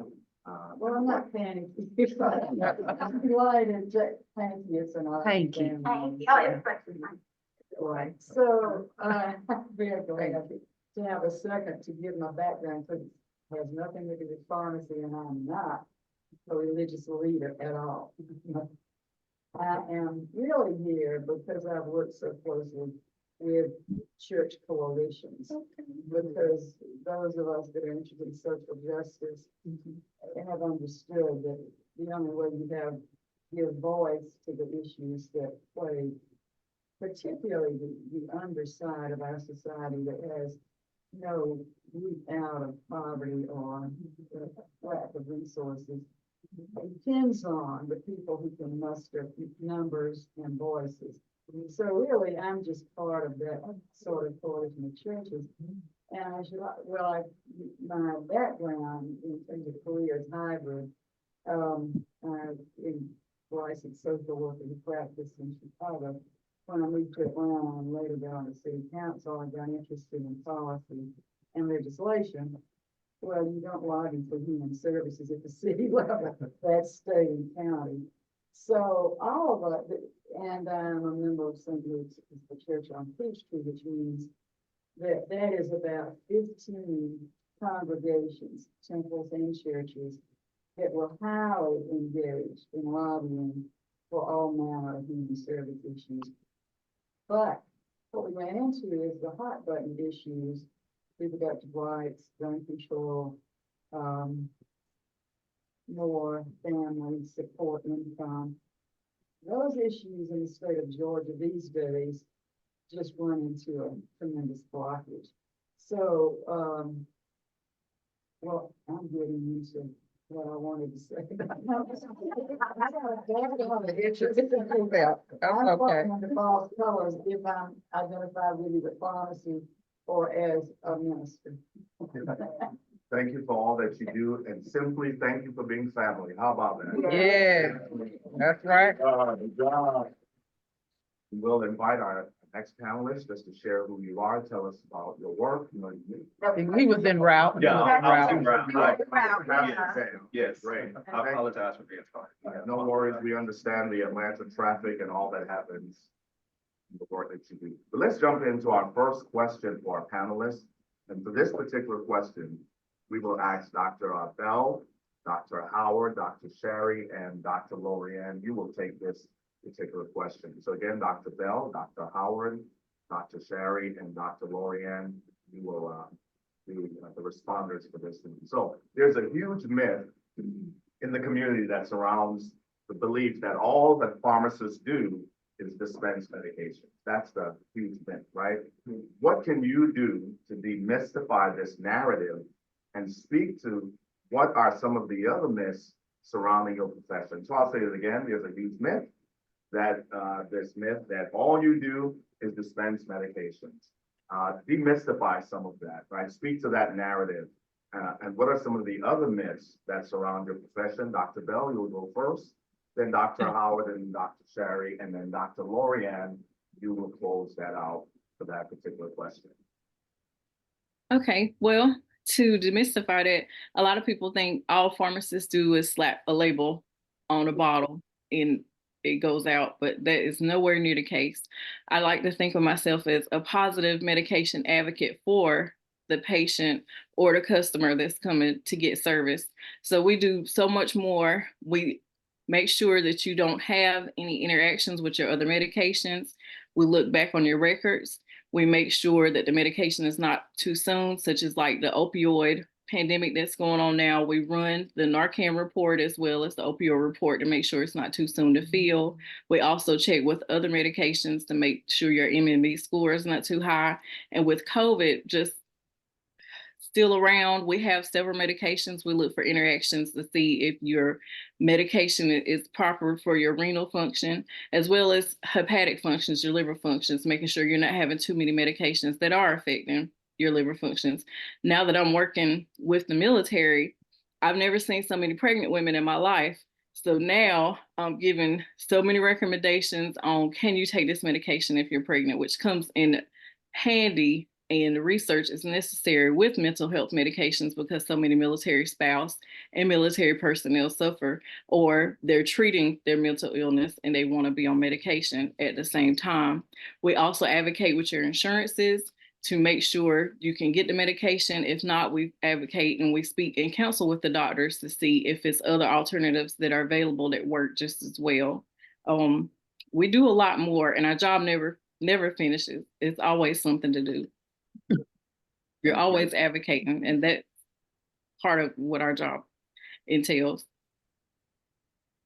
Well, I'm not panicky. I'm delighted that panicky is an art. Thank you. Right, so, I'm very glad to have a second to give my background, because it has nothing to do with pharmacy, and I'm not a religious leader at all. I am really here because I've worked so closely with church coalitions, because those of us that are interested in social justice have understood that the only way you give voice to the issues that plague particularly the underside of our society that has no root out of poverty or lack of resources, depends on the people who can muster numbers and voices. So really, I'm just part of that sort of coalition of churches. And I should, my background in terms of career is hybrid. I've been licensed social worker in practice in Chicago. When I moved to Atlanta and later got on the city council, I got interested in policy and legislation. Well, you don't lobby for human services at the city level, that's state and county. So all of it, and I'm a member of St. Luke's, the church on Peachtree, which means that is about 15 congregations, temples and churches that were highly engaged in lobbying for all manner of human service issues. But what we ran into is the hot button issues, reproductive rights, gun control, more family support income. Those issues in the state of Georgia these days just run into a tremendous blockage. So, well, I'm getting into what I wanted to say. I'm walking under false colors if I'm identified really with pharmacy or as a minister. Thank you for all that you do, and simply thank you for being family. How about that? Yeah, that's right. God. We will invite our next panelist just to share who you are, tell us about your work. You know, He was en route. Yeah, I was en route. Yes, Great. I apologize for being sorry. No worries, we understand the Atlanta traffic and all that happens, the work that you do. But let's jump into our first question for our panelists. And for this particular question, we will ask Dr. Bell, Dr. Howard, Dr. Sherry, and Dr. Lorianne. You will take this particular question. So again, Dr. Bell, Dr. Howard, Dr. Sherry, and Dr. Lorianne, you will be the responders for this. So there's a huge myth in the community that surrounds the belief that all that pharmacists do is dispense medication. That's the huge myth, right? What can you do to demystify this narrative and speak to what are some of the other myths surrounding your profession? So I'll say it again, there's a huge myth that this myth that all you do is dispense medications. Demystify some of that, right? Speak to that narrative. And what are some of the other myths that surround your profession? Dr. Bell, you'll go first, then Dr. Howard and Dr. Sherry, and then Dr. Lorianne, you will close that out for that particular question. Okay, well, to demystify that, a lot of people think all pharmacists do is slap a label on a bottle and it goes out, but that is nowhere near the case. I like to think of myself as a positive medication advocate for the patient or the customer that's coming to get service. So we do so much more. We make sure that you don't have any interactions with your other medications. We look back on your records. We make sure that the medication is not too soon, such as like the opioid pandemic that's going on now. We run the Narcan report as well as the opioid report to make sure it's not too soon to fill. We also check with other medications to make sure your MMB score is not too high. And with COVID just still around, we have several medications. We look for interactions to see if your medication is proper for your renal function, as well as hepatic functions, your liver functions, making sure you're not having too many medications that are affecting your liver functions. Now that I'm working with the military, I've never seen so many pregnant women in my life. So now I'm giving so many recommendations on can you take this medication if you're pregnant, which comes in handy, and research is necessary with mental health medications because so many military spouse and military personnel suffer, or they're treating their mental illness and they want to be on medication at the same time. We also advocate with your insurances to make sure you can get the medication. If not, we advocate and we speak and counsel with the doctors to see if it's other alternatives that are available that work just as well. We do a lot more, and our job never finishes. It's always something to do. You're always advocating, and that's part of what our job entails.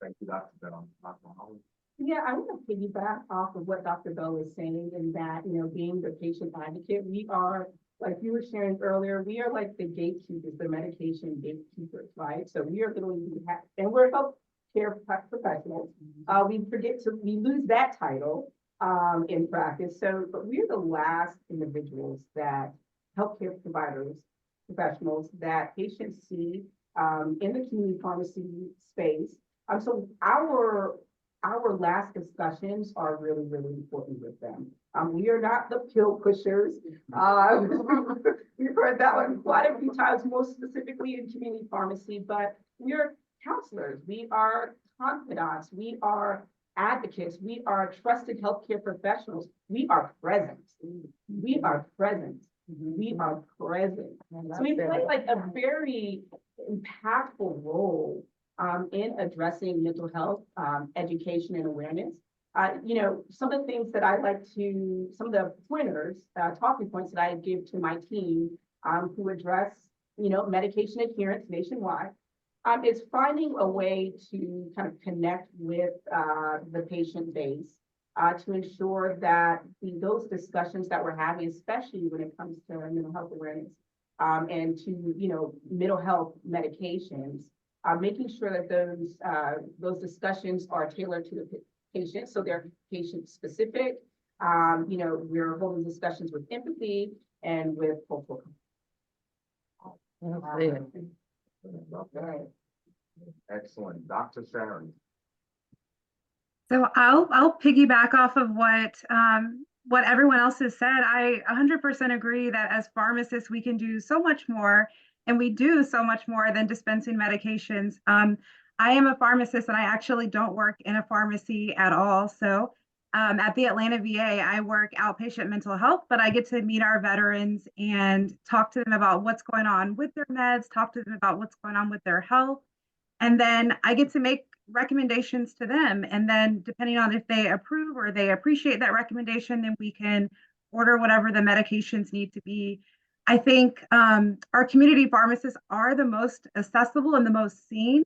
Thank you, Dr. Bell. Dr. Howard. Yeah, I want to piggyback off of what Dr. Bell is saying in that, being the patient advocate, we are, like you were sharing earlier, we are like the gatekeepers, the medication gatekeepers, right? So we are literally, and we're healthcare professionals. We lose that title in practice. So, but we're the last individuals that healthcare professionals that patients see in the community pharmacy space. So our last discussions are really, really important with them. We are not the pill pushers. We've heard that one quite a few times, more specifically in community pharmacy, but we are counselors. We are confidants. We are advocates. We are trusted healthcare professionals. We are present. We are present. We are present. So we play like a very impactful role in addressing mental health, education and awareness. Some of the things that some of the pointers, talking points that I give to my team who address, medication adherence nationwide, is finding a way to kind of connect with the patient base to ensure that those discussions that we're having, especially when it comes to mental health awareness and to, mental health medications, making sure that those discussions are tailored to the patient, so they're patient specific. We're holding discussions with empathy and with hopeful. Okay. Excellent. Dr. Sharon. So I'll piggyback off of what everyone else has said. I 100% agree that as pharmacists, we can do so much more, and we do so much more than dispensing medications. I am a pharmacist, and I actually don't work in a pharmacy at all. So at the Atlanta VA, I work outpatient mental health, but I get to meet our veterans and talk to them about what's going on with their meds, talk to them about what's going on with their health. And then I get to make recommendations to them. And then depending on if they approve or they appreciate that recommendation, then we can order whatever the medications need to be. I think our community pharmacists are the most accessible and the most seen.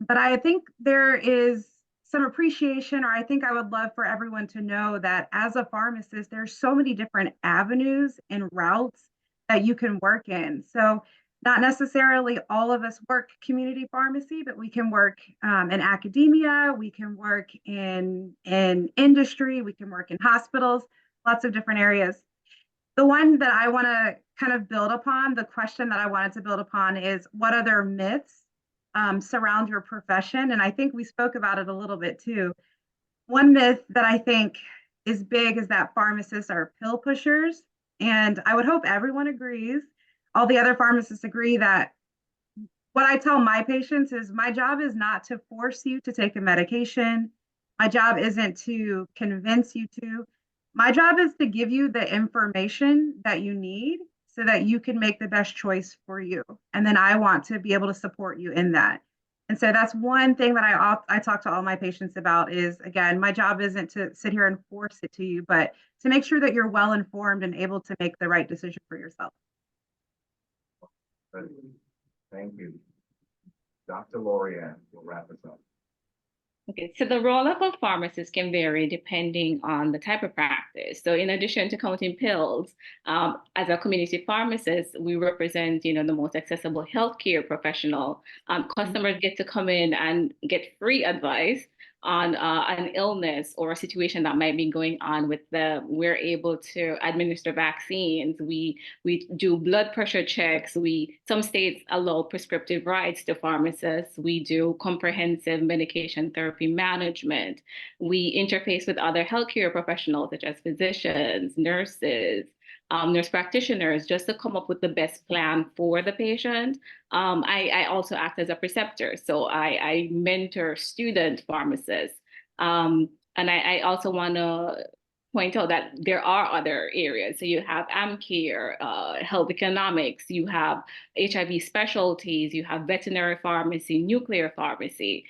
But I think there is some appreciation, or I think I would love for everyone to know that as a pharmacist, there's so many different avenues and routes that you can work in. So not necessarily all of us work community pharmacy, but we can work in academia, we can work in industry, we can work in hospitals, lots of different areas. The one that I want to kind of build upon, the question that I wanted to build upon is what other myths surround your profession? And I think we spoke about it a little bit too. One myth that I think is big is that pharmacists are pill pushers. And I would hope everyone agrees. All the other pharmacists agree that what I tell my patients is my job is not to force you to take a medication. My job isn't to convince you to. My job is to give you the information that you need so that you can make the best choice for you. And then I want to be able to support you in that. And so that's one thing that I talk to all my patients about is, again, my job isn't to sit here and force it to you, but to make sure that you're well informed and able to make the right decision for yourself. Thank you. Dr. Lorianne will wrap us up. Okay, so the role of a pharmacist can vary depending on the type of practice. So in addition to counting pills, as a community pharmacist, we represent, the most accessible healthcare professional. Customers get to come in and get free advice on an illness or a situation that might be going on with them. We're able to administer vaccines. We do blood pressure checks. Some states allow prescriptive rights to pharmacists. We do comprehensive medication therapy management. We interface with other healthcare professionals such as physicians, nurses, nurse practitioners, just to come up with the best plan for the patient. I also act as a preceptor, so I mentor student pharmacists. And I also want to point out that there are other areas. So you have AmCare, health economics, you have HIV specialties, you have veterinary pharmacy, nuclear pharmacy.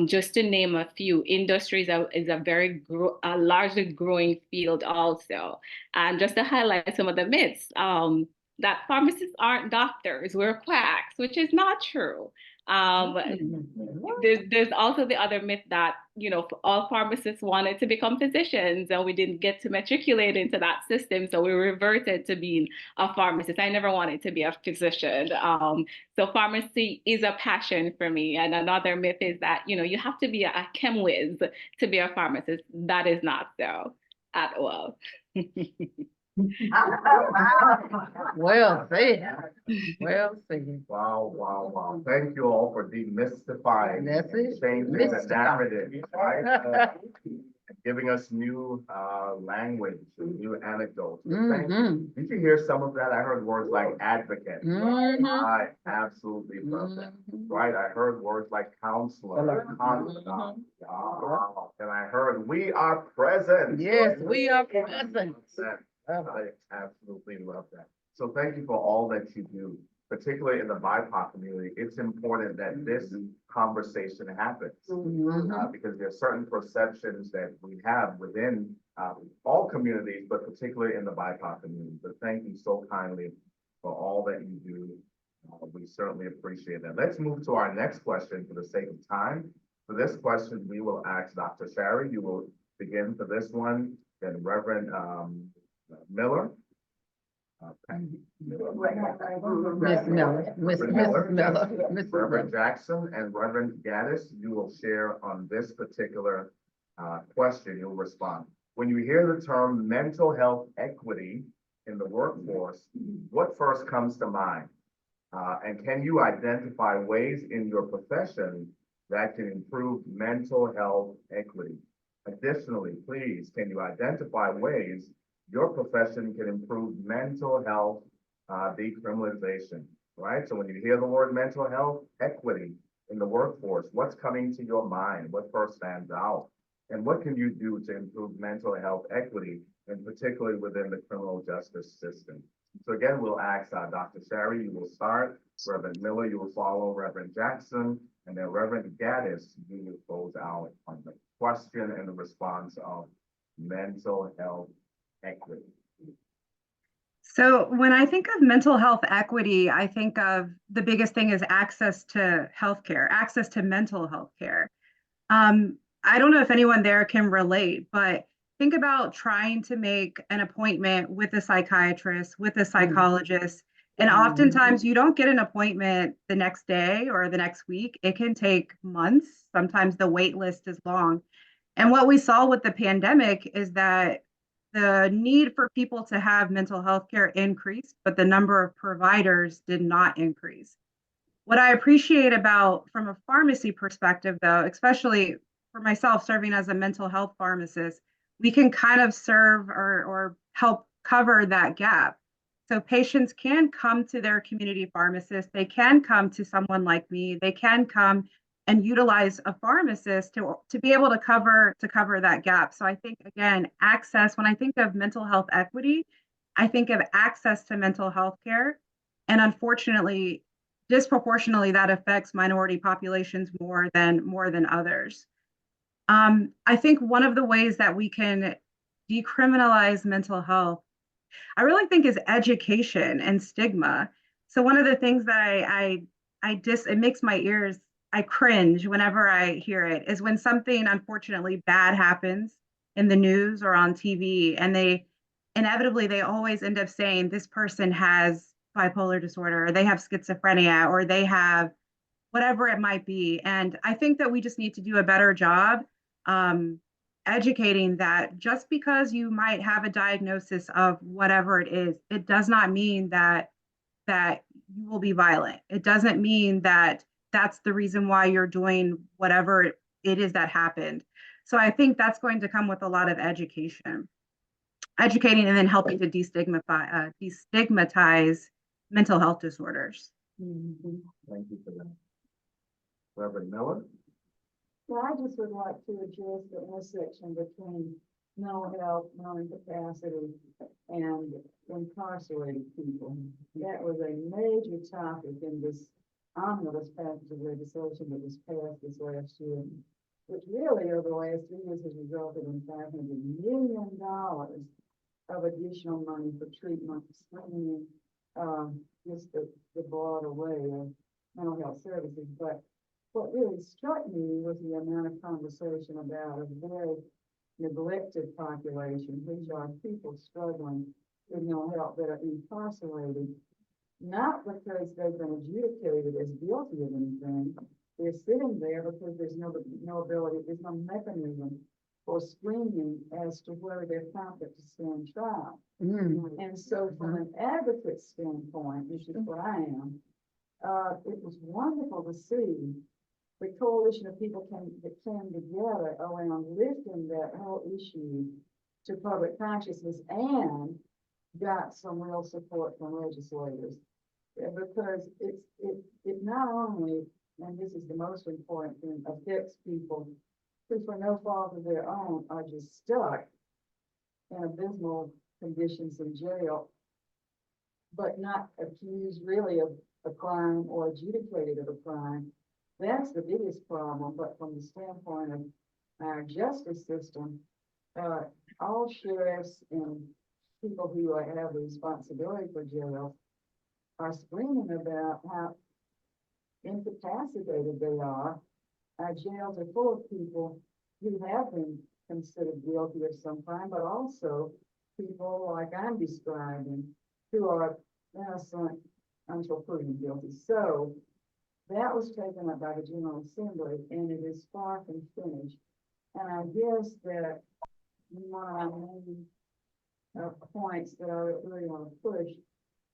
Just to name a few, industries is a very largely growing field also. And just to highlight some of the myths, that pharmacists aren't doctors, we're quacks, which is not true. There's also the other myth that, all pharmacists wanted to become physicians and we didn't get to matriculate into that system. So we reverted to being a pharmacist. I never wanted to be a physician. So pharmacy is a passion for me. And another myth is that, you have to be a chem whiz to be a pharmacist. That is not so at all. Well said. Well said. Wow, wow, wow. Thank you all for demystifying. That's it. Changing the Mystifying. narrative, right? Giving us new language, new anecdotes. Thank you. Did you hear some of that? I heard words like advocate. I absolutely love that. Right? I heard words like counselor, confidant. And I heard we are present. Yes, we are present. I absolutely love that. So thank you for all that you do, particularly in the BIPOC community. It's important that this conversation happens because there are certain perceptions that we have within all communities, but particularly in the BIPOC community. But thank you so kindly for all that you do. We certainly appreciate that. Let's move to our next question for the sake of time. For this question, we will ask Dr. Shari. You will begin for this one, then Reverend Miller. Miss Miller. Reverend Jackson and Reverend Gaddis, you will share on this particular question. You'll respond. When you hear the term mental health equity in the workforce, what first comes to mind? And can you identify ways in your profession that can improve mental health equity? Additionally, please, can you identify ways your profession can improve mental health decriminalization, right? So when you hear the word mental health equity in the workforce, what's coming to your mind? What first stands out? And what can you do to improve mental health equity, and particularly within the criminal justice system? So again, we'll ask Dr. Sherry, you will start, Reverend Miller, you will follow, Reverend Jackson, and then Reverend Gaddis, you will close out on the question and the response of mental health equity. So when I think of mental health equity, I think of the biggest thing is access to healthcare, access to mental health care. I don't know if anyone there can relate, but think about trying to make an appointment with a psychiatrist, with a psychologist, and oftentimes you don't get an appointment the next day or the next week. It can take months. Sometimes the wait list is long. And what we saw with the pandemic is that the need for people to have mental health care increased, but the number of providers did not increase. What I appreciate about, from a pharmacy perspective, though, especially for myself serving as a mental health pharmacist, we can kind of serve or help cover that gap. So patients can come to their community pharmacist, they can come to someone like me, they can come and utilize a pharmacist to be able to cover that gap. So I think, again, access, when I think of mental health equity, I think of access to mental health care. And unfortunately, disproportionately, that affects minority populations more than others. I think one of the ways that we can decriminalize mental health, I really think, is education and stigma. So one of the things that it makes my ears, I cringe whenever I hear it, is when something unfortunately bad happens in the news or on TV, and they always end up saying this person has bipolar disorder, or they have schizophrenia, or they have whatever it might be. And I think that we just need to do a better job educating that just because you might have a diagnosis of whatever it is, it does not mean that you will be violent. It doesn't mean that that's the reason why you're doing whatever it is that happened. So I think that's going to come with a lot of educating and then helping to destigmatize mental health disorders. Thank you for that. Reverend Miller? Well, I just would like to address the intersection between mental health, mental capacity, and incarcerated people. That was a major topic in this omnibus package of legislation that was passed this last year, which really over the last 3 years has resulted in $500 million of additional money for treatment, screening, just the broad array of mental health services. But what really struck me was the amount of conversation about a very neglected population, which are people struggling with mental health that are incarcerated, not because they've been adjudicated as guilty of anything. They're sitting there because there's no ability, there's no mechanism for screening as to whether they're competent to stand trial. And so from an advocate standpoint, which is what I am, it was wonderful to see the coalition of people that came together around lifting that whole issue to public consciousness and got some real support from legislators. Because it not only, and this is the most important thing, affects people who for no fault of their own are just stuck in abysmal conditions in jail, but not accused really of a crime or adjudicated of a crime. That's the biggest problem. But from the standpoint of our justice system, all sheriffs and people who have the responsibility for jail are screaming about how incapacitated they are. Our jails are full of people who have been considered guilty of some crime, but also people like I'm describing who are innocent until proven guilty. So that was taken up by the General Assembly, and it is far from finished. And I guess that one of my main points that I really want to push,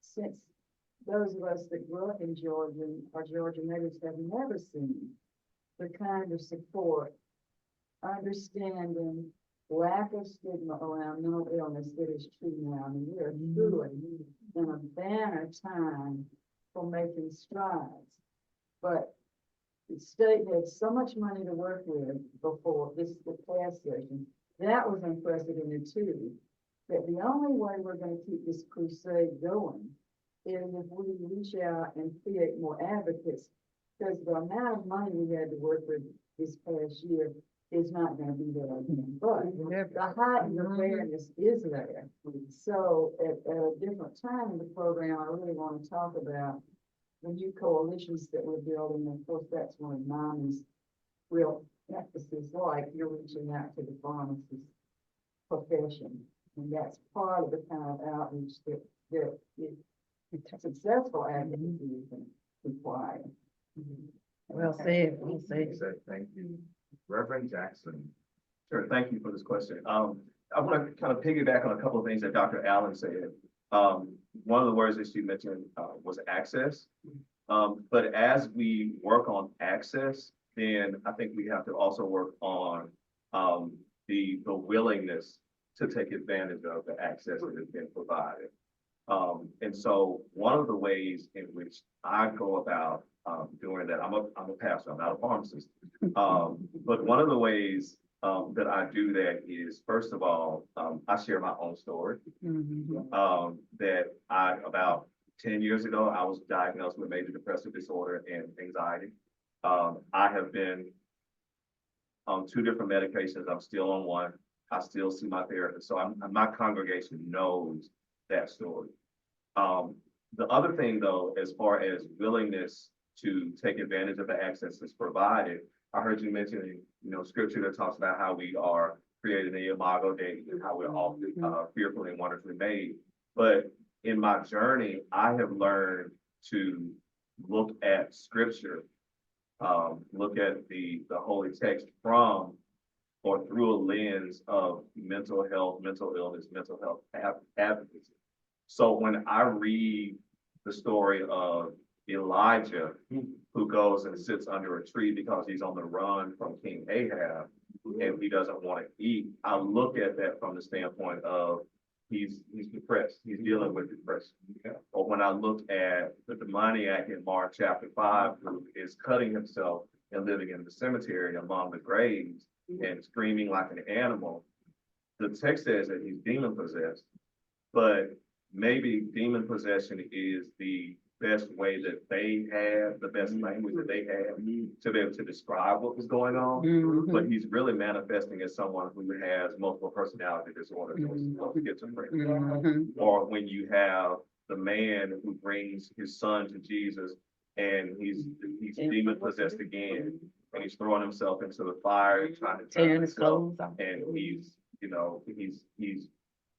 since those of us that grew up in Georgia or Georgia natives have never seen the kind of support understanding lack of stigma around mental illness that is true now. I mean, we are truly in a banner time for making strides. But the state had so much money to work with before the past session. That was unprecedented too. That the only way we're gonna keep this crusade going is if we reach out and create more advocates. Because the amount of money we had to work with this past year is not gonna be there again. But the heightened awareness is there. So at a different time in the program, I really want to talk about the new coalitions that we're building. Of course, that's one of NAMI's real emphasis, like you're reaching out to the pharmacist profession. And that's part of the kind of outreach that successful advocacy can require. Well said, well said. Thank you. Reverend Jackson. Sure, thank you for this question. I want to kind of piggyback on a couple of things that Dr. Allen said. One of the words that she mentioned was access. But as we work on access, then I think we have to also work on the willingness to take advantage of the access that has been provided. And so one of the ways in which I go about doing that, I'm a pastor, I'm not a pharmacist. But one of the ways that I do that is, first of all, I share my own story. That about 10 years ago, I was diagnosed with major depressive disorder and anxiety. I have been on 2 different medications. I'm still on one. I still see my therapist. So my congregation knows that story. The other thing though, as far as willingness to take advantage of the access that's provided, I heard you mentioning, scripture that talks about how we are created in the imago Dei and how we're all fearfully and wonderfully made. But in my journey, I have learned to look at scripture, look at the holy text from or through a lens of mental health, mental illness, mental health advocacy. So when I read the story of Elijah, who goes and sits under a tree because he's on the run from King Ahab and he doesn't want to eat, I look at that from the standpoint of he's depressed, he's dealing with depression. Or when I look at the demoniac in Mark chapter 5, who is cutting himself and living in the cemetery among the graves and screaming like an animal, the text says that he's demon possessed, but maybe demon possession is the best way that they have, the best language that they have to be able to describe what was going on. But he's really manifesting as someone who has multiple personality disorders or schizophrenia. Or when you have the man who brings his son to Jesus and he's demon possessed again, and he's throwing himself into the fire, trying to turn himself, and he's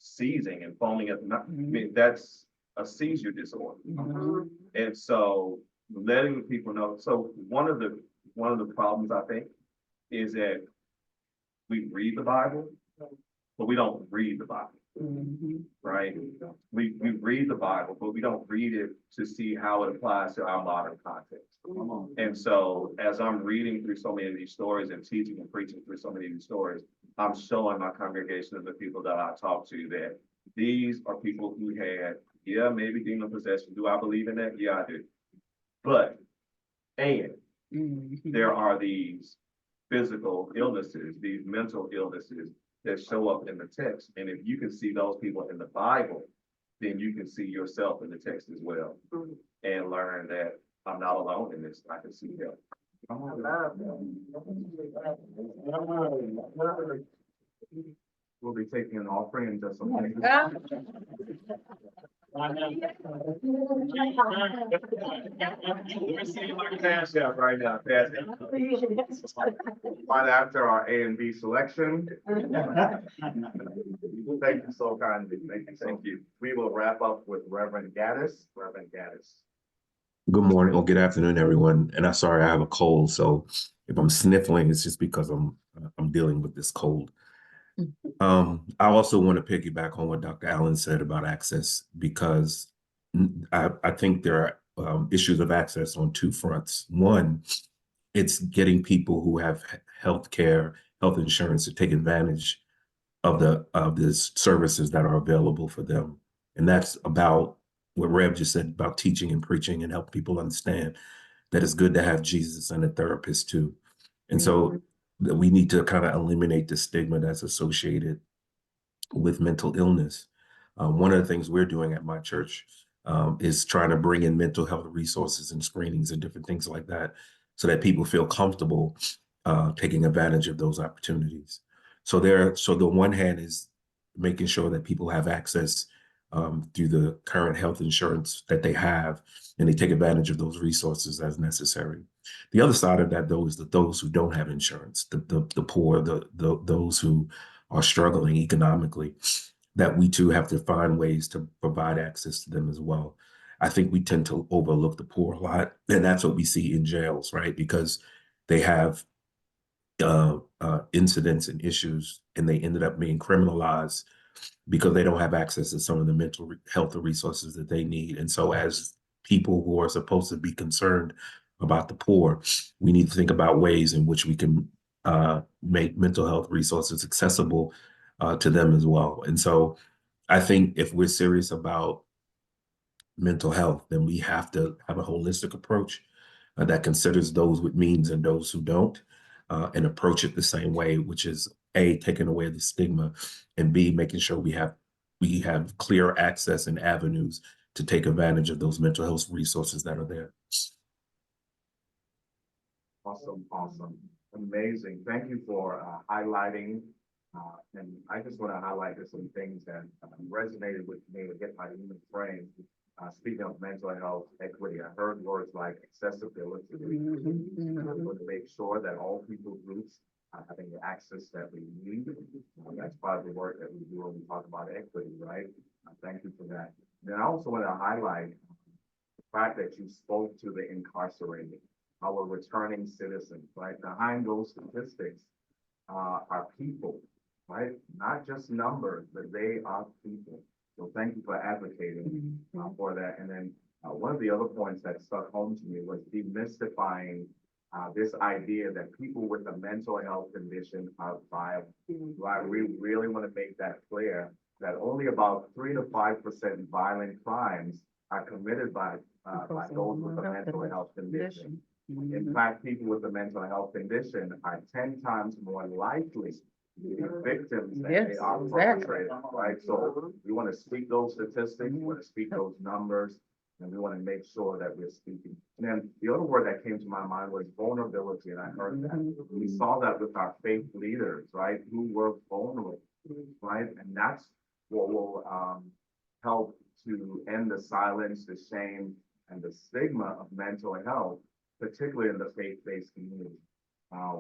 seizing and foaming at the mouth. I mean, that's a seizure disorder. And so letting people know. So one of the problems I think is that we read the Bible, but we don't read the Bible. Right? We read the Bible, but we don't read it to see how it applies to our modern context. And so as I'm reading through so many of these stories and teaching and preaching through so many of these stories, I'm showing my congregation and the people that I talk to that these are people who had, maybe demon possession. Do I believe in that? Yeah, I do. But, there are these physical illnesses, these mental illnesses that show up in the text. And if you can see those people in the Bible, then you can see yourself in the text as well and learn that I'm not alone in this. I can see help. We'll be taking an offering in just a minute. Cash out right now. Right after our A and B selection. Thank you so kindly. Thank you. We will wrap up with Reverend Gaddis. Reverend Gaddis. Good morning or good afternoon, everyone. And I'm sorry, I have a cold, so if I'm sniffling, it's just because I'm dealing with this cold. I also want to piggyback on what Dr. Allen said about access, because I think there are issues of access on 2 fronts. One, it's getting people who have health care health insurance to take advantage of the services that are available for them. And that's about what Rev just said about teaching and preaching and help people understand that it's good to have Jesus and a therapist too. And so that we need to kind of eliminate the stigma that's associated with mental illness. One of the things we're doing at my church is trying to bring in mental health resources and screenings and different things like that so that people feel comfortable taking advantage of those opportunities. So the one hand is making sure that people have access through the current health insurance that they have, and they take advantage of those resources as necessary. The other side of that, though, is that those who don't have insurance, the poor, those who are struggling economically, that we too have to find ways to provide access to them as well. I think we tend to overlook the poor a lot, and that's what we see in jails, right? Because they have incidents and issues, and they ended up being criminalized because they don't have access to some of the mental health resources that they need. And so as people who are supposed to be concerned about the poor, we need to think about ways in which we can make mental health resources accessible to them as well. And so I think if we're serious about mental health, then we have to have a holistic approach that considers those with means and those who don't, and approach it the same way, which is A, taking away the stigma, and B, making sure we have clear access and avenues to take advantage of those mental health resources that are there. Awesome, awesome, amazing. Thank you for highlighting. And I just want to highlight some things that resonated with me to get my human frame. Speaking of mental health equity, I heard words like accessibility. We want to make sure that all people groups are having the access that we need. That's part of the work that we do when we talk about equity, right? Thank you for that. Then I also want to highlight the fact that you spoke to the incarcerated, our returning citizens, right? Behind those statistics are people, right? Not just numbers, but they are people. So thank you for advocating for that. And then one of the other points that stuck home to me was demystifying this idea that people with a mental health condition are viable. Right? We really want to make that clear that only about 3 to 5% violent crimes are committed by those with a mental health condition. In fact, people with a mental health condition are 10 times more likely to be victims than they are perpetrators, right? So we want to speak those statistics, we want to speak those numbers, and we want to make sure that we're speaking. And then the other word that came to my mind was vulnerability, and I heard that. We saw that with our faith leaders, right, who were vulnerable, right? And that's what will help to end the silence, the shame, and the stigma of mental health, particularly in the faith-based community,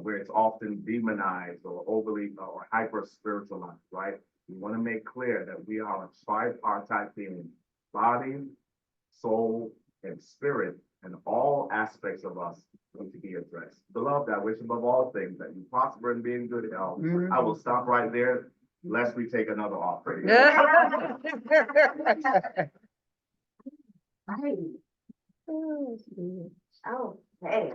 where it's often demonized or overly or hyper-spiritualized, right? We want to make clear that we are a tripartite being, body, soul, and spirit, and all aspects of us need to be addressed. Beloved, I wish above all things that you prosper and be in good health. I will stop right there, lest we take another offering. Right. Okay.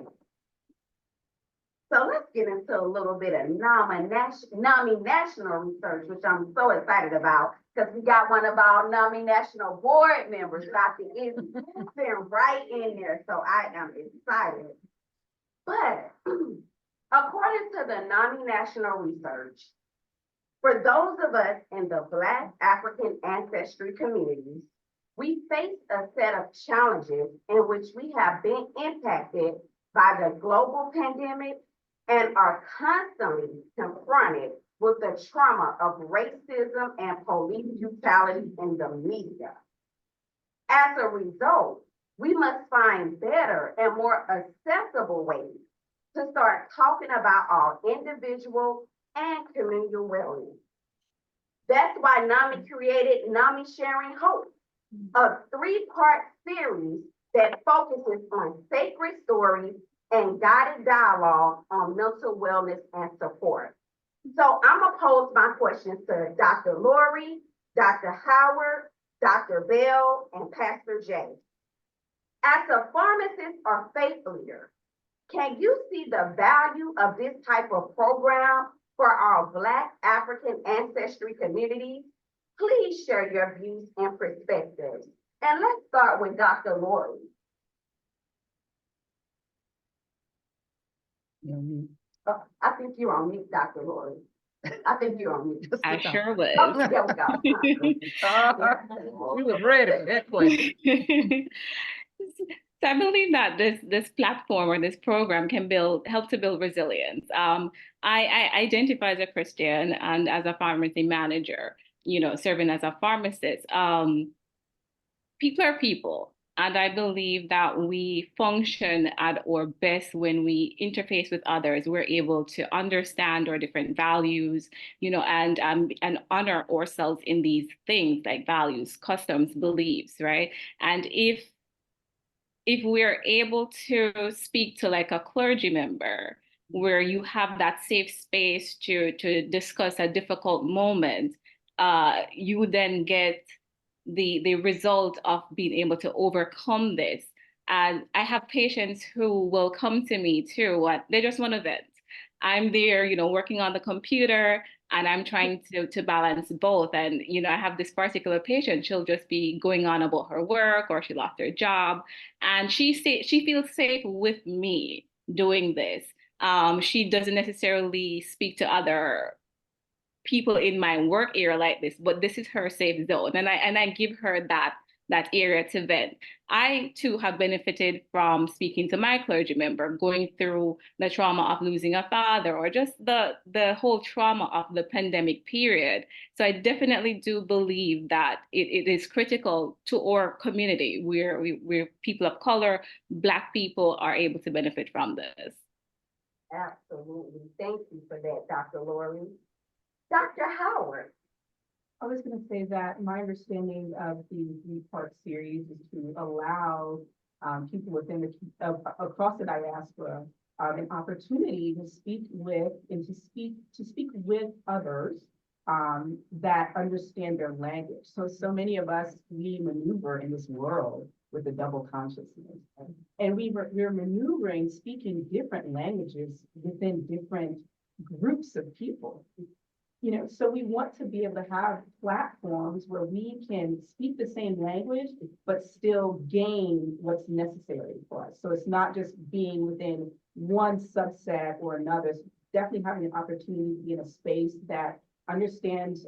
So let's get into a little bit of NAMI national research, which I'm so excited about because we got one of our NAMI national board members, Dr. Izzy, sitting right in there. So I am excited. But according to the NAMI national research, for those of us in the Black African ancestry communities, we face a set of challenges in which we have been impacted by the global pandemic and are constantly confronted with the trauma of racism and police brutality in the media. As a result, we must find better and more accessible ways to start talking about our individual and communal wellness. That's why NAMI created NAMI Sharing Hope, a 3-part series that focuses on sacred stories and guided dialogue on mental wellness and support. So I'm gonna pose my questions to Dr. Lori, Dr. Howard, Dr. Bell, and Pastor Jay. As a pharmacist or faith leader, can you see the value of this type of program For our Black African ancestry communities, please share your views and perspectives. And let's start with Dr. Lori. I think you're on mute, Dr. Lori. I think you're on mute. I sure There was. we go. We was ready for that question. So I believe that this platform or this program can help to build resilience. I identify as a Christian and as a pharmacy manager, serving as a pharmacist. People are people. And I believe that we function at our best when we interface with others. We're able to understand our different values, and honor ourselves in these things like values, customs, beliefs, right? And if we're able to speak to like a clergy member where you have that safe space to discuss a difficult moment, you then get the result of being able to overcome this. And I have patients who will come to me too, they just want to vent. I'm there, working on the computer, and I'm trying to balance both. And, I have this particular patient, she'll just be going on about her work, or she lost her job. And she feels safe with me doing this. She doesn't necessarily speak to other people in my work area like this, but this is her safe zone. And I give her that area to vent. I too have benefited from speaking to my clergy member, going through the trauma of losing a father, or just the whole trauma of the pandemic period. So I definitely do believe that it is critical to our community where we're people of color, Black people are able to benefit from this. Absolutely. Thank you for that, Dr. Lori. Dr. Howard. I was going to say that my understanding of the three-part series is to allow people within across the diaspora an opportunity to speak with and to speak with others that understand their language. So many of us, we maneuver in this world with a double consciousness, and we're maneuvering, speaking different languages within different groups of people. So we want to be able to have platforms where we can speak the same language, but still gain what's necessary for us. So it's not just being within one subset or another. It's definitely having an opportunity to be in a space that understands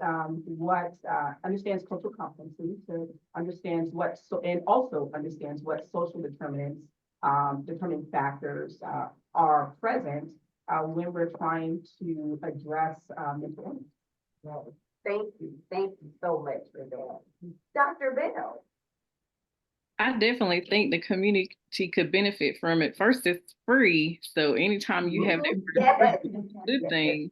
understands cultural competency, so understands and also understands what social determinants, determining factors are present when we're trying to address mental illness. Thank you so much for that. Dr. Bell. I definitely think the community could benefit from it. First, it's free. So anytime you have that good thing,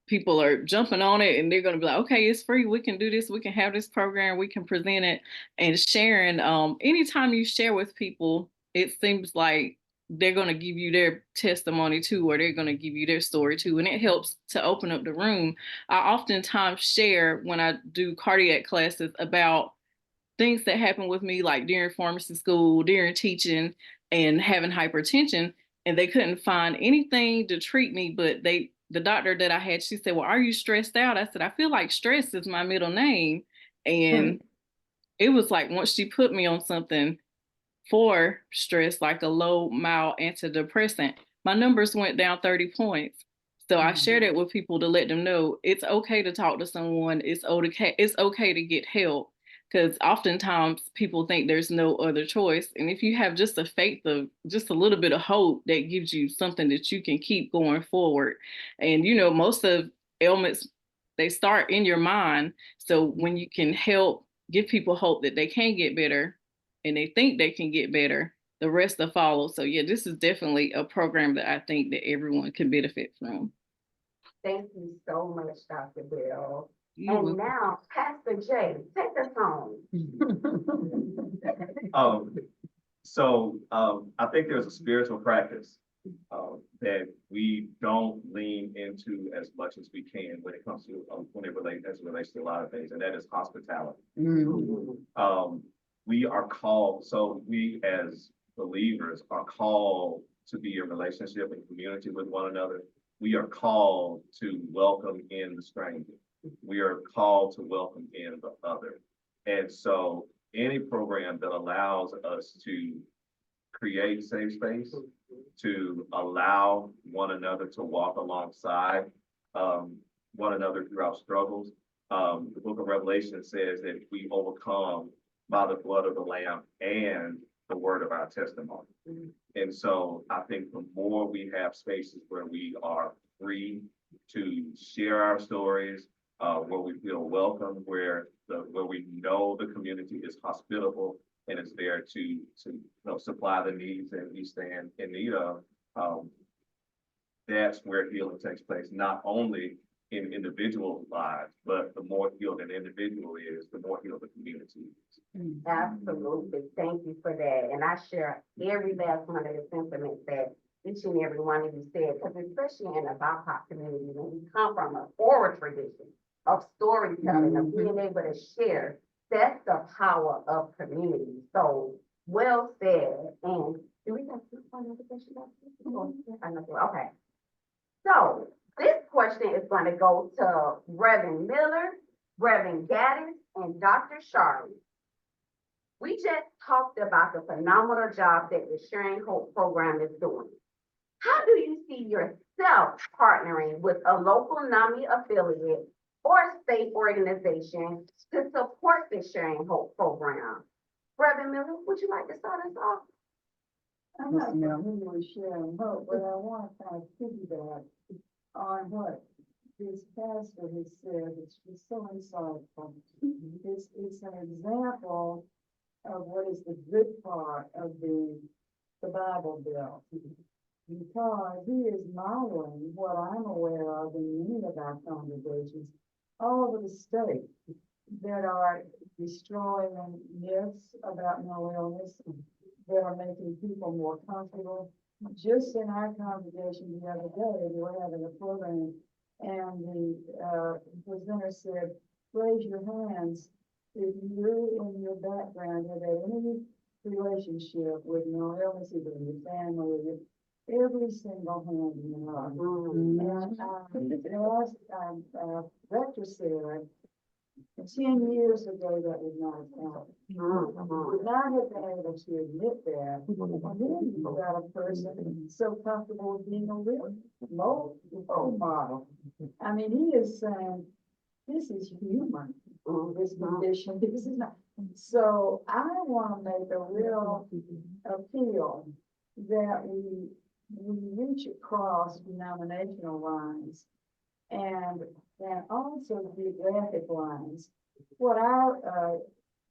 people are jumping on it, and they're going to be like, okay, it's free. We can do this. We can have this program. We can present it. And sharing, anytime you share with people, it seems like they're going to give you their testimony too, or they're going to give you their story too. And it helps to open up the room. I oftentimes share when I do cardiac classes about things that happened with me, like during pharmacy school, during teaching and having hypertension, and they couldn't find anything to treat me, but the doctor that I had, she said, well, are you stressed out? I said, I feel like stress is my middle name. And it was like, once she put me on something for stress, like a low, mild antidepressant, my numbers went down 30 points. So I shared it with people to let them know it's okay to talk to someone. It's okay to get help, because oftentimes people think there's no other choice. And if you have just a faith of just a little bit of hope, that gives you something that you can keep going forward. And most of ailments, they start in your mind. So when you can help give people hope that they can get better, and they think they can get better, the rest will follow. So yeah, this is definitely a program that I think that everyone can benefit from. Thank you so much, Dr. Bell. And now, Pastor Jay, take us home. I think there's a spiritual practice that we don't lean into as much as we can when it comes to when it relates to a lot of things, and that is hospitality. We are called, so we as believers are called to be in relationship and community with one another. we are called to welcome in the stranger. We are called to welcome in the other. And so any program that allows us to create safe space, to allow one another to walk alongside one another through our struggles. The book of Revelation says that we overcome by the blood of the Lamb and the word of our testimony. And so I think the more we have spaces where we are free to share our stories, where we feel welcome, where we know the community is hospitable and is there to supply the needs that we stand in need of, that's where healing takes place, not only in individual lives, but the more healed an individual is, the more healed the community is. Absolutely. Thank you for that. And I share every last one of the sentiments that each and every one of you said, because especially in the BIPOC community, when we come from an oral tradition of storytelling, of being able to share, that's the power of community. So well said. And do we have another question? Okay. So this question is going to go to Reverend Miller, Reverend Gaddis, and Dr. Shari. We just talked about the phenomenal job that the Sharing Hope program is doing. How do you see yourself partnering with a local NAMI affiliate or state organization to support the Sharing Hope program? Reverend Miller, would you like to start us off? I'm not familiar with Sharing Hope, but I want to kind of piggyback on what this pastor has said. It's just so insightful. It's an example of what is the good part of the Bible Belt, because he is modeling what I'm aware of in many of our congregations all over the state that are destroying myths about mental illness, that are making people more comfortable. Just in our congregation the other day, we were having a program, and the presenter said, raise your hands if you in your background have had any relationship with mental illness, either in your family or every single hand in the room. And rector said, 10 years ago, that would not have happened. Would not have been able to admit that. And then you got a person so comfortable with being a real role model. I mean, he is saying, this is human, this condition, this is not. So I want to make a real appeal that we reach across denominational lines and also geographic lines. What our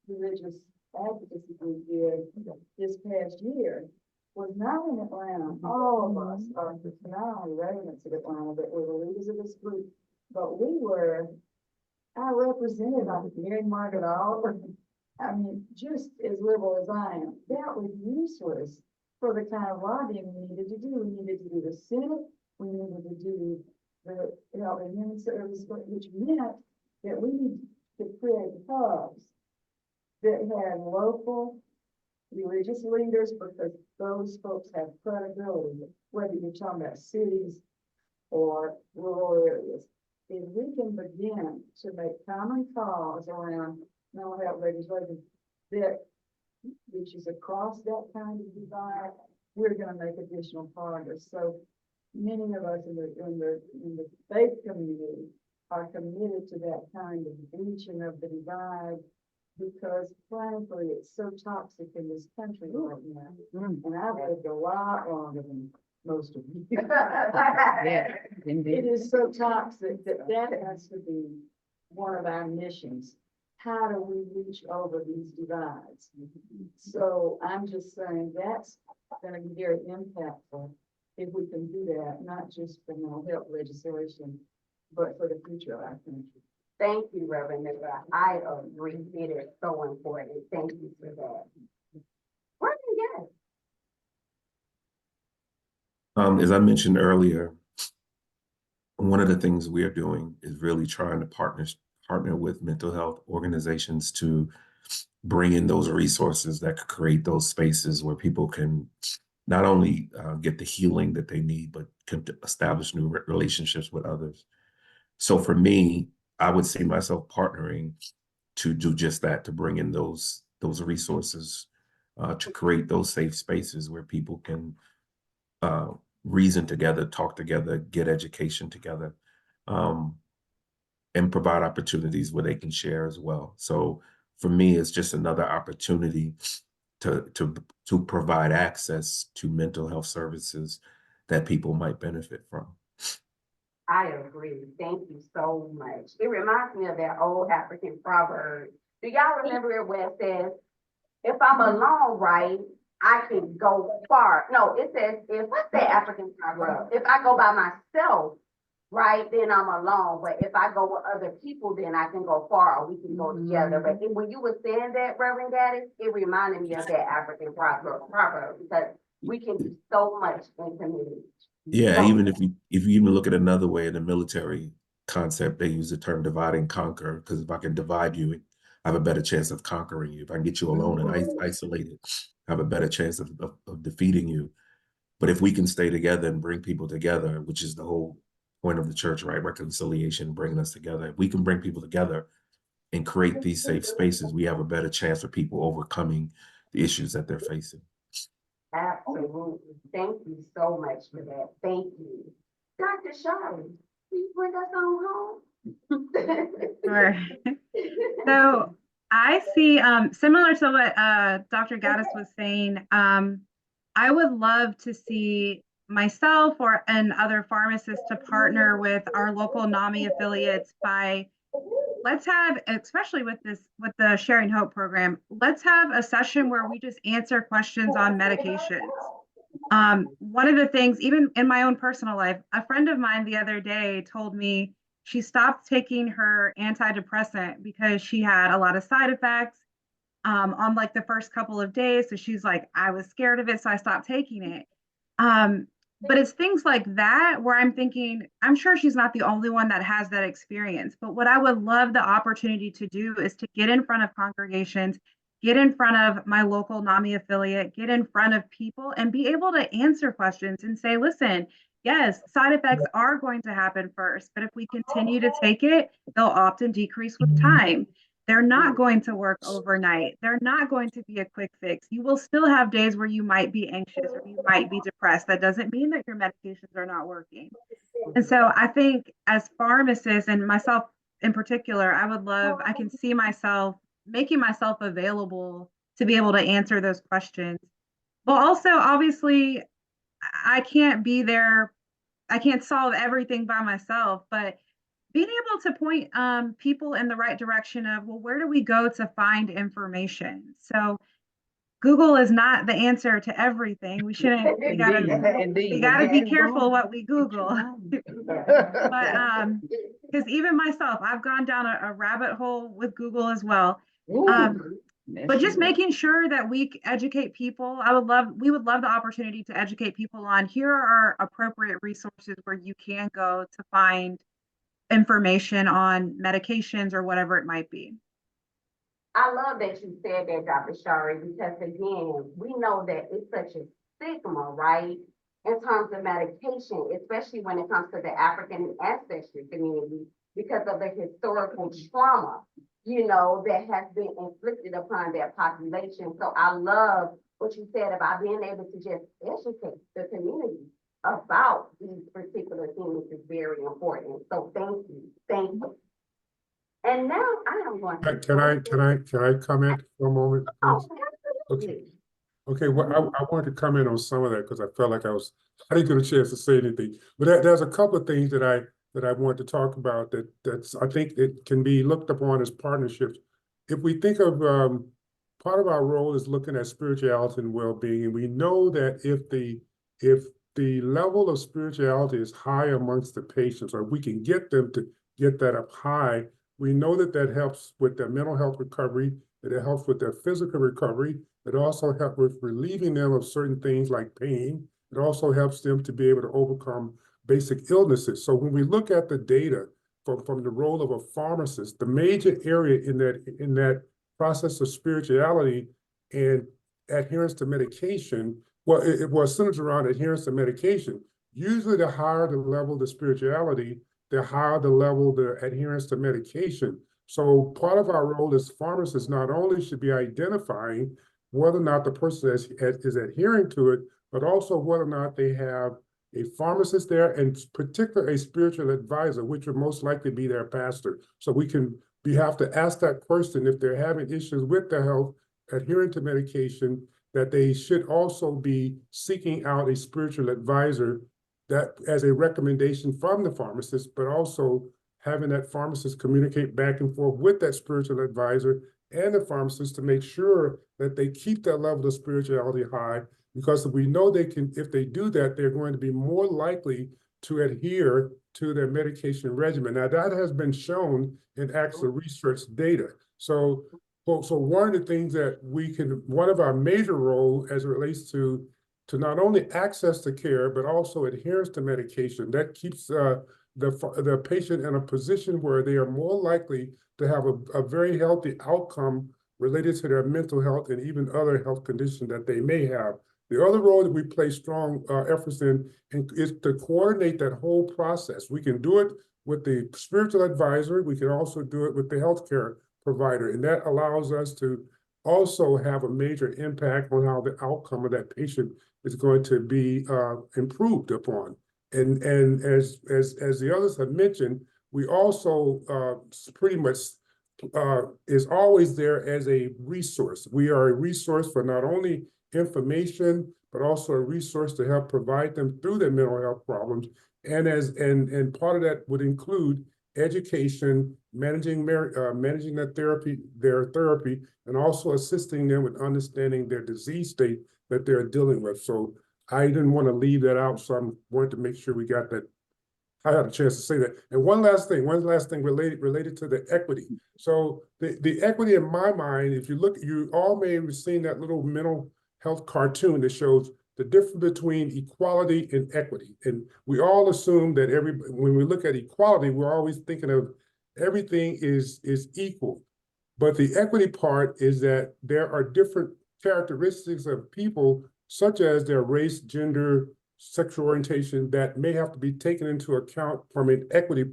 religious advocacy group did this past year was not in Atlanta. All of us are not only residents of Atlanta, but we're the leaders of this group. But I represented Mary Margaret Oliver. I mean, just as liberal as I am. That was useless for the kind of lobbying we needed to do. We needed to do the Senate. We needed to do the Health and Human Services, which meant that we need to create hubs that had local religious leaders, because those folks have credibility, whether you're talking about cities or rural areas. If we can begin to make common cause around mental health legislation that reaches across that kind of divide, we're going to make additional progress. So many of us in the faith community are committed to that kind of breaching of the divide, because frankly, it's so toxic in this country right now. And I've lived a lot longer than most of you. Yeah, It is so toxic that has to be one of our missions. How do we reach over these divides? So I'm just saying that's going to be very impactful if we can do that, not just for mental health legislation, but for the future of our country. Thank you, Reverend Miller. I agree. It is so important. Thank you for that. Reverend Gaddis. As I mentioned earlier, one of the things we are doing is really trying to partner with mental health organizations to bring in those resources that could create those spaces where people can not only get the healing that they need, but can establish new relationships with others. So for me, I would see myself partnering to do just that, to bring in those resources, to create those safe spaces where people can reason together, talk together, get education together, and provide opportunities where they can share as well. So for me, it's just another opportunity to provide access to mental health services that people might benefit from. I agree. Thank you so much. It reminds me of that old African proverb. Do y'all remember it where it says, if I'm alone, right, I can go far. No, it says, what's that African proverb? If I go by myself, right, then I'm alone. But if I go with other people, then I can go far, or we can go together. But when you were saying that, Reverend Gaddis, it reminded me of that African proverb because we can do so much in community. Yeah, even if you even look at another way, in the military concept, they use the term divide and conquer, because if I can divide you, I have a better chance of conquering you. If I can get you alone and isolated, I have a better chance of defeating you. But if we can stay together and bring people together, which is the whole point of the church, right? Reconciliation, bringing us together. If we can bring people together and create these safe spaces, we have a better chance of people overcoming the issues that they're facing. Absolutely. Thank you so much for that. Thank you. Dr. Shari, please bring us on home. Sure. So I see, similar to what Dr. Gaddis was saying, I would love to see myself and other pharmacists to partner with our local NAMI affiliates by, let's have, especially with the Sharing Hope program, let's have a session where we just answer questions on medications. One of the things, even in my own personal life, a friend of mine the other day told me she stopped taking her antidepressant because she had a lot of side effects on like the first couple of days. So she's like, I was scared of it, so I stopped taking it. But it's things like that where I'm thinking, I'm sure she's not the only one that has that experience. But what I would love the opportunity to do is to get in front of congregations, get in front of my local NAMI affiliate, get in front of people and be able to answer questions and say, listen, yes, side effects are going to happen first, but if we continue to take it, they'll often decrease with time. They're not going to work overnight. They're not going to be a quick fix. You will still have days where you might be anxious or you might be depressed. That doesn't mean that your medications are not working. And so I think as pharmacists and myself in particular, I can see myself making myself available to be able to answer those questions. But also, obviously, I can't be there. I can't solve everything by myself, but being able to point people in the right direction of, well, where do we go to find information? So Google is not the answer to everything. We shouldn't, we gotta be careful what we Google. But because even myself, I've gone down a rabbit hole with Google as well. But just making sure that we educate people. We would love the opportunity to educate people on, here are appropriate resources where you can go to find information on medications or whatever it might be. I love that you said that, Dr. Shari, because again, we know that it's such a stigma, right? In terms of medication, especially when it comes to the African ancestry community, because of the historical trauma, that has been inflicted upon their population. So I love what you said about being able to just educate the community about these particular things is very important. So thank you. And now I am going to. Can I comment for a moment? Oh, Okay. Okay, well, I wanted to comment on some of that because I felt like I didn't get a chance to say anything. But there's a couple of things that I want to talk about that's I think it can be looked upon as partnerships. If we think of part of our role is looking at spirituality and well-being, and we know that if the level of spirituality is high amongst the patients, or we can get them to get that up high, we know that helps with their mental health recovery, that it helps with their physical recovery. It also helps with relieving them of certain things like pain. It also helps them to be able to overcome basic illnesses. So when we look at the data from the role of a pharmacist, the major area in that process of spirituality and adherence to medication, well, it was centered around adherence to medication. Usually the higher the level of the spirituality, the higher the level of the adherence to medication. So part of our role as pharmacists not only should be identifying whether or not the person is adhering to it, but also whether or not they have a pharmacist there, and particularly a spiritual advisor, which would most likely be their pastor. So we have to ask that person if they're having issues with their health, adhering to medication, that they should also be seeking out a spiritual advisor that as a recommendation from the pharmacist, but also having that pharmacist communicate back and forth with that spiritual advisor and the pharmacist to make sure that they keep that level of spirituality high, because we know they can, if they do that, they're going to be more likely to adhere to their medication regimen. Now, that has been shown in actual research data. So one of the things that one of our major roles as it relates to not only access to care, but also adherence to medication, that keeps the patient in a position where they are more likely to have a very healthy outcome related to their mental health and even other health conditions that they may have. The other role that we place strong efforts in is to coordinate that whole process. We can do it with the spiritual advisor. We can also do it with the healthcare provider, and that allows us to also have a major impact on how the outcome of that patient is going to be improved upon. And as the others have mentioned, we also pretty much is always there as a resource. We are a resource for not only information, but also a resource to help provide them through their mental health problems. And part of that would include education, managing their therapy, and also assisting them with understanding their disease state that they're dealing with. So I didn't want to leave that out, so I wanted to make sure we got that. I had a chance to say that. And one last thing related to the equity. So the equity in my mind, if you look, you all may have seen that little mental health cartoon that shows the difference between equality and equity. And we all assume that when we look at equality, we're always thinking of everything is equal. But the equity part is that there are different characteristics of people, such as their race, gender, sexual orientation, that may have to be taken into account from an equity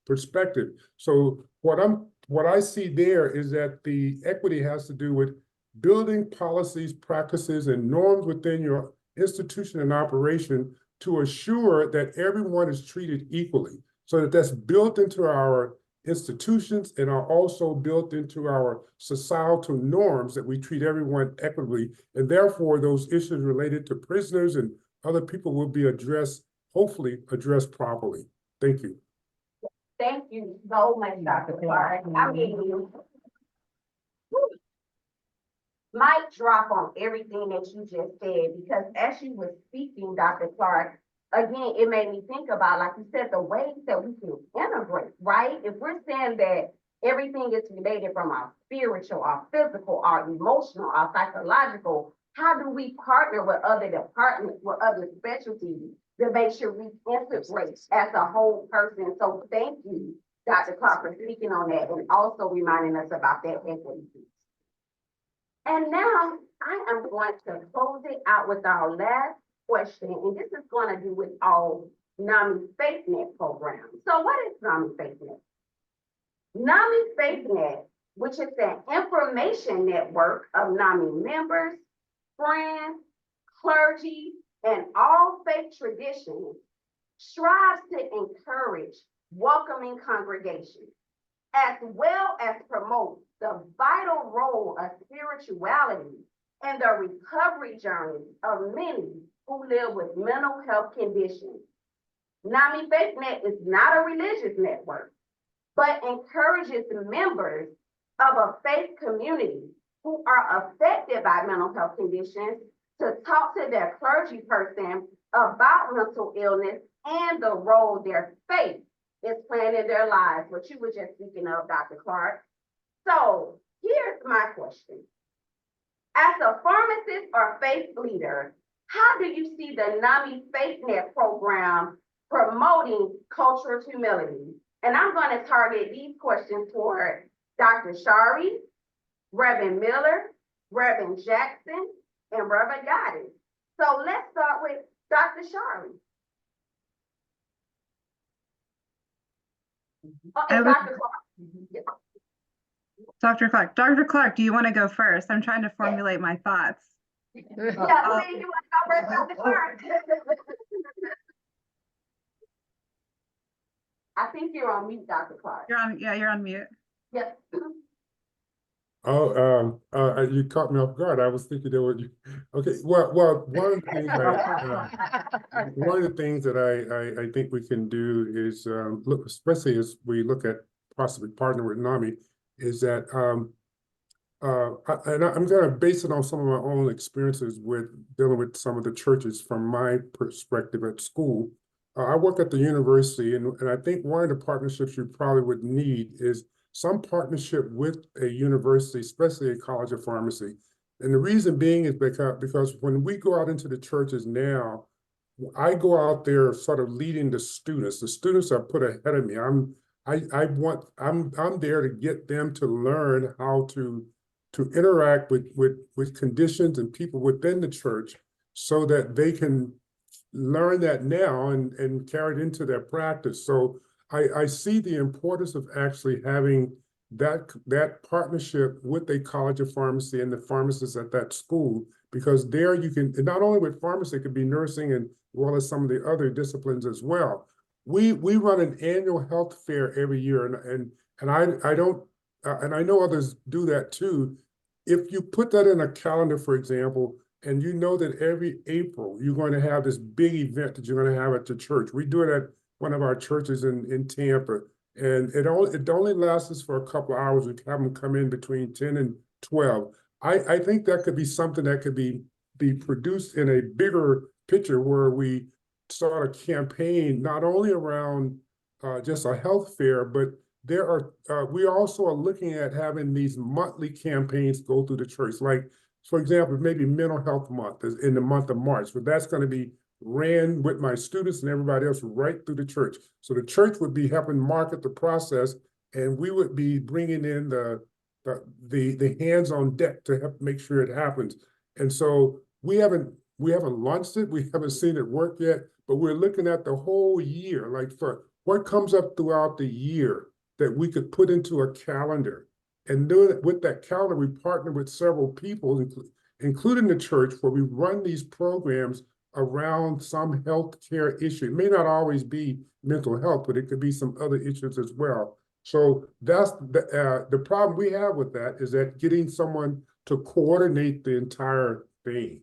perspective. So what I see there is that the equity has to do with building policies, practices, and norms within your institution and operation to assure that everyone is treated equally, so that that's built into our institutions and are also built into our societal norms, that we treat everyone equitably, and therefore those issues related to prisoners and other people will be hopefully addressed properly. Thank you. Thank you so much, Dr. Clark. I mean, mic drop on everything that you just said, because as you were speaking, Dr. Clark, again, it made me think about, like you said, the ways that we can integrate, right? If we're saying that everything is related from our spiritual, our physical, our emotional, our psychological, how do we partner with other departments, with other specialties to make sure we integrate as a whole person? So thank you, Dr. Clark, for speaking on that and also reminding us about that equity piece. And now I am going to close it out with our last question, and this is going to do with our NAMI FaithNet program. So what is NAMI FaithNet? NAMI FaithNet, which is an information network of NAMI members, friends, clergy, and all faith traditions, strives to encourage welcoming congregations, as well as promote the vital role of spirituality and the recovery journey of many who live with mental health conditions. NAMI FaithNet is not a religious network, but encourages members of a faith community who are affected by mental health conditions to talk to their clergy person about mental illness and the role their faith is playing in their lives, what you were just speaking of, Dr. Clark. So here's my question. As a pharmacist or faith leader, how do you see the NAMI FaithNet program promoting cultural humility? And I'm going to target these questions toward Dr. Shari, Reverend Miller, Reverend Jackson, and Reverend Goddard. So let's start with Dr. Charlie. Oh, I and would- Dr. Clark. Yeah. Dr. Clark, do you want to go first? I'm trying to formulate my thoughts. Yeah, see, you want to go first, Dr. Clark? I think you're on mute, Dr. Clark. You're on mute. Yep. Oh, you caught me off guard. I was thinking there were, okay, well, one of the things one of the things that I think we can do is, look, especially as we look at possibly partner with NAMI, is that, I'm gonna base it on some of my own experiences with dealing with some of the churches from my perspective at school. I work at the university, and I think one of the partnerships you probably would need is some partnership with a university, especially a college of pharmacy. And the reason being is because when we go out into the churches now, I go out there sort of leading the students. The students are put ahead of me. I'm there to get them to learn how to interact with conditions and people within the church so that they can learn that now and carry it into their practice. So I see the importance of actually having that partnership with a college of pharmacy and the pharmacists at that school, because there you can, and not only with pharmacy, it could be nursing and as well as some of the other disciplines as well. We run an annual health fair every year, and I don't, and I know others do that too. If you put that in a calendar, for example, and you know that every April you're going to have this big event that you're going to have at the church. We do it at one of our churches in Tampa, and it only lasts us for a couple of hours. We have them come in between 10 and 12. I think that could be something that could be produced in a bigger picture where we start a campaign not only around just a health fair, but we also are looking at having these monthly campaigns go through the church. Like, for example, maybe Mental Health Month is in the month of March, but that's going to be ran with my students and everybody else right through the church. So the church would be helping market the process, and we would be bringing in the hands on deck to help make sure it happens. And so we haven't launched it, we haven't seen it work yet, but we're looking at the whole year, like for what comes up throughout the year that we could put into a calendar. And doing it with that calendar, we partner with several people, including the church, where we run these programs around some healthcare issue. It may not always be mental health, but it could be some other issues as well. So that's the problem we have with that, is that getting someone to coordinate the entire thing.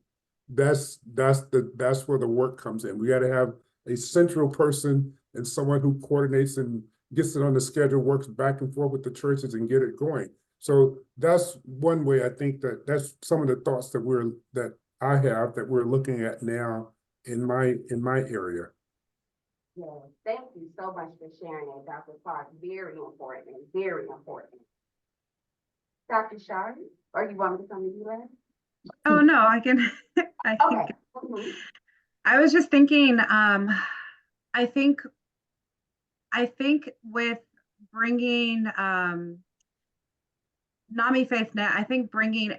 That's where the work comes in. We got to have a central person and someone who coordinates and gets it on the schedule, works back and forth with the churches and get it going. So that's one way I think that's some of the thoughts that I have that we're looking at now in my area. Yeah, thank you so much for sharing that, Dr. Clark. Very important, very important. Dr. Charlotte, or you want me to come to you last? Oh, no, I can. Okay. I was just thinking, I think with bringing NAMI Faith Net, I think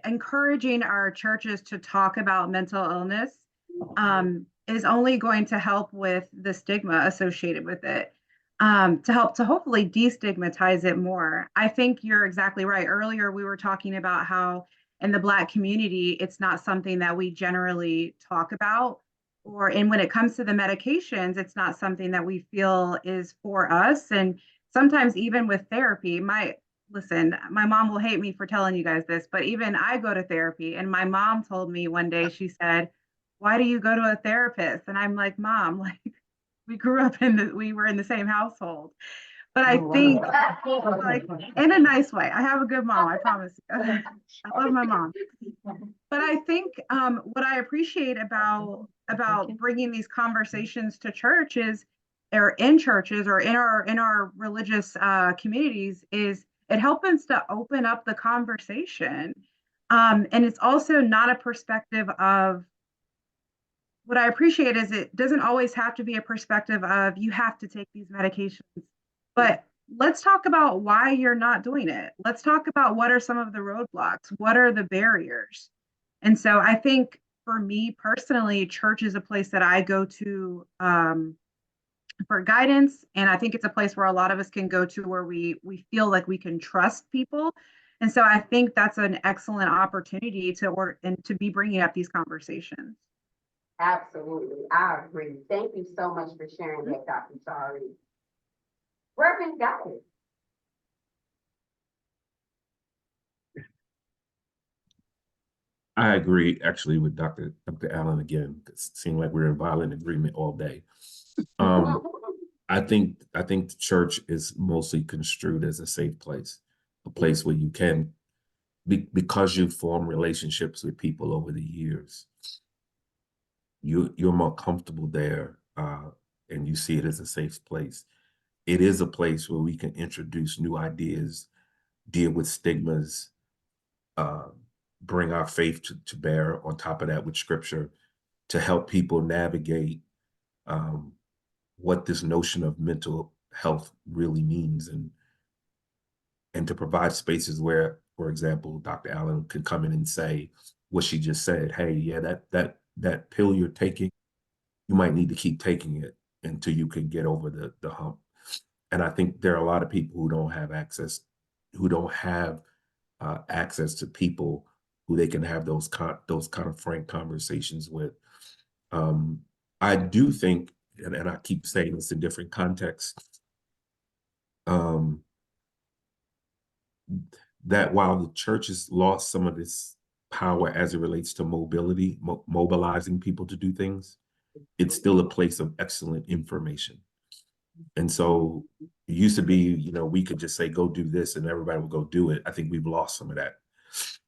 encouraging our churches to talk about mental illness is only going to help with the stigma associated with it, to help to hopefully destigmatize it more. I think you're exactly right. Earlier, we were talking about how in the Black community, it's not something that we generally talk about, and when it comes to the medications, it's not something that we feel is for us. And sometimes even with therapy, listen, my mom will hate me for telling you guys this, but even I go to therapy, and my mom told me one day, she said, "Why do you go to a therapist?" And I'm like, "Mom, like we were in the same household." But I think like in a nice way. I have a good mom, I promise you. I love my mom. But I think what I appreciate about bringing these conversations to churches, or in churches, or in our religious communities, is it helps us to open up the conversation. And it's also not a perspective of, what I appreciate is it doesn't always have to be a perspective of you have to take these medications, but let's talk about why you're not doing it. Let's talk about what are some of the roadblocks, what are the barriers. And so I think for me personally, church is a place that I go to for guidance. And I think it's a place where a lot of us can go to where we feel like we can trust people. And so I think that's an excellent opportunity to work and to be bringing up these conversations. Absolutely, I agree. Thank you so much for sharing that, Dr. Shari. Reverend Guy. I agree actually with Dr. Allen again. It seemed like we're in violent agreement all day. I think the church is mostly construed as a safe place, a place where you can, because you form relationships with people over the years, you're more comfortable there, and you see it as a safe place. It is a place where we can introduce new ideas, deal with stigmas, bring our faith to bear on top of that with scripture to help people navigate what this notion of mental health really means, and to provide spaces where, for example, Dr. Allen can come in and say what she just said. Hey, yeah, that pill you're taking, you might need to keep taking it until you can get over the hump. And I think there are a lot of people who don't have access to people who they can have those kind of frank conversations with. I do think, and I keep saying this in different contexts, that while the church has lost some of its power as it relates to mobility, mobilizing people to do things, it's still a place of excellent information. And so it used to be, we could just say, go do this, and everybody would go do it. I think we've lost some of that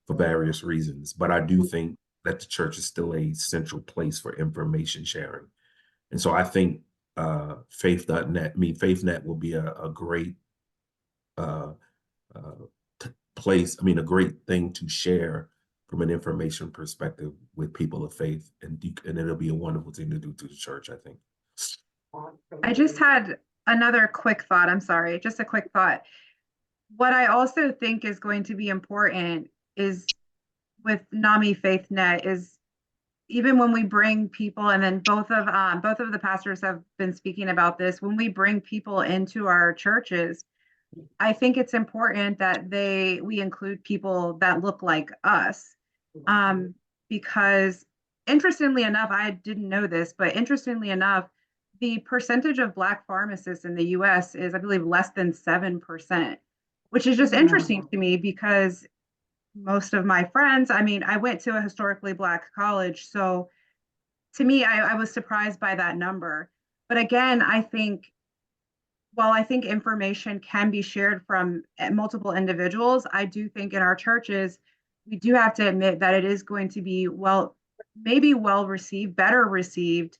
for various reasons. But I do think that the church is still a central place for information sharing. And so I think faith.net, FaithNet will be a great place, a great thing to share from an information perspective with people of faith. And it'll be a wonderful thing to do to the church, I think. I just had another quick thought. I'm sorry, just a quick thought. What I also think is going to be important is with NAMI FaithNet is even when we bring people, and then both of the pastors have been speaking about this, when we bring people into our churches, I think it's important that we include people that look like us. Because interestingly enough, I didn't know this, but interestingly enough, the percentage of Black pharmacists in the US is, I believe, less than 7%, which is just interesting to me because most of my friends, I went to a historically Black college. So to me, I was surprised by that number. But again, while I think information can be shared from multiple individuals, I do think in our churches, we do have to admit that it is going to be maybe well received, better received,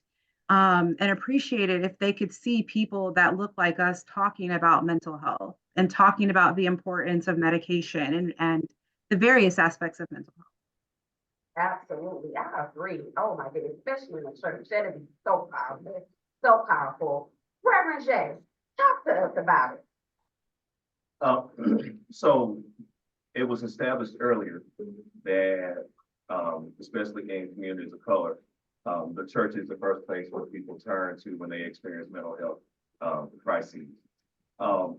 and appreciated if they could see people that look like us talking about mental health and talking about the importance of medication and the various aspects of mental health. Absolutely, I agree. Oh my goodness, especially in the church, that'd be so powerful, so powerful. Reverend Jay, talk to us about it. So it was established earlier that, especially in communities of color, the church is the first place where people turn to when they experience mental health crises.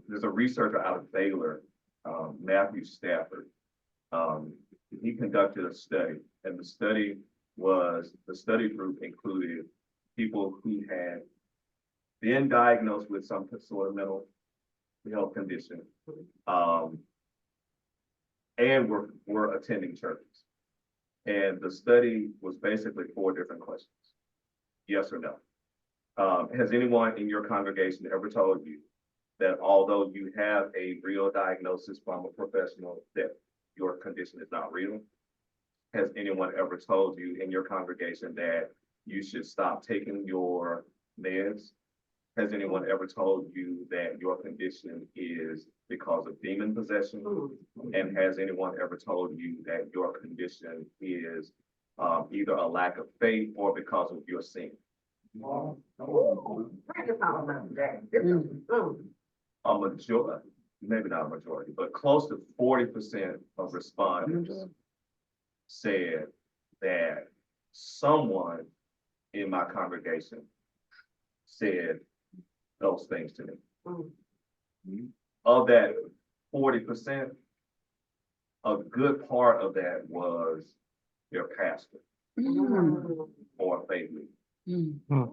There's a researcher out of Baylor, Matthew Stafford. He conducted a study, and the study group included people who had been diagnosed with some sort of mental health condition, and were attending churches. And the study was basically 4 different questions. Yes or no? Has anyone in your congregation ever told you that although you have a real diagnosis from a professional, that your condition is not real? Has anyone ever told you in your congregation that you should stop taking your meds? Has anyone ever told you that your condition is because of demon possession? And has anyone ever told you that your condition is either a lack of faith or because of your sin? A majority, maybe not a majority, but close to 40% of respondents said that someone in my congregation said those things to me. Of that 40%, a good part of that was their pastor or faith leader.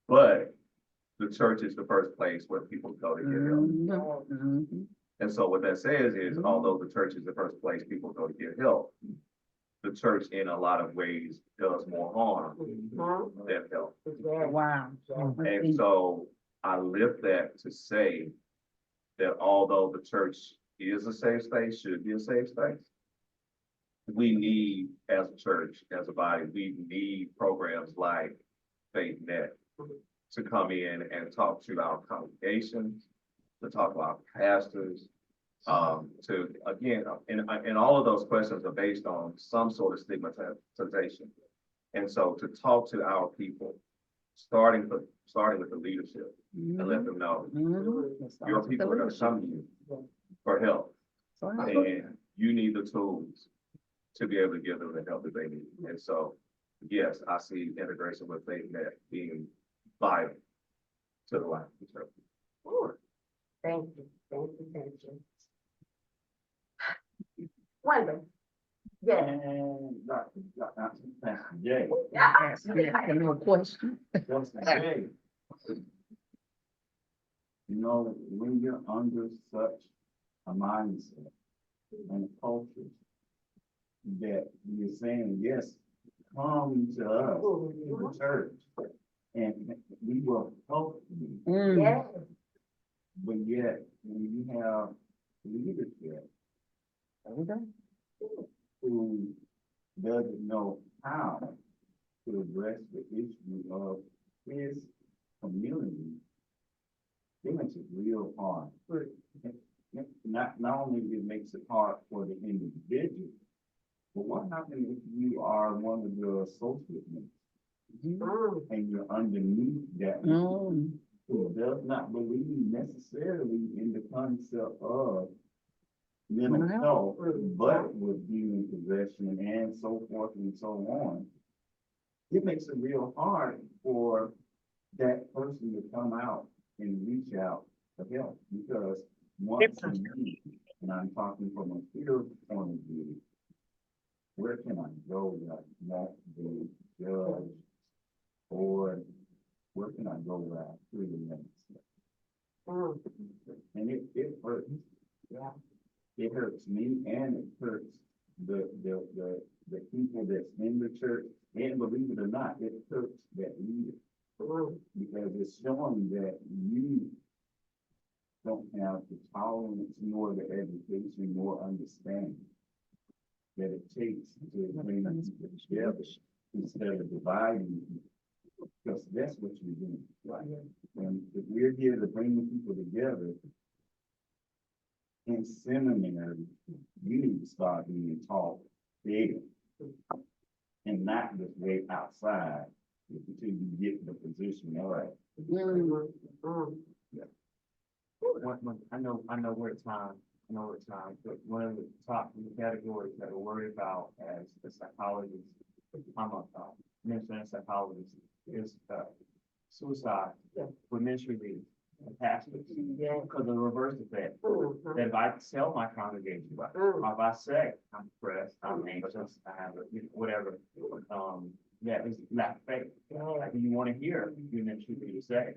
But the church is the first place where people go to get help. And so what that says is, although the church is the first place people go to get help, the church in a lot of ways does more harm than help. Wow. And so I lift that to say that although the church is a safe space, should be a safe space, we need, as a church, as a body, we need programs like FaithNet to come in and talk to our congregations, to talk to our pastors, to, again, and all of those questions are based on some sort of stigmatization. And so to talk to our people, starting with the leadership, and let them know, your people are gonna come to you for help. And you need the tools to be able to give them the help that they need. And so, yes, I see integration with FaithNet being vital to the life of the church. Sure. Thank you, thank you, thank you. Wanda. Yeah. Jay. No question. Jay. You know, when you're under such a mindset and a culture that you're saying, yes, come to us, the church, and we will help you. Yes. But yet, when you have leadership who doesn't know how to address the issue of his community, it makes it real hard. Not only it makes it hard for the individual, but what happens if you are one of the associate members and you're underneath that who does not believe necessarily in the concept of mental health, but with demon possession and so forth and so on? It makes it real hard for that person to come out and reach out for help, because once again, and I'm talking from a peer point of view, where can I go that I won't be judged, or where can I go where I truly understand? And it hurts. Yeah. It hurts me, and it hurts the people that's in the church, and believe it or not, it hurts that leader. Because it's showing that you don't have the tolerance, nor the education, nor understanding that it takes to bring them together instead of dividing people. Because that's what you're doing. Right? And if we're here to bring the people together in seminary, you need to start being taught there and not just wait outside until you get the position. All right. Yeah. I know we're at time, but one of the top categories that we're worried about as a psychologist, I'm a minister and psychologist, is suicide with ministry leaders and pastors, because of the reverse effect. That if I tell my congregation, if I say I'm depressed, I'm anxious, I have whatever, it's lack of faith. Like, you want to hear your ministry leader say,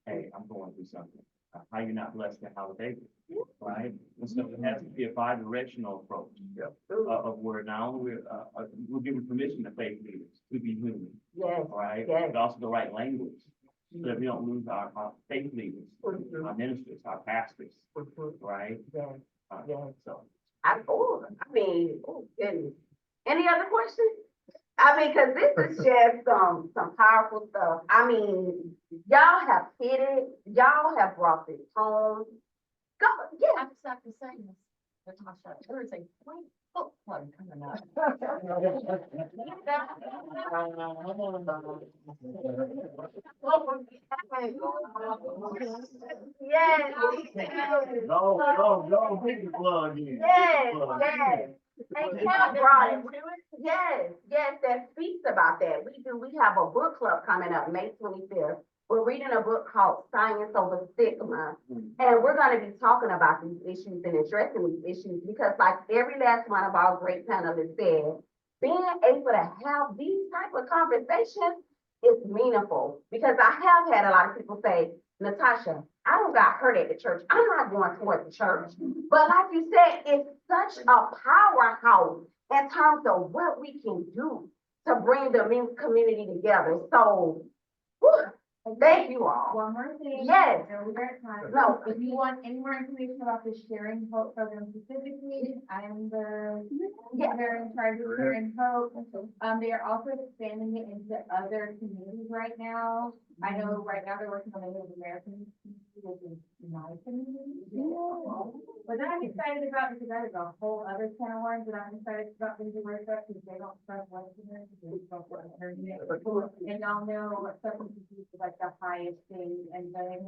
hey, I'm going through something. How you're not blessed and how they do, right? And so it has to be a bi-directional approach of where not only we're giving permission to faith leaders to be human, right? But also the right language, so that we don't lose our faith leaders, our ministers, our pastors, right? So. Goodness. Any other questions? I mean, because this is just some powerful stuff. I mean, y'all have hit it. Y'all have brought this home. Go, yeah. I just have to say this. There is a great book club coming up. Yes. No, big plug in. Yes, yes. And Cal brought it. Yes, yes, that speaks about that. We have a book club coming up May 25th. We're reading a book called Science Over Stigma. And we're going to be talking about these issues and addressing these issues because like every last one of our great panelists said, being able to have these type of conversations is meaningful because I have had a lot of people say, Natasha, I don't got hurt at the church. I'm not going toward the church. But like you said, it's such a powerhouse in terms of what we can do to bring the community together. So, whew, thank you all. One more thing. Yes. We're at time. No. If you want any more information about the Sharing Hope program specifically, I am the leader in charge of Sharing Hope. They are also expanding it into other communities right now. I know right now they're working on the Native American community, which is my community. But that I'm excited about because that is a whole other can of worms that I'm excited about things to work up because they don't trust Westerners. They don't trust Westerners. And y'all know substance abuse is like the highest thing and they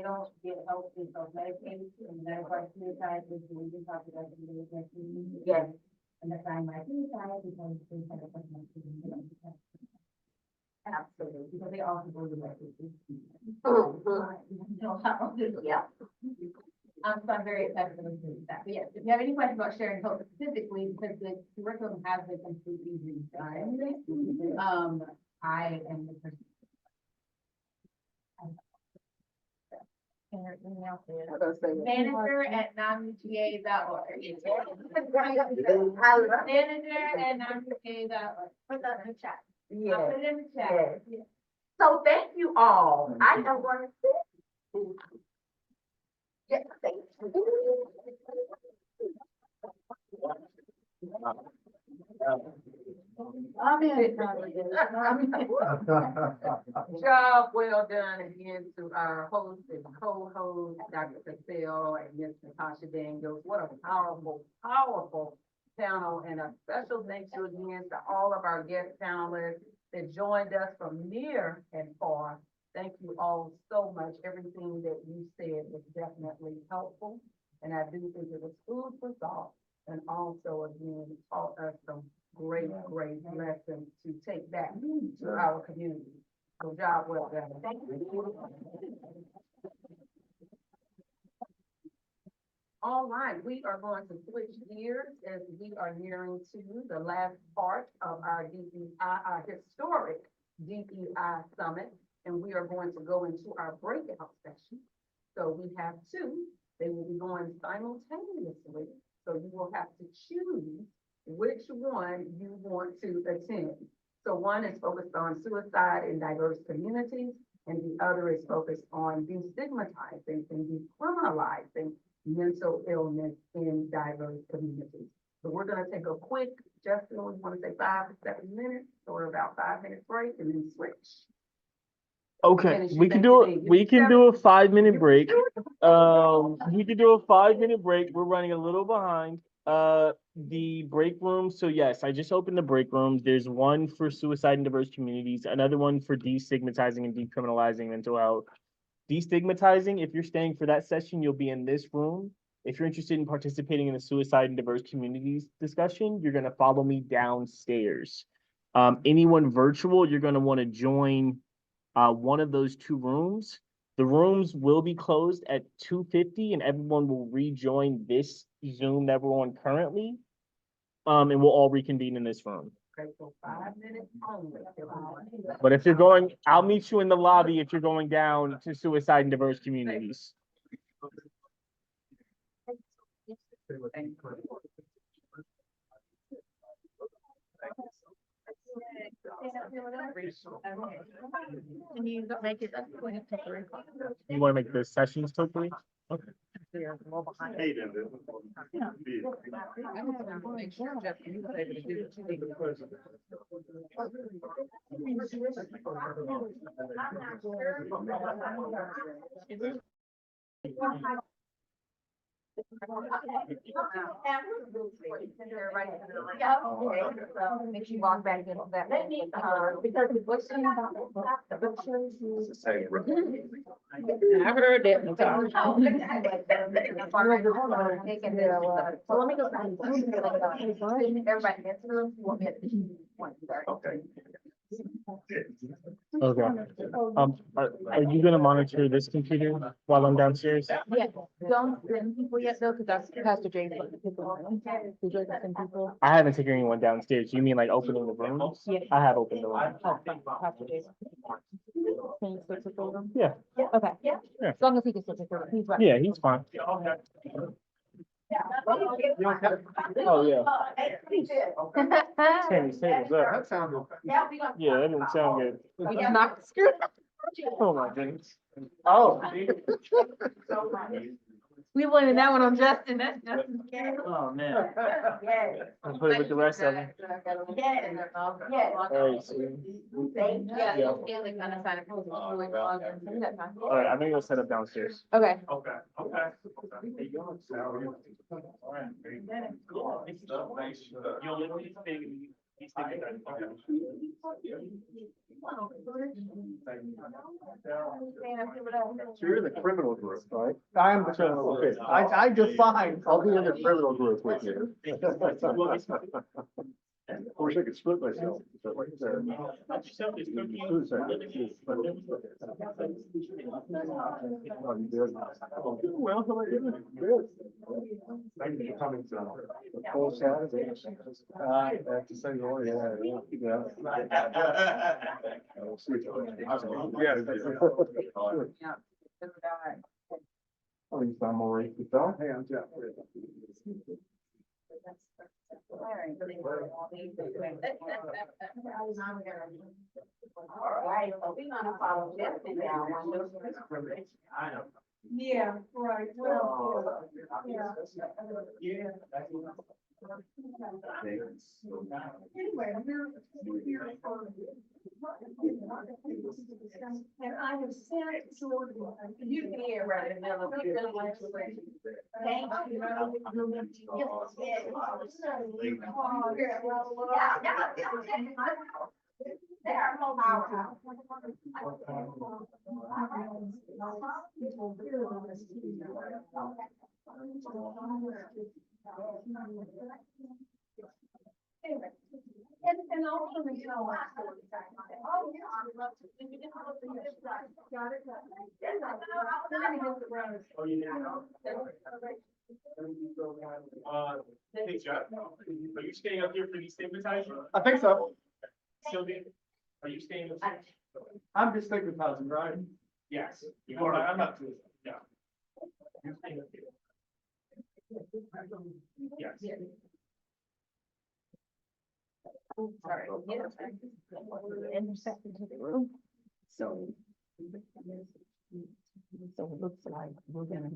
don't get help until Medicaid and medical suicide is the leading population in the community. Yes. And that's why my suicide because suicide is absolutely, because they also go to like yeah. So I'm very excited to listen to that. But yes, if you have any questions about Sharing Hope specifically, because the curriculum has been completely redone, I am the person. Manager at NAMI.org. Manager at NAMI.org. Put that in the chat. Yes. I'll put it in the chat. Yes. So thank you all. I am going to sit. Yes, thank you. I'm in. Job well done again to our host and co-host, Dr. Cassell and Ms. Natasha Daniels. What a powerful, powerful panel, and a special thanks to again to all of our guest panelists that joined us from near and far. Thank you all so much. Everything that you said was definitely helpful, and I do think it was food for thought, and also again taught us some great lessons to take back to our community. So job well done. Thank you. All right, we are going to switch gears as we are nearing to the last part of our DEI, our historic DEI summit, and we are going to go into our breakout session. So we have two. They will be going simultaneously. So you will have to choose which one you want to attend. So one is focused on suicide in diverse communities, and the other is focused on destigmatizing and decriminalizing mental illness in diverse communities. So we're going to take a quick, Justin, we want to say 5 to 7 minutes or about 5 minutes break and then switch. Okay, we can do a 5-minute break. We can do a 5-minute break. We're running a little behind. The break room. So yes, I just opened the break rooms. There's one for suicide in diverse communities, another one for destigmatizing and decriminalizing mental health. Destigmatizing, if you're staying for that session, you'll be in this room. If you're interested in participating in the suicide in diverse communities discussion, you're going to follow me downstairs. Anyone virtual, you're going to want to join one of those two rooms. The rooms will be closed at 2:50 and everyone will rejoin this Zoom that we're on currently. And we'll all reconvene in this room. Okay, so 5 minutes only. But if you're going, I'll meet you in the lobby if you're going down to suicide in diverse communities. Can you make it? You want to make the sessions till 3? Okay. Make sure you walk back in on that. Because the books are about the books. It's the same. I heard that. So let me go. Everybody gets through. Okay. Okay. Are you gonna monitor this computer while I'm downstairs? Yeah, don't send people yet though, because that's Pastor Jay's. Did you send people? I haven't taken anyone downstairs. You mean like opening the rooms? Yeah. I have opened the room. Oh, Pastor Jay. Can you switch it for them? Yeah. Okay. Yeah. As long as he can switch it for them, he's right. Yeah, he's fine. Oh, yeah. Tammy, say what's up. That sounds okay. Yeah, that didn't sound good. We just knocked the screw. Oh, my goodness. Oh. We blaming that one on Justin, that's Justin. Oh, man. Yes. I'll put it with the rest of them. Yes. All right, so. Yeah. All right, I'm gonna go set up downstairs. Okay. Okay. You're in the criminal group, right? I am the criminal group. I define, I'll be in the criminal group with you. I wish I could split myself. but like, Oh, you did? Well, how about you? Good. Thank you for coming to the full Saturday. I have to say, oh, yeah. I'll see you. Yeah. At least I'm all right with that. Hey, I'm Jeff. All right, so we're gonna follow Justin down. Yeah, right, well, yeah. Anyway, we're here for. And I have sent Jordan. You can hear right in the middle. Thank you. They are no powerhouse. And also, you know. Oh, yeah, I love to. Got it. Oh, you didn't know? Hey, Jeff, are you staying up here for destigmatizing? I think so. Sylvia, are you staying up here? I'm just stigmatizing, right? Yes. You are, I'm not too, yeah. You're staying up here. Yes. Sorry. Intersected to the room. So. So it looks like we're gonna.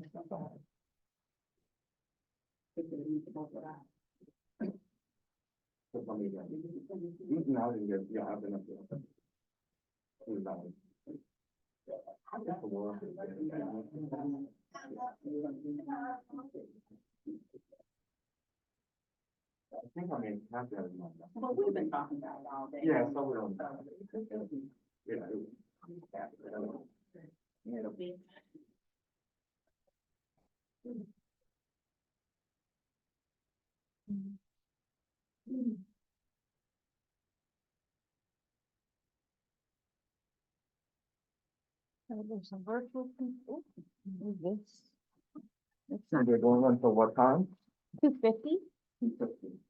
I think I mean, not that much. Well, we've been talking about it all day. Yeah, so we're on. Yeah. It'll be. There's some virtual people. So they're going on for what time? 250?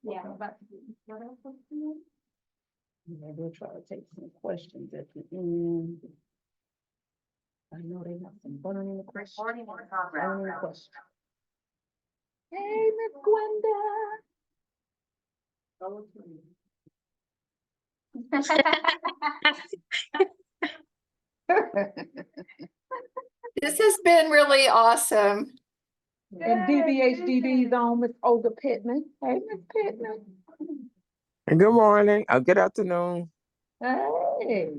Yeah, about. Yeah, we'll try to take some questions at the end. I know they have some burning questions. Burning questions. Hey, Miss Gwenda. This has been really awesome. And DBHDD's on Miss Olga Pittman. Hey, Miss Pittman. And good morning, good afternoon. Hey.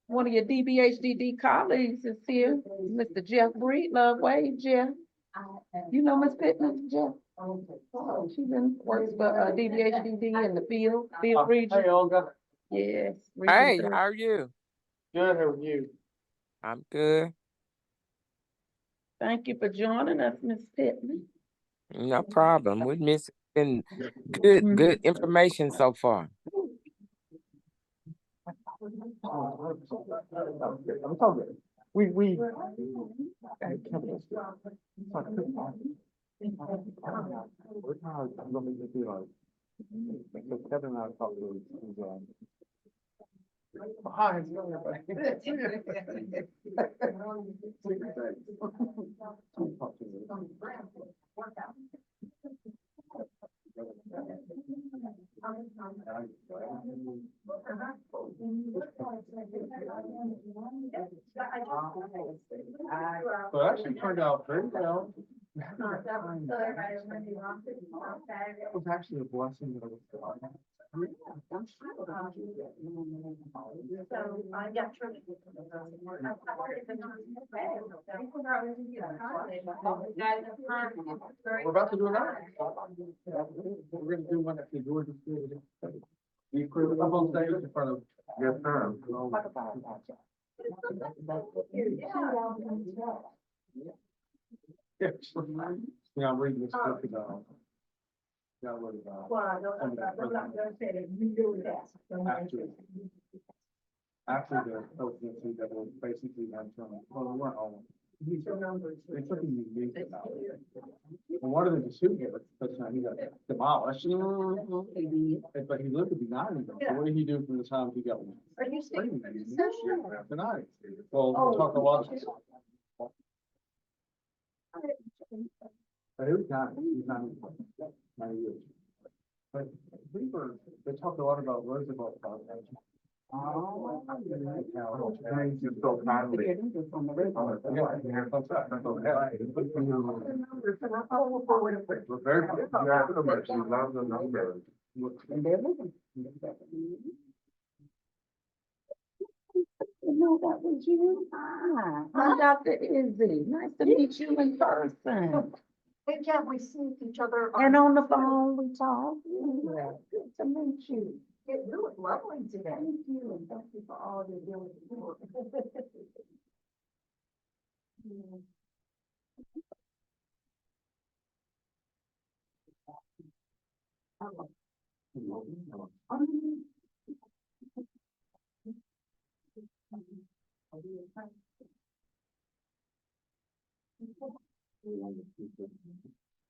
One of your DBHDD colleagues is here, Mr. Jeff Breedlove. Wave, Jeff. You know Miss Pittman, Jeff? Oh, she been works for DBHDD in the field region. Hey, Olga. Yes. Hey, Region how are you? Good, how are you? I'm good. Thank you for joining us, Miss Pittman. No problem. We're missing good information so far. I'm talking. We. We're kind of gonna be like. So Kevin and I talked to hi, so it actually turned out very well. It was actually a blessing that I was. We're about to do another. We're gonna do one at the Georgia School. We put up on stage in front of your firm. Yeah, I'm reading this book about. After the presidency that was basically not from, well, we weren't all. They took a unique about it. And one of the two here, but he got demolished. But he lived to be 90. So what did he do from the time he got? Are you saying? Tonight. Well, we'll talk a lot. But it was not, he's not 90 years. But they talked a lot about Roosevelt. Oh, thank you so kindly. We're very. Love the numbers. And they're living. No, that was you. Hi, I'm Dr. Izzy. Nice to meet you in person. Hey, Jeff, we see each other. And on the phone, we talk. Yeah, good to meet you. It was lovely today. Thank you, and thank you for all you're doing.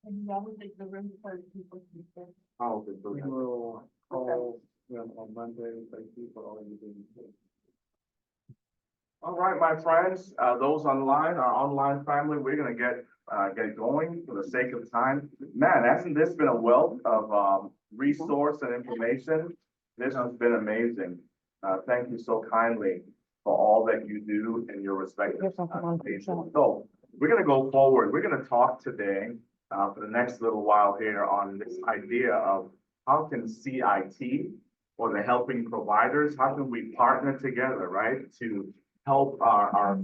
And that would take the room for people to be there. Oh, we will call them on Monday, thank you for all you do. All right, my friends, those online, our online family, we're gonna get going for the sake of time. Man, hasn't this been a wealth of resource and information? This has been amazing. Thank you so kindly for all that you do in your respective stations. So we're gonna go forward. We're gonna talk today for the next little while here on this idea of how can CIT or the helping providers, how can we partner together, right, to help our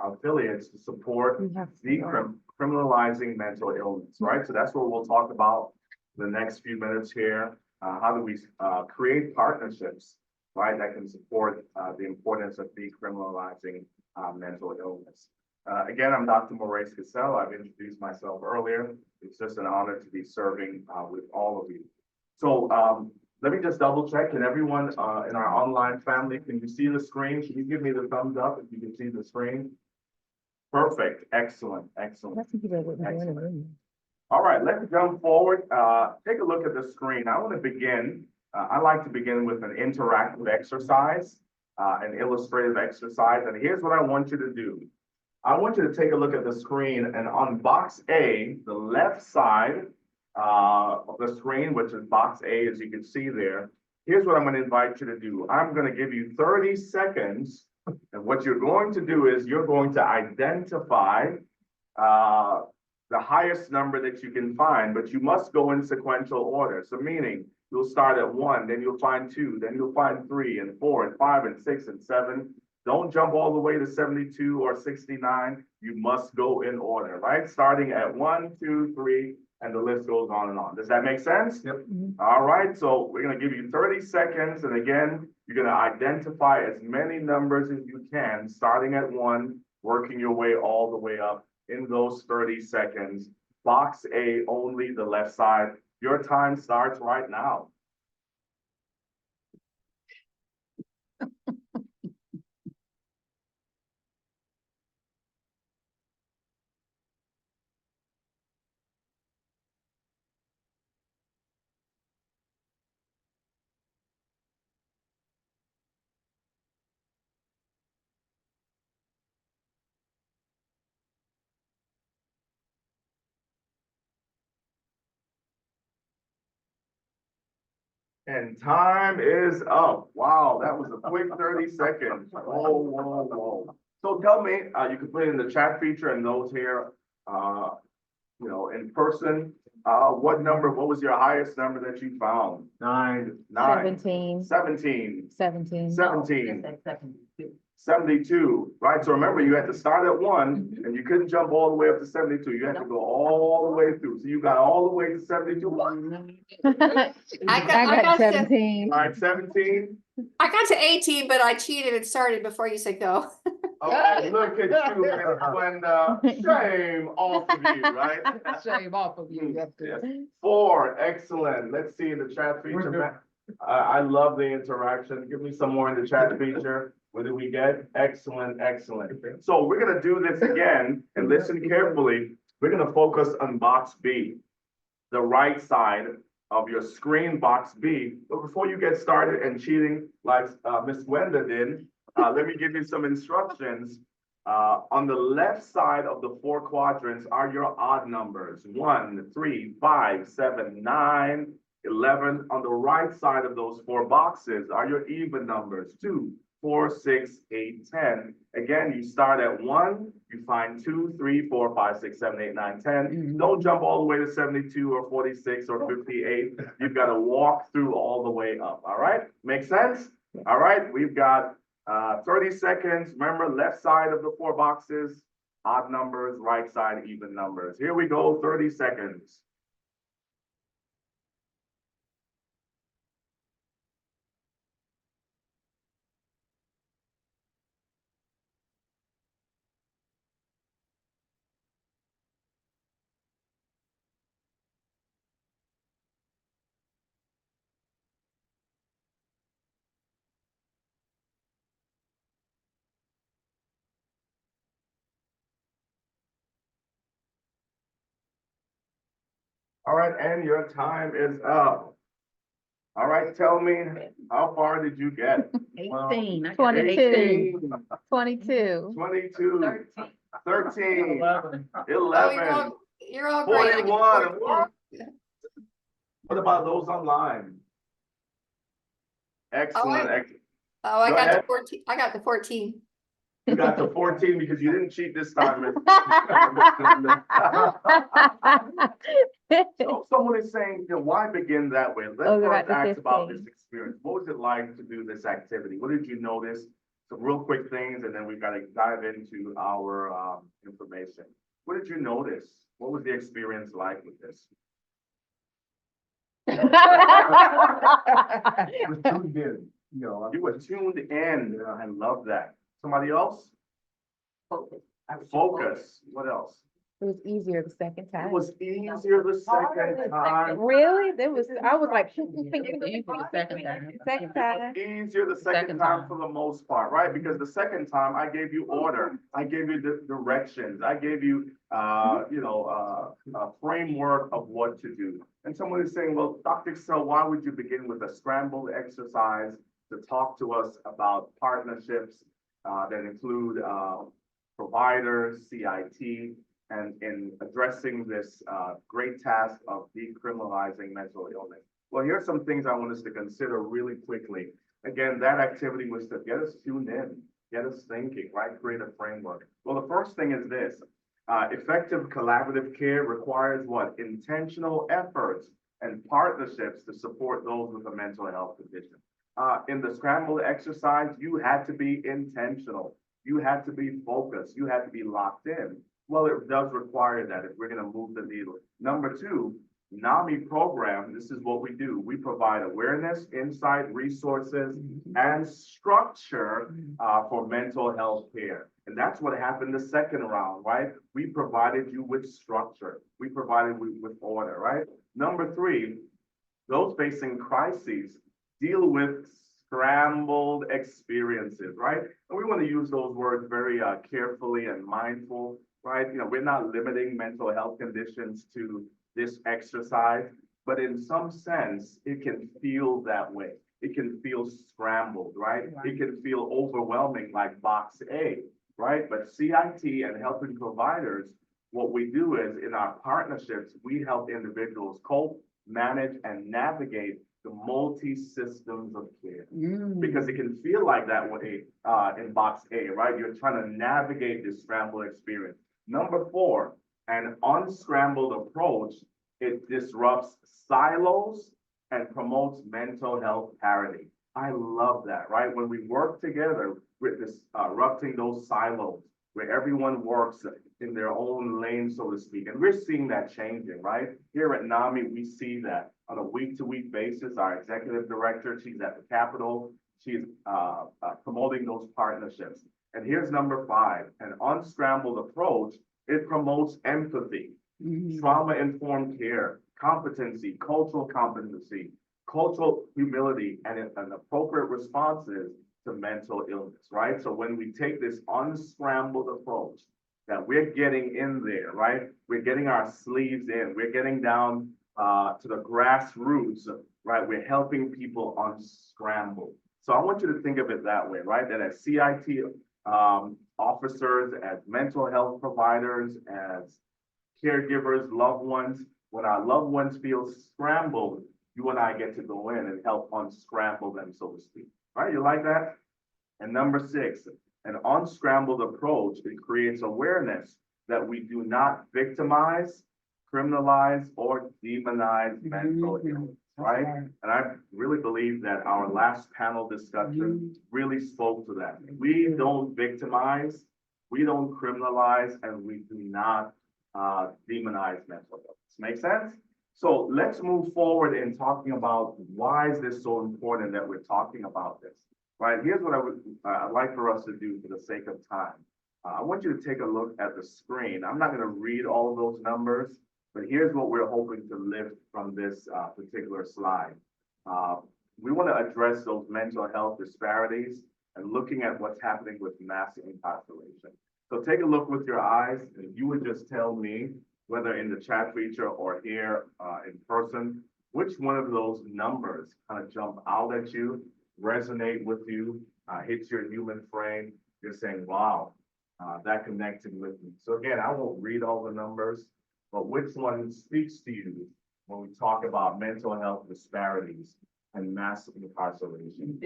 affiliates to support decriminalizing mental illness, right? So that's what we'll talk about the next few minutes here. How do we create partnerships, right, that can support the importance of decriminalizing mental illness. Again, I'm Dr. Maurice Cassell. I've introduced myself earlier. It's just an honor to be serving with all of you. So let me just double check. Can everyone in our online family, can you see the screen? Can you give me the thumbs up if you can see the screen? Perfect. Excellent. Excellent. Excellent. All right, let's jump forward. Take a look at the screen. I want to begin. I like to begin with an interactive exercise, an illustrative exercise. And here's what I want you to do. I want you to take a look at the screen, and on box A, the left side of the screen, which is box A, as you can see there, here's what I'm going to invite you to do. I'm going to give you 30 seconds, and what you're going to do is you're going to identify the highest number that you can find, but you must go in sequential order. So meaning you'll start at 1, then you'll find 2, then you'll find 3 and 4 and 5 and 6 and 7. Don't jump all the way to 72 or 69. You must go in order, right? Starting at 1, 2, 3, and the list goes on and on. Does that make sense? Yep. All right, so we're gonna give you 30 seconds, and again, you're gonna identify as many numbers as you can, starting at 1, working your way all the way up in those 30 seconds. Box A only, the left side. Your time starts right now. And time is up. Wow, that was a quick 30 seconds. Whoa, whoa, whoa. So tell me, you can put it in the chat feature and those here, in person. What was your highest number that you found? 9. 17. 17. 17. 17. 72, right? So remember, you had to start at 1 and you couldn't jump all the way up to 72. You had to go all the way through. So you got all the way to 72. I got 17. All right, 17. I got to 18, but I cheated and started before you said go. Okay, look at you, Miss Glenda. Shame off of you, right? Shame off of you. Yes. 4, excellent. Let's see in the chat feature. I love the interaction. Give me some more in the chat feature. What did we get? Excellent, excellent. So we're gonna do this again and listen carefully. We're gonna focus on box B, the right side of your screen, box B. But before you get started and cheating like Miss Gwenda did, let me give you some instructions. On the left side of the 4 quadrants are your odd numbers: 1, 3, 5, 7, 9, 11. On the right side of those 4 boxes are your even numbers: 2, 4, 6, 8, 10. Again, you start at 1, you find 2, 3, 4, 5, 6, 7, 8, 9, 10. Don't jump all the way to 72 or 46 or 58. You've got to walk through all the way up. All right? Make sense? All right, we've got 30 seconds. Remember, left side of the 4 boxes, odd numbers, right side, even numbers. Here we go, 30 seconds. All right, and your time is up. All right, tell me, how far did you get? 18. 22. 22. 22. 13. 11. Oh, you're all great. I get 41. 14. What about those online? Excellent. Oh, I Go got ahead. to 14. I got to 14. You got to 14 because you didn't cheat this time. So someone is saying, why begin that way? Let's first ask about this experience. What was it like to do this activity? What did you notice? Some real quick things, and then we've got to dive into our information. What did you notice? What was the experience like with this? You were tuned in. You were tuned in. I love that. Somebody else? Focus. Focus. What else? It was easier the second time. It was easier the second time. Really? I was like, the second time. Second time. Easier the second time for the most part, right? Because the second time I gave you order, I gave you the directions, I gave you, a framework of what to do. And someone is saying, well, Dr. Excel, why would you begin with a scrambled exercise to talk to us about partnerships that include providers, CIT, and in addressing this great task of decriminalizing mental illness? Well, here's some things I want us to consider really quickly. Again, that activity was to get us tuned in, get us thinking, right? Create a framework. Well, the first thing is this. Effective collaborative care requires what? Intentional efforts and partnerships to support those with a mental health condition. in the scramble exercise, you had to be intentional. You had to be focused. You had to be locked in. Well, it does require that if we're going to move the needle. Number two, NAMI program, this is what we do. We provide awareness, insight, resources, and structure for mental health care. And that's what happened the second round, right? We provided you with structure. We provided you with order, right? Number three, those facing crises deal with scrambled experiences, right? And we want to use those words very carefully and mindful, right? You know, we're not limiting mental health conditions to this exercise, but in some sense, it can feel that way. It can feel scrambled, right? It can feel overwhelming like box A, right? But CIT and helping providers, what we do is in our partnerships, we help individuals cope, manage, and navigate the multi-systems of care. Because it can feel like that way in box A, right? You're trying to navigate this scrambled experience. Number four, an unscrambled approach, it disrupts silos and promotes mental health parity. I love that, right? When we work together with disrupting those silos, where everyone works in their own lane, so to speak. And we're seeing that changing, right? Here at NAMI, we see that on a week-to-week basis. Our executive director, she's at the Capitol, she's promoting those partnerships. And here's number five, an unscrambled approach, it promotes empathy, trauma-informed care, competency, cultural humility, and an appropriate responses to mental illness, right? So when we take this unscrambled approach that we're getting in there, right? We're getting our sleeves in, we're getting down to the grassroots, right? We're helping people unscramble. So I want you to think of it that way, right? That as CIT officers, as mental health providers, as caregivers, loved ones, when our loved ones feel scrambled, you and I get to go in and help unscramble them, so to speak. Right, you like that? And number six, an unscrambled approach, it creates awareness that we do not victimize, criminalize, or demonize mental illness, right? And I really believe that our last panel discussion really spoke to that. We don't victimize, we don't criminalize, and we do not demonize mental illness. Make sense? So let's move forward in talking about why is this so important that we're talking about this, right? Here's what I would like for us to do for the sake of time. I want you to take a look at the screen. I'm not going to read all of those numbers, but here's what we're hoping to lift from this particular slide. We want to address those mental health disparities and looking at what's happening with mass incarceration. So take a look with your eyes, and you would just tell me, whether in the chat feature or here in person, which one of those numbers kind of jump out at you, resonate with you, hits your human frame. You're saying, wow, that connected with me. So again, I won't read all the numbers, but which one speaks to you when we talk about mental health disparities and mass incarceration?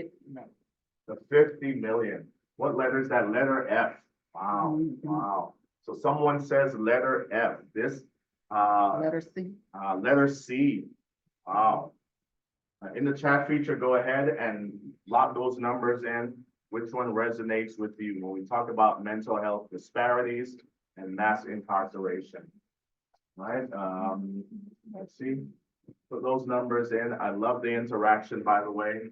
The 50 million. What letter is that? Letter F. Wow, wow. So someone says letter F. This Letter C. Letter C. Wow. In the chat feature, go ahead and lock those numbers in. Which one resonates with you when we talk about mental health disparities and mass incarceration? Right? Let's see. Put those numbers in. I love the interaction, by the way.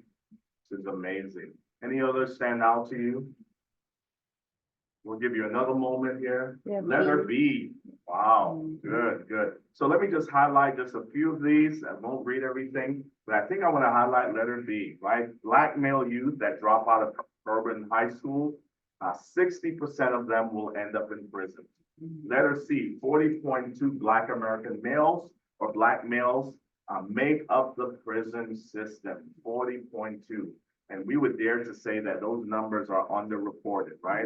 This is amazing. Any others stand out to you? We'll give you another moment here. Yeah, Letter B. Wow, good, good. So let me just highlight just a few of these. I won't read everything, but I think I want to highlight letter B, right? Black male youth that drop out of urban high school, 60% of them will end up in prison. Letter C, 40.2 Black American males or Black males make up the prison system, 40.2. And we would dare to say that those numbers are underreported, right?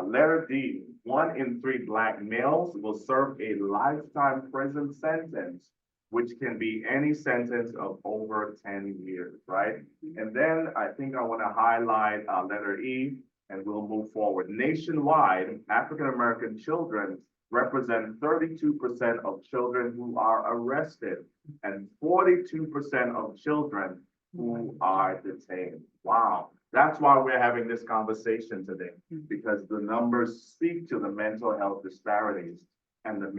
Letter D, 1 in 3 Black males will serve a lifetime prison sentence, which can be any sentence of over 10 years, right? And then I think I want to highlight letter E, and we'll move forward. Nationwide, African-American children represent 32% of children who are arrested and 42% of children who are detained. Wow, that's why we're having this conversation today, because the numbers speak to the mental health disparities and the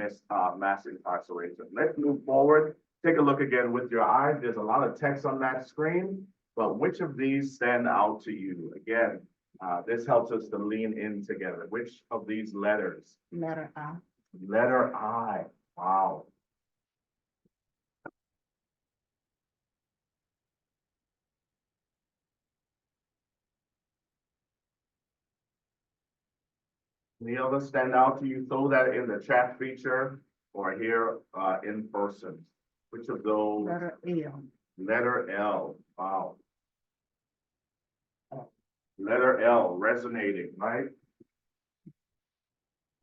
mass incarceration. Let's move forward. Take a look again with your eyes. There's a lot of text on that screen, but which of these stand out to you? Again, this helps us to lean in together. Which of these letters? Letter I. Letter I. Wow. Any others stand out to you? Throw that in the chat feature or here in person. Which of those? Letter L. Letter L. Wow. Letter L resonating, right?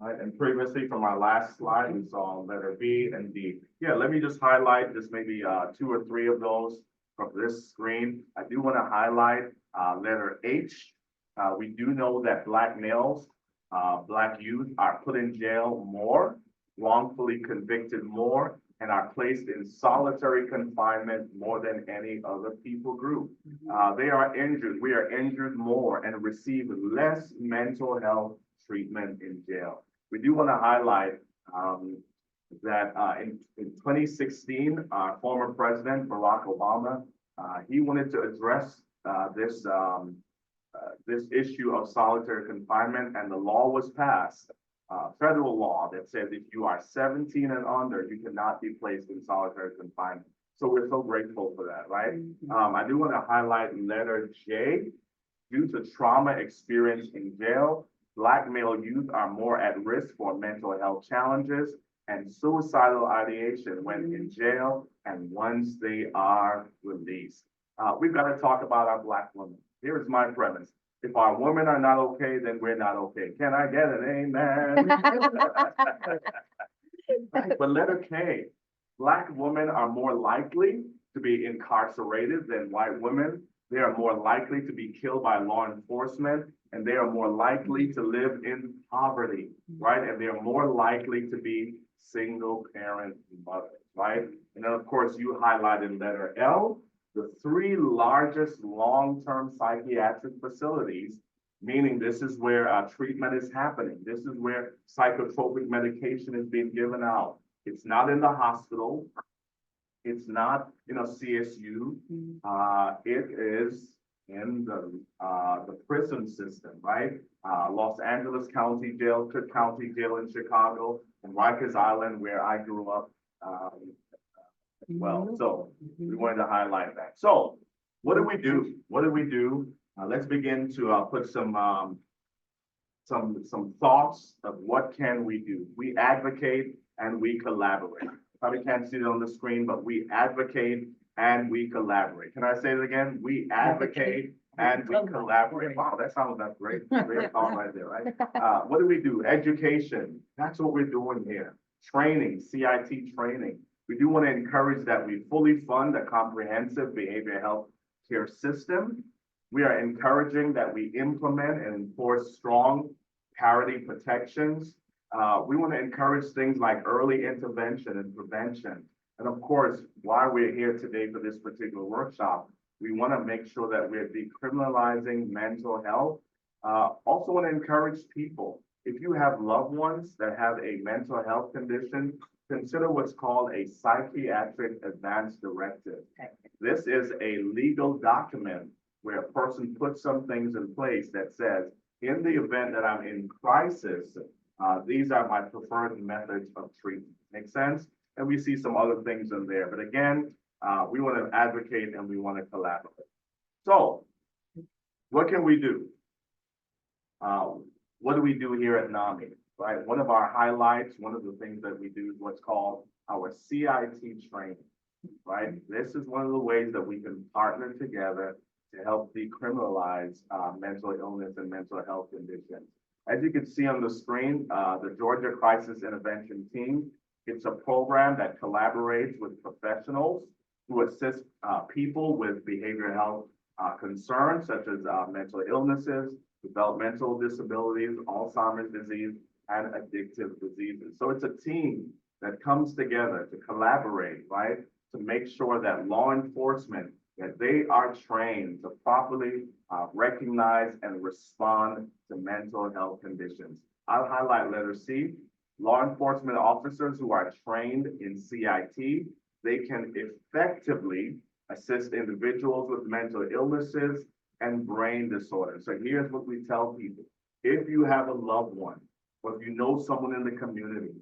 Right, and previously from our last slide, we saw letter B and D. Yeah, let me just highlight just maybe 2 or 3 of those from this screen. I do want to highlight letter H. We do know that Black males, Black youth are put in jail more, wrongfully convicted more, and are placed in solitary confinement more than any other people group. They are injured. We are injured more and receive less mental health treatment in jail. We do want to highlight that in 2016, our former president, Barack Obama, he wanted to address this issue of solitary confinement, and the law was passed, federal law that says if you are 17 and under, you cannot be placed in solitary confinement. So we're so grateful for that, right? I do want to highlight letter J. Due to trauma experienced in jail, Black male youth are more at risk for mental health challenges and suicidal ideation when in jail and once they are released. We've got to talk about our Black women. Here's my premise. If our women are not okay, then we're not okay. Can I get an amen? But letter K, Black women are more likely to be incarcerated than white women. They are more likely to be killed by law enforcement, and they are more likely to live in poverty, right? And they are more likely to be single parent mothers, right? And then of course you highlighted letter L, the 3 largest long-term psychiatric facilities, meaning this is where treatment is happening. This is where psychotropic medication is being given out. It's not in the hospital. It's not, CSU. It is in the prison system, right? Los Angeles County Jail, Cook County Jail in Chicago, and Rikers Island, where I grew up as well. So we wanted to highlight that. So what do we do? What do we do? Let's begin to put some thoughts of what can we do. We advocate and we collaborate. Probably can't see it on the screen, but we advocate and we collaborate. Can I say it again? We advocate and we collaborate. Wow, that sounds like great thought right there, right? What do we do? Education. That's what we're doing here. Training, CIT training. We do want to encourage that we fully fund a comprehensive behavioral health care system. We are encouraging that we implement and enforce strong parity protections. We want to encourage things like early intervention and prevention. And of course, while we're here today for this particular workshop, we want to make sure that we're decriminalizing mental health. Also want to encourage people, if you have loved ones that have a mental health condition, consider what's called a psychiatric advance directive. This is a legal document where a person puts some things in place that says, in the event that I'm in crisis, these are my preferred methods of treatment. Make sense? And we see some other things in there. But again, we want to advocate and we want to collaborate. So what can we do? What do we do here at NAMI? Right? One of our highlights, one of the things that we do is what's called our CIT training. Right? This is one of the ways that we can partner together to help decriminalize mental illness and mental health conditions. As you can see on the screen, the Georgia Crisis Intervention Team, it's a program that collaborates with professionals who assist people with behavioral health concerns such as mental illnesses, developmental disabilities, Alzheimer's disease, and addictive diseases. So it's a team that comes together to collaborate, right? To make sure that law enforcement that they are trained to properly recognize and respond to mental health conditions. I'll highlight letter C. Law enforcement officers who are trained in CIT, they can effectively assist individuals with mental illnesses and brain disorders. So here's what we tell people. If you have a loved one, or if you know someone in the community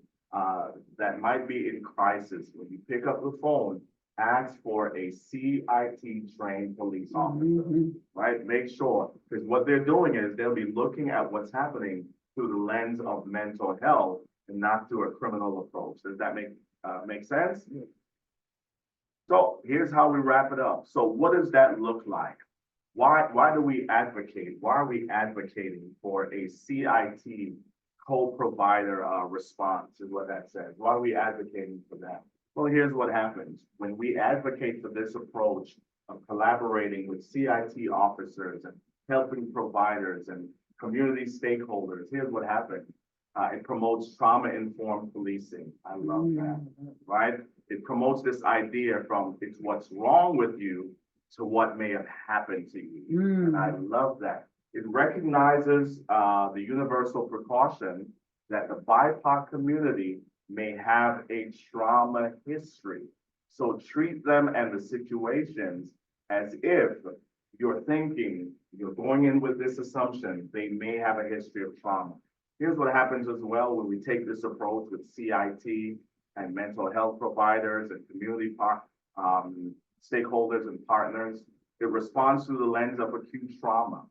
that might be in crisis, when you pick up the phone, ask for a CIT trained police officer, right? Make sure, because what they're doing is they'll be looking at what's happening through the lens of mental health and not through a criminal approach. Does that make sense? So here's how we wrap it up. So what does that look like? Why do we advocate? Why are we advocating for a CIT co-provider response is what that says. Why are we advocating for that? Well, here's what happens. When we advocate for this approach of collaborating with CIT officers and helping providers and community stakeholders, here's what happens. It promotes trauma-informed policing. I love that, right? It promotes this idea from it's what's wrong with you to what may have happened to you. And I love that. It recognizes the universal precaution that the BIPOC community may have a trauma history. So treat them and the situations as if you're thinking, you're going in with this assumption, they may have a history of trauma. Here's what happens as well when we take this approach with CIT and mental health providers and community stakeholders and partners. It responds through the lens of acute trauma,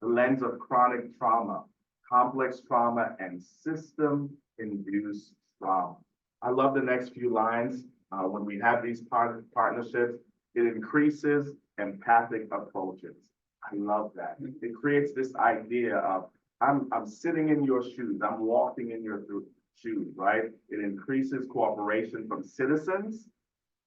the lens of chronic trauma, complex trauma, and system-induced trauma. I love the next few lines. When we have these partnerships, it increases empathic approaches. I love that. It creates this idea of, I'm sitting in your shoes, I'm walking in your shoes, right? It increases cooperation from citizens.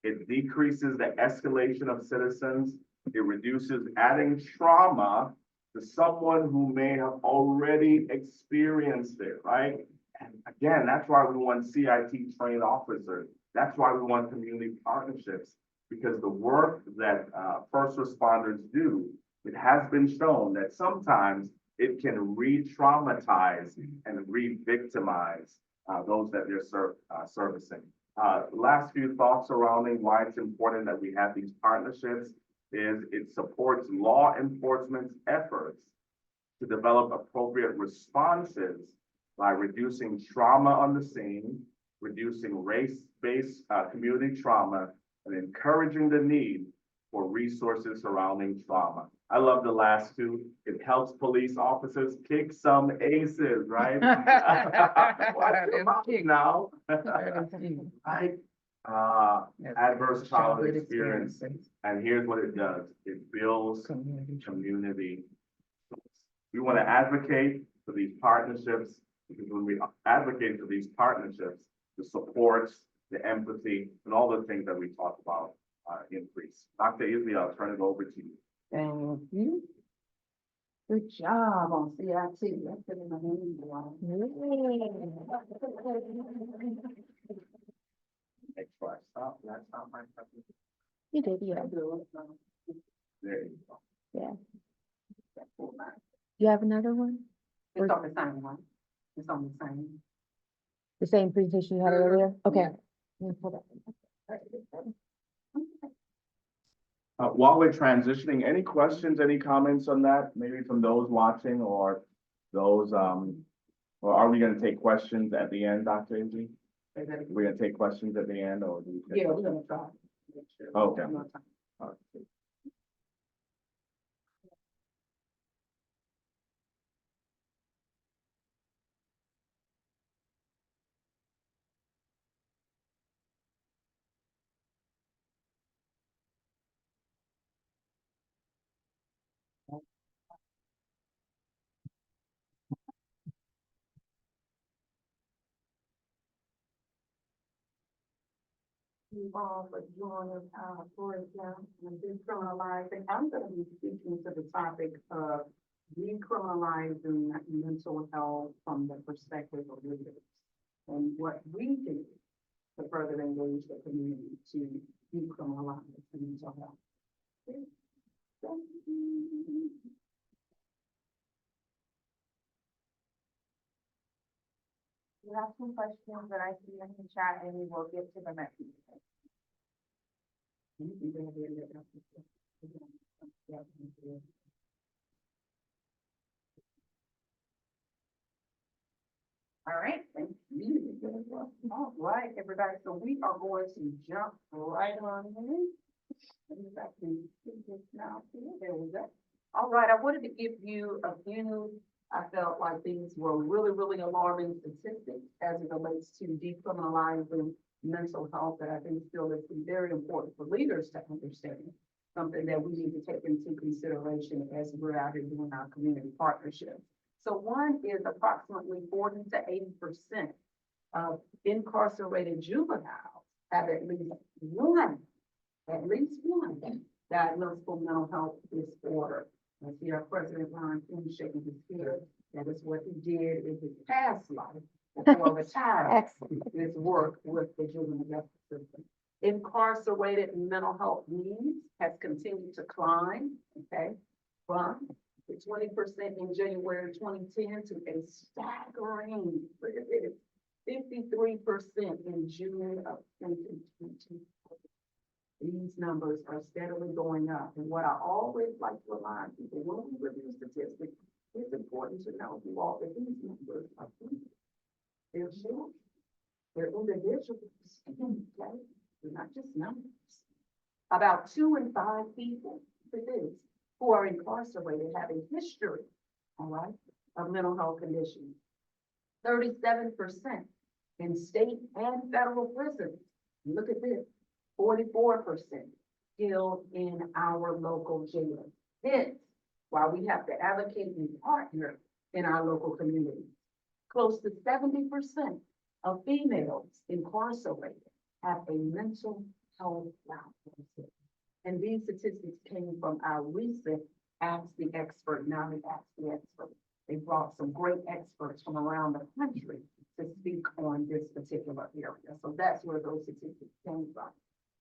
It decreases the escalation of citizens. It reduces adding trauma to someone who may have already experienced it, right? And again, that's why we want CIT trained officers. That's why we want community partnerships, because the work that first responders do, it has been shown that sometimes it can re-traumatize and re-victimize those that they're servicing. Last few thoughts surrounding why it's important that we have these partnerships is it supports law enforcement's efforts to develop appropriate responses by reducing trauma on the scene, reducing race-based community trauma, and encouraging the need for resources surrounding trauma. I love the last two. It helps police officers kick some aces, right? Watch your mouth now. Right? Adverse childhood experience. And here's what it does. It builds community. We want to advocate for these partnerships, because when we advocate for these partnerships, the supports, the empathy, and all the things that we talked about increase. Dr. Izzy, I'll turn it over to you. Thank you. Good job on CIT. That's been in my name a while. Make sure I stop. That's not my preference. You did, yeah. There you go. Yeah. You have another one? It's on the same one. It's on the same. The same presentation you had earlier? Okay. Let me pull that one. While we're transitioning, any questions, any comments on that? Maybe from those watching or those, or are we gonna take questions at the end, Dr. Izzy? We're gonna take questions at the end, or? Yeah, we're gonna try. Okay. You all for joining for example, decriminalizing. I'm going to be speaking to the topic of decriminalizing mental health from the perspective of leaders and what we do to further engage the community to decriminalize mental health. We have some questions that I see in the chat and we will get to them at the end. All right, thank you. All right, everybody, so we are going to jump right on in. Let me back to this now. There we go. All right, I wanted to give you a few, I felt like these were really, really alarming statistics as it relates to decriminalizing mental health that I think still is very important for leaders to understand. Something that we need to take into consideration as we're out here doing our community partnerships. So one is approximately 40 to 80% of incarcerated juveniles have at least one diagnosable mental health disorder. I see our President Ron King shaking his head. That is what he did in his past life before retiring his work with the juvenile justice system. Incarcerated mental health needs has continued to climb, okay, from the 20% in January 2010 to a staggering, look at this, 53% in June of 2020. These numbers are steadily going up. And what I always like to remind people, when we review statistics, it's important to know you all that these numbers are people. They're children. They're individuals. Okay? They're not just numbers. About 2 in 5 people, it is, who are incarcerated have a history, all right, of mental health conditions. 37% in state and federal prisons. Look at this. 44% still in our local jails. Hence, why we have to advocate and partner in our local communities. Close to 70% of females incarcerated have a mental health diagnosis. And these statistics came from our recent Ask the Expert, NAMI Ask the Expert. They brought some great experts from around the country to speak on this particular area. So that's where those statistics came from.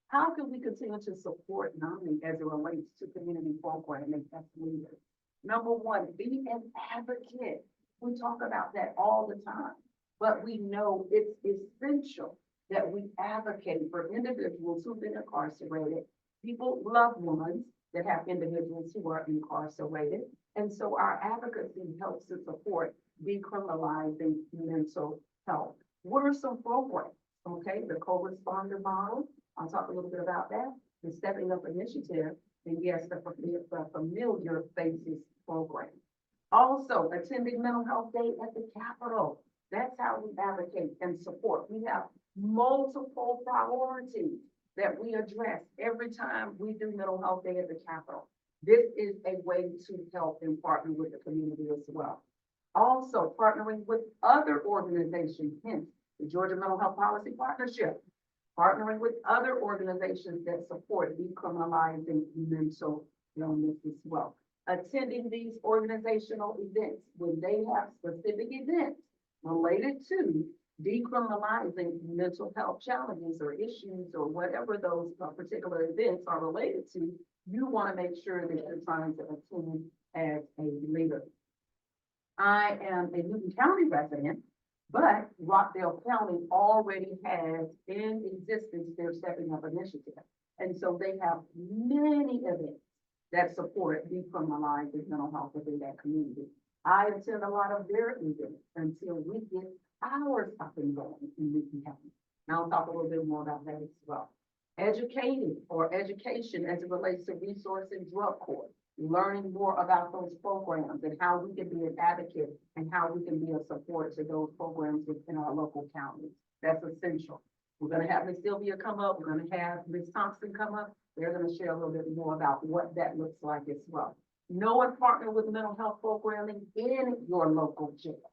How can we continue to support NAMI as it relates to community programming as leaders? Number one, be an advocate. We talk about that all the time, but we know it's essential that we advocate for individuals who've been incarcerated, people, loved ones that have individuals who are incarcerated. And so our advocacy helps to support decriminalizing mental health. What are some programs? Okay, the co-responder model. I'll talk a little bit about that. The Stepping Up Initiative, and yes, the Familiar Faces program. Also, attending Mental Health Day at the Capitol. That's how we advocate and support. We have multiple priorities that we address every time we do Mental Health Day at the Capitol. This is a way to help and partner with the community as well. Also, partnering with other organizations, hence the Georgia Mental Health Policy Partnership, partnering with other organizations that support decriminalizing mental illness as well. Attending these organizational events when they have specific events related to decriminalizing mental health challenges or issues or whatever those particular events are related to, you want to make sure that you're trying to attend as a leader. I am a Newton County resident, but Rockdale County already has in existence their Stepping Up Initiative. And so they have many events that support decriminalizing mental health within that community. I attend a lot of their events until we get ours up and going in Newton County. And I'll talk a little bit more about that as well. Educating or education as it relates to resource and drug court. Learning more about those programs and how we can be an advocate and how we can be a support to those programs within our local counties. That's essential. We're going to have Ms. Sylvia come up. We're going to have Ms. Thompson come up. They're going to share a little bit more about what that looks like as well. Know and partner with mental health programming in your local jail.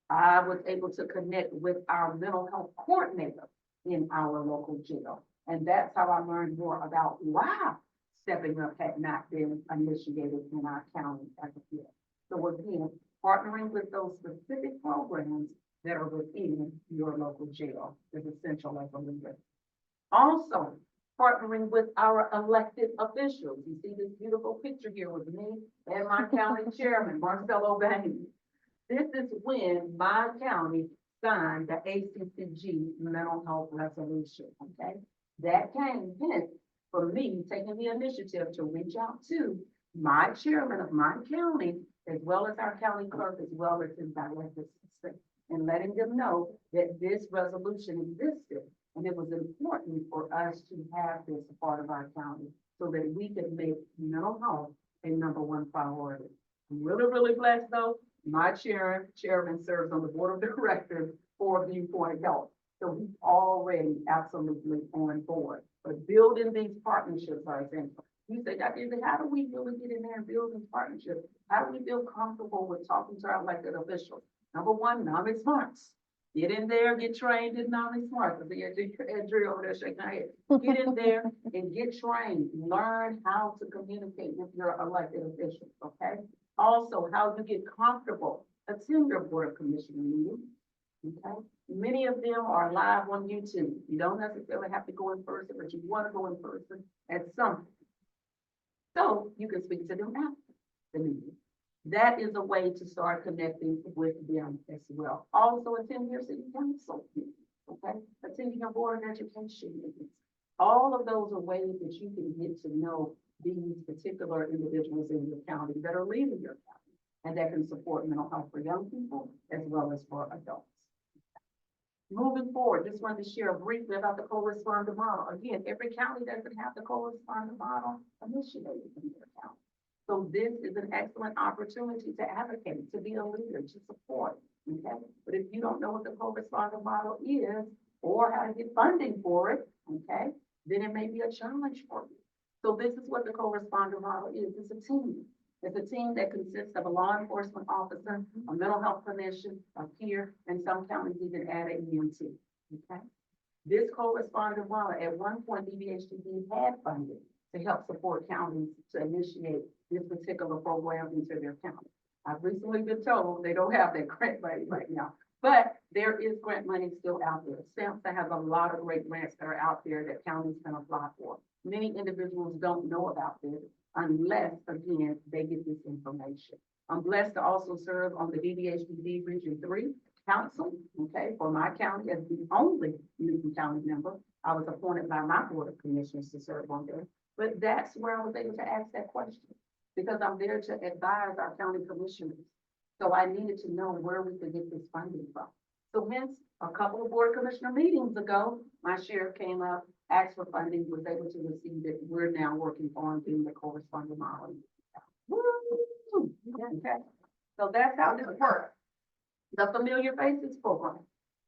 I was able to connect with our mental health coordinator in our local jail. And that's how I learned more about why Stepping Up had not been initiated in our county as of yet. So again, partnering with those specific programs that are within your local jail is essential as a leader. Also, partnering with our elected officials. You see this beautiful picture here with me and my county chairman, Marcelo Bain. This is when my county signed the ACCG mental health resolution, okay? That came hence from me taking the initiative to reach out to my chairman of my county, as well as our county clerk, as well as his direct assistant, and letting them know that this resolution existed. And it was important for us to have this a part of our county so that we could make mental health a #1 priority. I'm really, really blessed though. My chairman serves on the board of directors for Viewpoint Health. So he's already absolutely on board. But building these partnerships are essential. You say, Dr. Izzy, how do we really get in there and build these partnerships? How do we feel comfortable with talking to our elected officials? #1, NAMI smarts. Get in there, get trained in NAMI smarts. I see Andrea over there shaking her head. Get in there and get trained. Learn how to communicate with your elected officials, okay? Also, how you get comfortable. Attend your board of commissioner meetings, okay? Many of them are live on YouTube. You don't necessarily have to go in person, but you want to go in person at some point. So you can speak to them after the meeting. That is a way to start connecting with them as well. Also attend your city council meetings, okay? Attending your board of education meetings. All of those are ways that you can get to know these particular individuals in your county that are leaving your county and that can support mental health for young people as well as for adults. Moving forward, just wanted to share briefly about the co-responder model. Again, every county doesn't have the co-responder model initiated in their county. So this is an excellent opportunity to advocate, to be a leader, to support, okay? But if you don't know what the co-responder model is or how to get funding for it, okay, then it may be a challenge for you. So this is what the co-responder model is. It's a team. It's a team that consists of a law enforcement officer, a mental health clinician, a peer, and some counties even add an EMT, okay? This co-responder model, at one point, DBHDD had funding to help support counties to initiate this particular program into their county. I've recently been told they don't have that grant money right now, but there is grant money still out there. SAMHSA has a lot of great grants that are out there that counties can apply for. Many individuals don't know about this unless, again, they get this information. I'm blessed to also serve on the DBHDD Region 3 Council, okay, for my county as the only Newton County member. I was appointed by my board of commissioners to serve on there, but that's where I was able to ask that question because I'm there to advise our county commissioners. So I needed to know where we could get this funding from. So hence, a couple of board commissioner meetings ago, my sheriff came up, asked for funding, was able to receive it. We're now working on doing the corresponding model. Woo! Okay, so that's how this works. The Familiar Faces Program.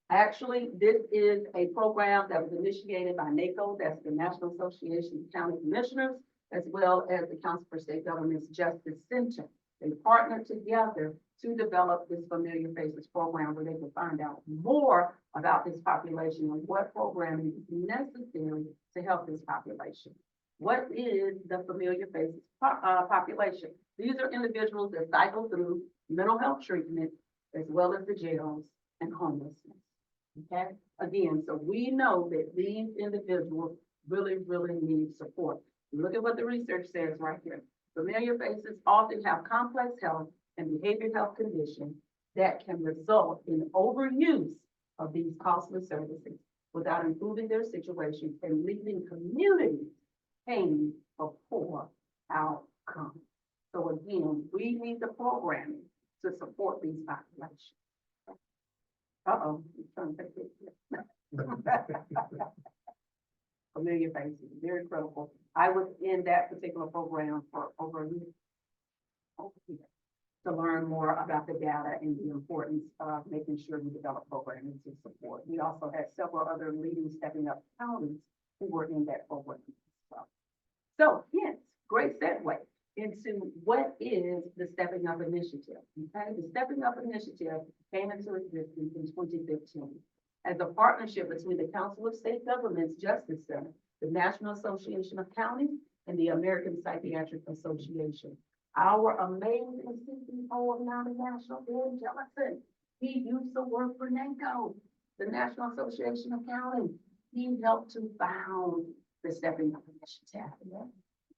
Actually, this is a program that was initiated by NACO, that's the National Association of County Commissioners, as well as the Council for State Government's Justice Center. They partnered together to develop this Familiar Faces program where they can find out more about this population and what programming is necessary to help this population. What is the Familiar Faces population? These are individuals that cycle through mental health treatment as well as the jails and homelessness. Okay, again, so we know that these individuals really, really need support. Look at what the research says right here. Familiar faces often have complex health and behavioral health conditions that can result in overuse of these costly services without improving their situations and leaving communities paying for poor outcomes. So again, we need the programming to support these populations. Uh-oh, I'm trying to take it. Familiar faces, very critical. I was in that particular program for over a year to learn more about the data and the importance of making sure we develop programming to support. We also had several other leading stepping up counties who were in that program as well. So yes, great segue into what is the Stepping Up Initiative. Okay, the Stepping Up Initiative came into existence in 2015 as a partnership between the Council of State Governments Justice Center, the National Association of Counties, and the American Psychiatric Association. Our amazing CEO of NAMI National, Ben Johnson, he used to work for NACO, the National Association of Counties. He helped to found the Stepping Up Initiative.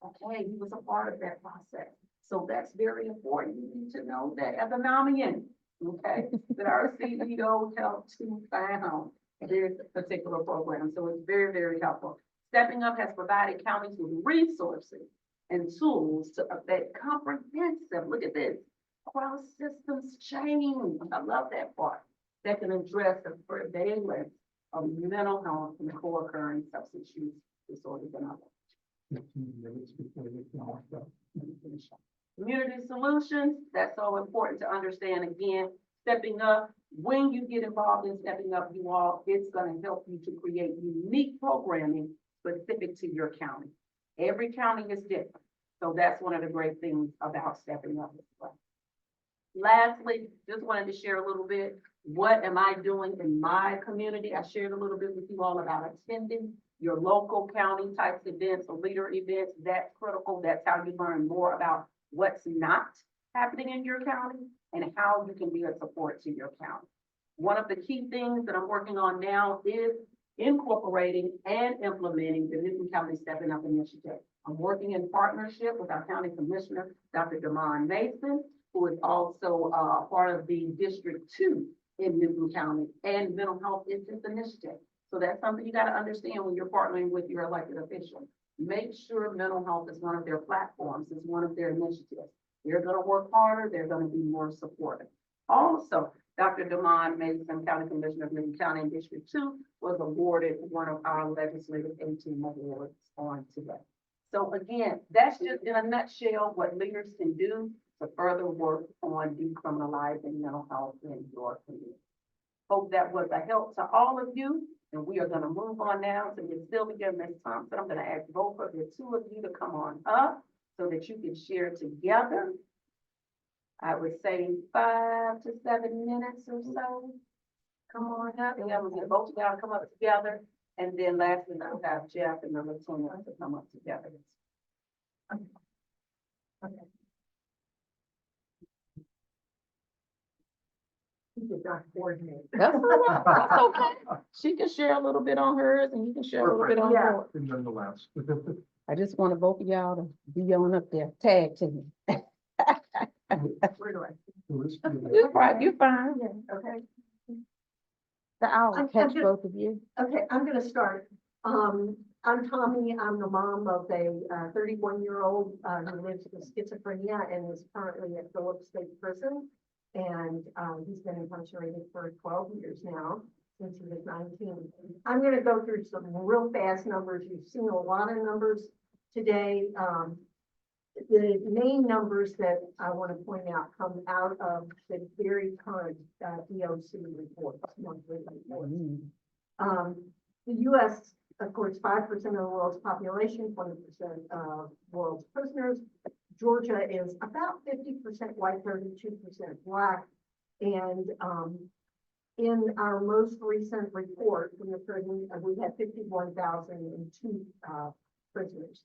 Okay, he was a part of that process. So that's very important. You need to know that as a NAMIan, okay, that our CEO helped to found this particular program. So it's very, very helpful. Stepping Up has provided counties with resources and tools to affect comprehensive, look at this, cross systems change. I love that part. That can address the prevalence of mental health and co-occurring substance use disorders and others. Community solutions, that's so important to understand. Again, stepping up, when you get involved in stepping up, you all, it's going to help you to create unique programming specific to your county. Every county is different. So that's one of the great things about stepping up as well. Lastly, just wanted to share a little bit, what am I doing in my community? I shared a little bit with you all about attending your local county types events or leader events. That's critical. That's how you learn more about what's not happening in your county and how you can be a support to your county. One of the key things that I'm working on now is incorporating and implementing the Newton County Stepping Up Initiative. I'm working in partnership with our county commissioner, Dr. Damon Mason, who is also part of the District 2 in Newton County, and mental health is this initiative. So that's something you got to understand when you're partnering with your elected official. Make sure mental health is one of their platforms, is one of their initiatives. They're going to work harder, they're going to be more supportive. Also, Dr. Damon Mason, County Commissioner of Newton County in District 2, was awarded one of our legislative 18 awards on today. So again, that's just in a nutshell what leaders can do to further work on decriminalizing mental health in your community. Hope that was a help to all of you, and we are going to move on now to Ms. Sylvia, Ms. Thompson. I'm going to ask both of the two of you to come on up so that you can share together. I would say 5 to 7 minutes or so. Come on up, and then we'll get both of y'all to come up together. And then lastly, I'll have Jeff and the lieutenant to come up together. Okay. Okay. You did not coordinate. That's all right. That's okay. She can share a little bit on hers and you can share a little bit on yours. Nonetheless. I just want both of y'all to be on up there, tag to me. Where do I? You're right, you're fine. Yeah, okay. I'll catch both of you. Okay, I'm gonna start. I'm Tommy. I'm the mom of a 31-year-old who lives with schizophrenia and is currently at Phillips State Prison. And he's been incarcerated for 12 years now, since he was 19. I'm gonna go through some real fast numbers. You've seen a lot of numbers today. The main numbers that I want to point out come out of the very current DOC reports, monthly reports. The U.S., of course, 5% of the world's population, 20% of world's prisoners. Georgia is about 50% white, 32% black. And in our most recent report from the prison, we had 51,002 prisoners.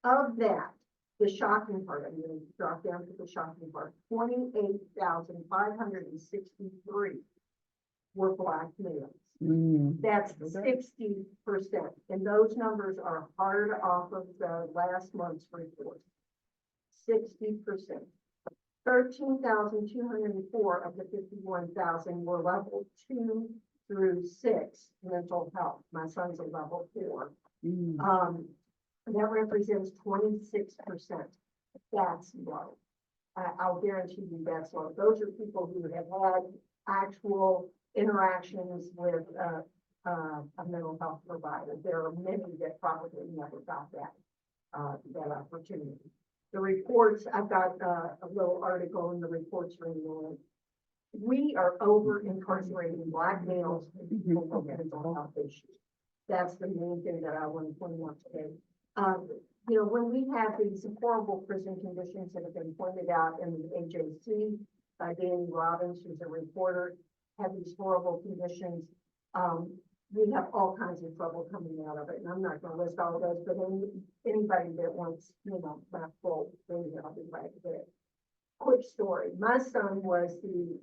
Of that, the shocking part, I'm going to drop down to the shocking part, 28,563 were black males. That's 60%. And those numbers are hard off of the last month's report. 60%. 13,204 of the 51,000 were level 2 through 6 mental health. My son's a level 4. That represents 26%. That's low. I'll guarantee you that's low. Those are people who have had actual interactions with a mental health provider. There are many that probably never got that opportunity. The reports, I've got a little article in the reports room. We are over incarcerating black males and people with mental health issues. That's the main thing that I want to point out today. You know, when we have these horrible prison conditions that have been pointed out in the AJC by Danny Robbins, who's a reporter, have these horrible conditions. We have all kinds of trouble coming out of it, and I'm not going to list all of those, but anybody that wants, you know, that full thing, I'll be right there. Quick story. My son was the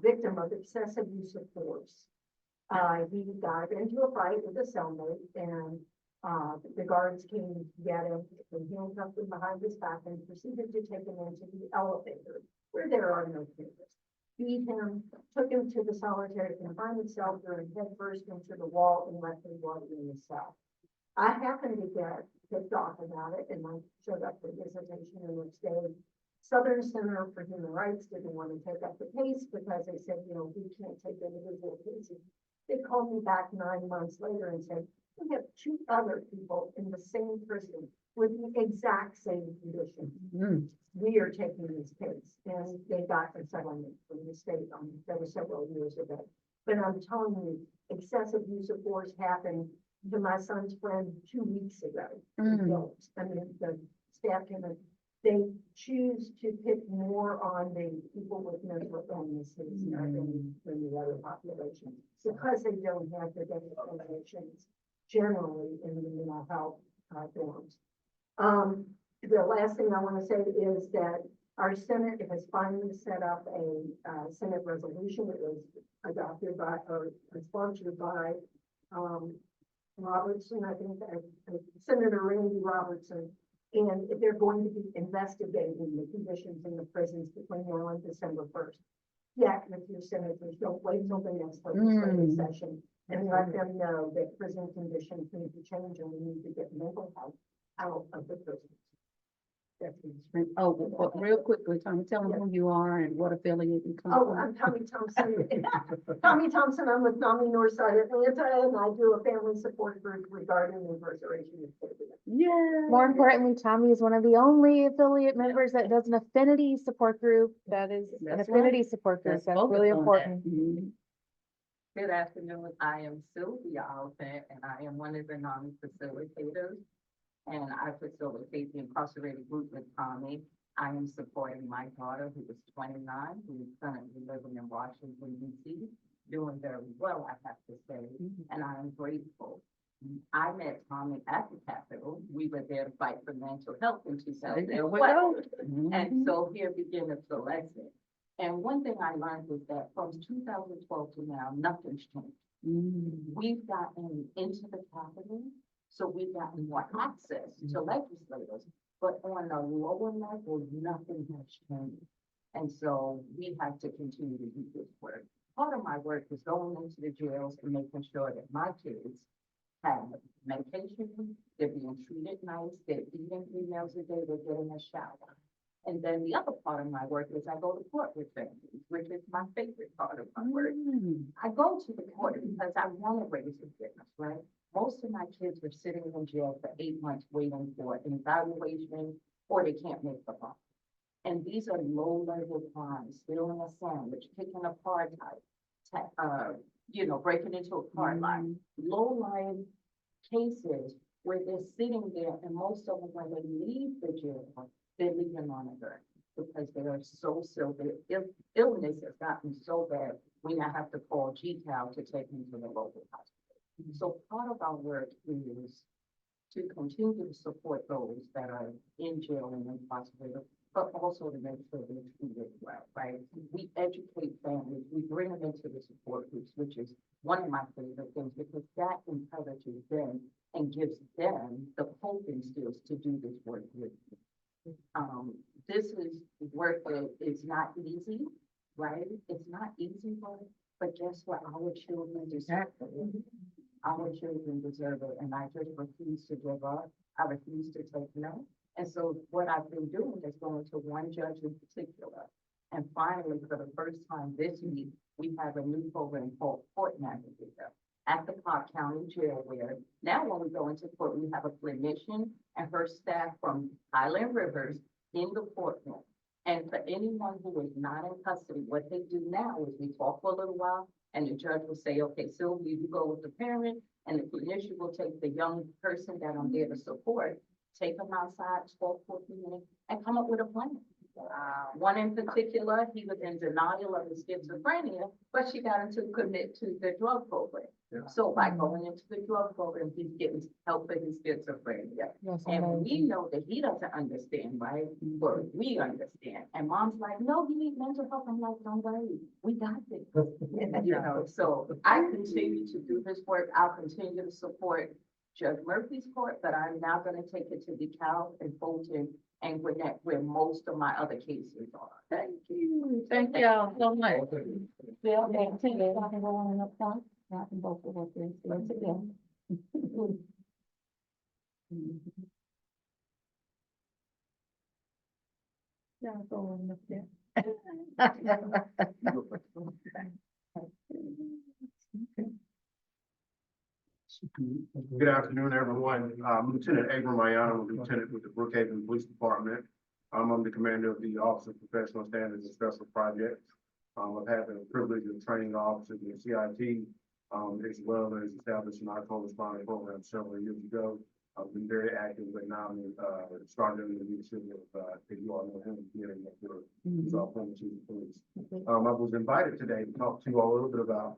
victim of excessive use of force. He got into a fight with a cellmate, and The guards came to get him, and handcuffed him behind his back and proceeded to take him into the elevator where there are no cameras. Beat him, took him to the solitary confinement cell, threw him head first into the wall and left him bloody in the cell. I happened to get tipped off about it and I showed up for visitation the next day. Southern Center for Human Rights didn't want to take up the case because they said, we can't take individual cases. They called me back 9 months later and said, we have 2 other people in the same prison with the exact same conditions. We are taking this case, and they got a settlement from the state that was several years ago. But I'm telling you, excessive use of force happened to my son's friend 2 weeks ago. I mean, the staff came in, they choose to pick more on the people with mental illnesses than the other population because they don't have the designations generally in the mental health dorms. The last thing I want to say is that our Senate has finally set up a Senate resolution that was adopted by or sponsored by Robertson, I think Senator Randy Robertson, and they're going to be investigating the conditions in the prisons between now and December 1st. Yeah, with your senators, don't wait until the next legislative session and let them know that prison conditions need to change and we need to get mental health out of the prisons. Oh, but real quickly, Tommy, tell them who you are and what affiliate you come Oh, from. I'm Tommy Thompson. Tommy Thompson, I'm with NAMI Northside Atlanta, and I do a family support group regarding incarceration and safety. Yeah. More importantly, Tommy is one of the only affiliate members that does an affinity support group. That is an That's affinity right. support group. That's That's focused really on that. important. Good afternoon. I am Sylvia Alpin, and I am one of the NAMI facilitators. And I facilitate the incarcerated group with Tommy. I am supporting my daughter, who is 29, who is currently living in Washington, D.C., doing very well, I have to say, and I am grateful. I met Tommy at the Capitol. We were there to fight for mental health in 2012. And so here began the lesson. And one thing I learned was that from 2012 to now, nothing's changed. We've gotten into the Capitol, so we've gotten more access to legislators, but on a lower level, nothing has changed. And so we have to continue to do this work. Part of my work is going into the jails and making sure that my kids have medication, they're being treated nice, they're eating 3 meals a day, they're getting a shower. And then the other part of my work is I go to court with families, which is my favorite part of my work. I go to the court because I want to raise awareness, right? Most of my kids are sitting in jail for 8 months waiting for an evaluation, or they can't make the bond. And these are low-level crimes, stealing a sandwich, picking a car type, breaking into a car lot. Low-lying cases where they're sitting there, and most of them, when they leave the jail, they're leaving on a gurney because they are their illness has gotten so bad, we now have to call GTAL to take them to the local hospital. So part of our work is to continue to support those that are in jail and incarcerated, but also to make sure they're treated well, right? We educate families, we bring them into the support groups, which is one of my favorite things because that encourages them and gives them the coping skills to do this work with you. This is work that is not easy, right? It's not easy work, but guess what? Our children deserve it. Our children deserve it, and I just refuse to give up. I refuse to take no. And so what I've been doing is going to one judge in particular. And finally, for the first time this week, we have a new program called Court Navigator at the Clark County Jail, where now when we go into court, we have a clinician and her staff from Highland Rivers in the courtroom. And for anyone who is not in custody, what they do now is we talk for a little while and the judge will say, okay, Sylvia, you go with the parent, and the clinician will take the young person that I'm there to support, take them outside, talk for a few minutes, and come up with a plan. One in particular, he was in denial of his schizophrenia, but she got him to commit to the drug program. So by going into the drug program, he's getting help for his schizophrenia. And we know that he doesn't understand, right? But we understand. And mom's like, no, he needs mental health. I'm like, don't worry, we got this. So I continue to do this work. I'll continue to support Judge Murphy's court, but I'm now gonna take it to DeKalb and Fulton and Gwinnett, where most of my other cases are. Thank you. Thank y'all so much. Bill, thank you. I can go on up front. I can both of us in. Let's go. Y'all go on up there. Good afternoon, everyone. Lieutenant Abram Ayana, Lieutenant with the Brookhaven Police Department. I'm the commander of the Office of Professional Standards and Special Projects. I've had the privilege of training officers in the CIT, as well as establishing our co-responding program several years ago. I've been very active with NAMI, started in the leadership of, if you all know him, here in he's our former chief of police. I was invited today to talk to you all a little bit about,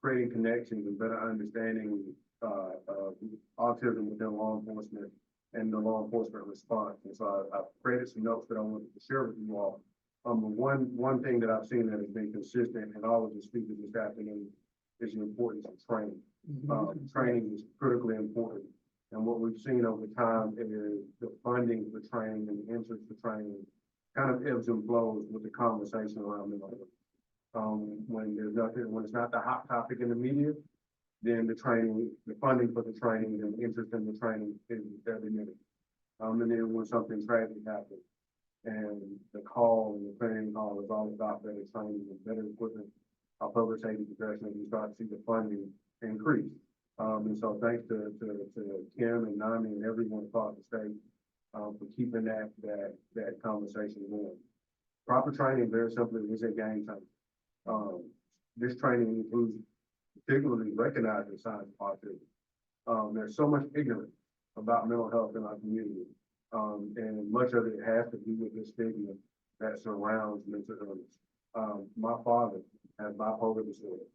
creating connections and better understanding, of autism within law enforcement and the law enforcement response. And so I've created some notes that I wanted to share with you all. One thing that I've seen that has been consistent in all of the speakers this afternoon is the importance of training. Training is critically important. And what we've seen over time is the funding for training and the interest for training kind of ebbs and flows with the conversation around mental health. When there's nothing, when it's not the hot topic in the media, then the training, the funding for the training and the interest in the training is very limited. And then when something tragic happens, and the call and the training call is all about better training and better equipment, our public safety professionals, we start to see the funding increase. And so thanks to Kim and NAMI and everyone across the state for keeping that conversation going. Proper training, very simply, is a game changer. This training includes particularly recognizing signs of autism. There's so much ignorance about mental health in our community. And much of it has to do with the stigma that surrounds mental illness. My father has bipolar disorder.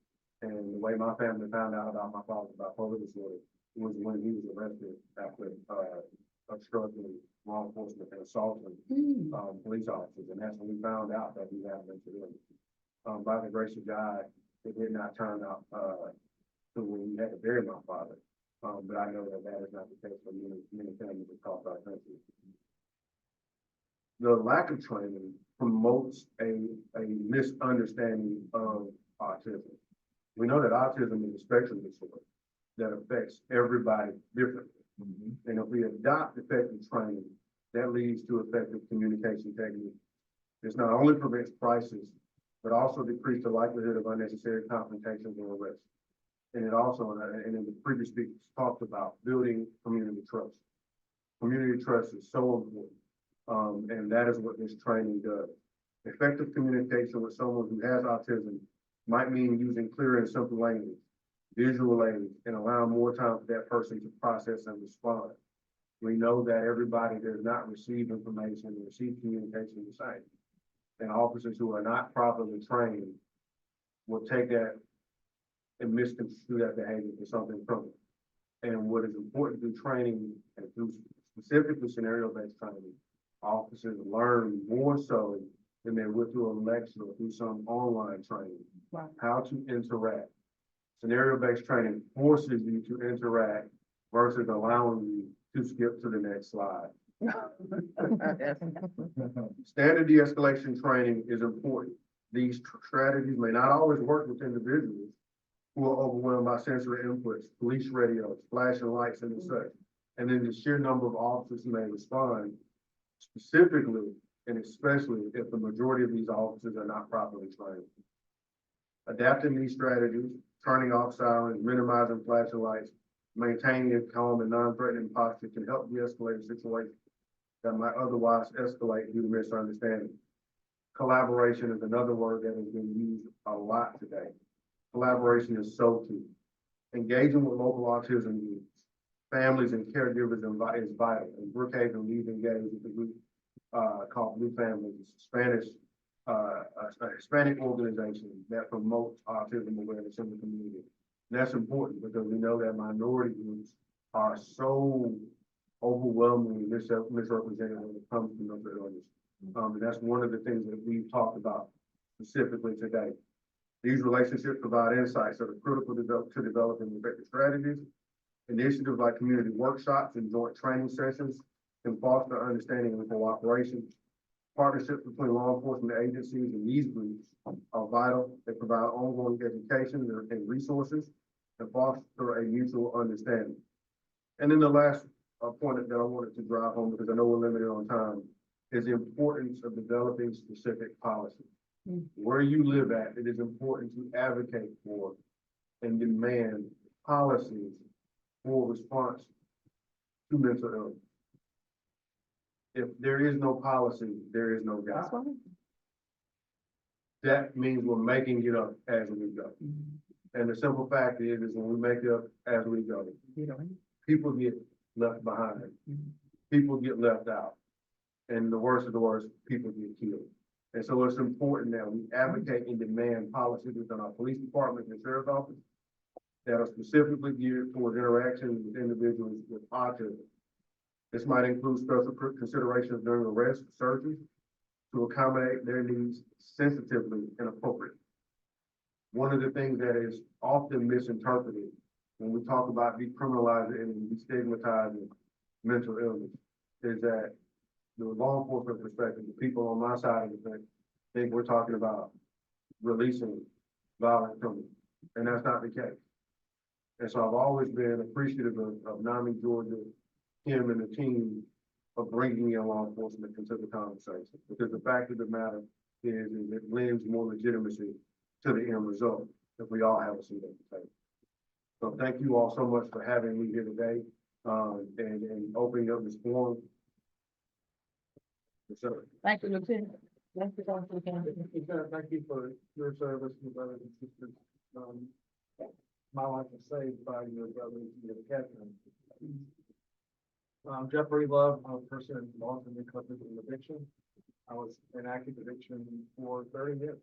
And the way my family found out about my father's bipolar disorder was when he was arrested after obstructing law enforcement and assaulting police officers. And that's when we found out that he had mental illness. By the grace of God, it did not turn out to when we had to bury my father. But I know that that is not the case for many families across our country. The lack of training promotes a misunderstanding of autism. We know that autism is a spectrum disorder that affects everybody differently. And if we adopt effective training, that leads to effective communication techniques. This not only prevents crisis, but also decreases the likelihood of unnecessary confrontations or arrests. And it also, and in the previous speakers talked about building community trust. Community trust is so important. And that is what this training does. Effective communication with someone who has autism might mean using clear and simple language, visual aids, and allowing more time for that person to process and respond. We know that everybody does not receive information and receive communication the same. And officers who are not properly trained will take that and misconstrue that behavior for something criminal. And what is important through training and through specifically scenario-based training, officers learn more so than they would through a lecture or through some online training, how to interact. Scenario-based training forces you to interact versus allowing you to skip to the next slide. Standard de-escalation training is important. These strategies may not always work with individuals who are overwhelmed by sensory inputs, police radios, flashing lights, and such. And then the sheer number of officers who may respond, specifically and especially if the majority of these officers are not properly trained. Adapting these strategies, turning off sirens, minimizing flashing lights, maintaining a calm and non-threatening posture can help de-escalate a situation that might otherwise escalate due to misunderstanding. Collaboration is another word that has been used a lot today. Collaboration is so key. Engaging with local autism groups, families and caregivers is vital. In Brookhaven, we've engaged with a group called Blue Families, a Hispanic organization that promotes autism awareness in the community. And that's important because we know that minority groups are so overwhelmingly misrepresented when it comes to mental illness. And that's one of the things that we've talked about specifically today. These relationships provide insights that are critical to developing effective strategies Initiatives like community workshops and joint training sessions can foster understanding and cooperation. Partnerships between law enforcement agencies and these groups are vital. They provide ongoing education and resources and foster a mutual understanding. And then the last point that I wanted to drive home, because I know we're limited on time, is the importance of developing specific policy. Where you live at, it is important to advocate for and demand policies for response to mental illness. If there is no policy, there is no guide. That means we're making it up as we go. And the simple fact is when we make it up as we go, people get left behind. People get left out. And the worst of the worst, people get killed. And so it's important that we advocate and demand policies within our police department and sheriff's office that are specifically geared towards interactions with individuals with autism. This might include special considerations during arrest or searches to accommodate their needs sensitively and appropriately. One of the things that is often misinterpreted when we talk about decriminalizing and destigmatizing mental illness is that the law enforcement perspective, the people on my side of the thing, think we're talking about releasing violent criminals, and that's not the case. And so I've always been appreciative of NAMI Georgia, him and the team of bringing in law enforcement into the conversation, because the fact of the matter is it lends more legitimacy to the end result if we all have a seat at the table. So thank you all so much for having me here today and opening up this forum. Yes, sir. Thank you, Lieutenant. Thank you, Lieutenant. Thank you for your service, my brothers and sisters. My life was saved by your brothers and your captain. Jeffrey Love, I'm a person involved in recovery from addiction. I was in active addiction for 30 years,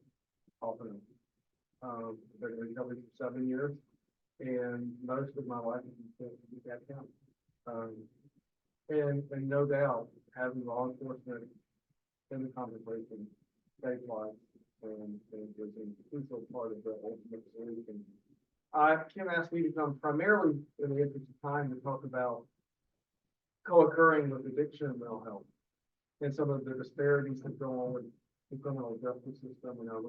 often. Been in recovery for 7 years, and most of my life has been spent in that county. And no doubt, having law enforcement in the conversation saved lives and was a crucial part of the ultimate solution. Kim asked me to come primarily in the interest of time to talk about co-occurring with addiction and mental health and some of the disparities that go on with the criminal justice system and our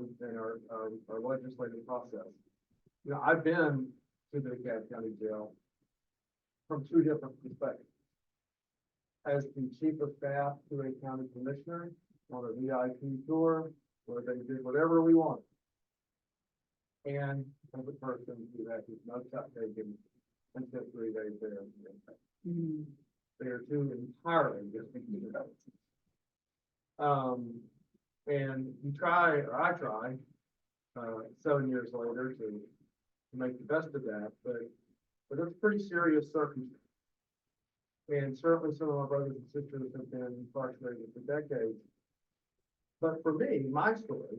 legislative process. You know, I've been to the DeKalb County Jail from two different perspectives. As the chief of staff to a county commissioner on a VIP tour where they did whatever we wanted. And as a person who had his notes up taken and spent 3 days there. They are two entirely different universities. And you try, or I try, 7 years later to make the best of that, but it's pretty serious circumstance. And certainly some of my brothers and sisters have been incarcerated for decades. But for me, my story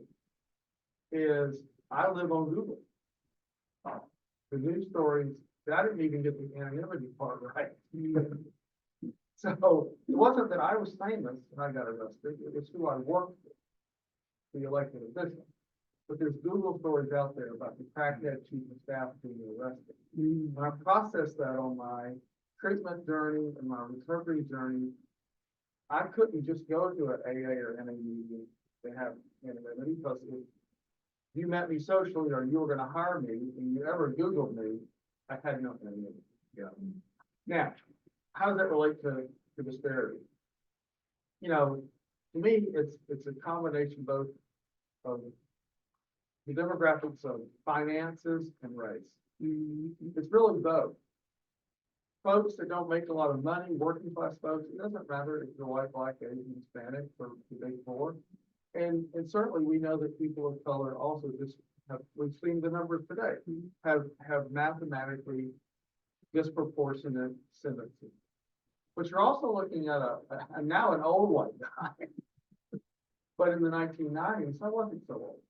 is I live on Google. The news stories, I didn't even get the anonymity part right. So it wasn't that I was famous and I got arrested, it was who I worked with, the elected official. But there's Google stories out there about the crackhead chief of staff being arrested. And I processed that on my treatment journey and my recovery journey. I couldn't just go to an AA or NA meeting to have anonymity, because if you met me socially or you were going to hire me and you ever Googled me, I had no anonymity. Yeah. Now, how does that relate to disparity? You know, to me, it's a combination both of the demographics of finances and race. It's really both. Folks that don't make a lot of money, working class folks, it doesn't matter if you're white, black, Asian, Hispanic, or the big four. And certainly we know that people of color also just have, we've seen the numbers today, have mathematically disproportionate sentences. But you're also looking at now an old white guy. But in the 1990s, I wasn't so old.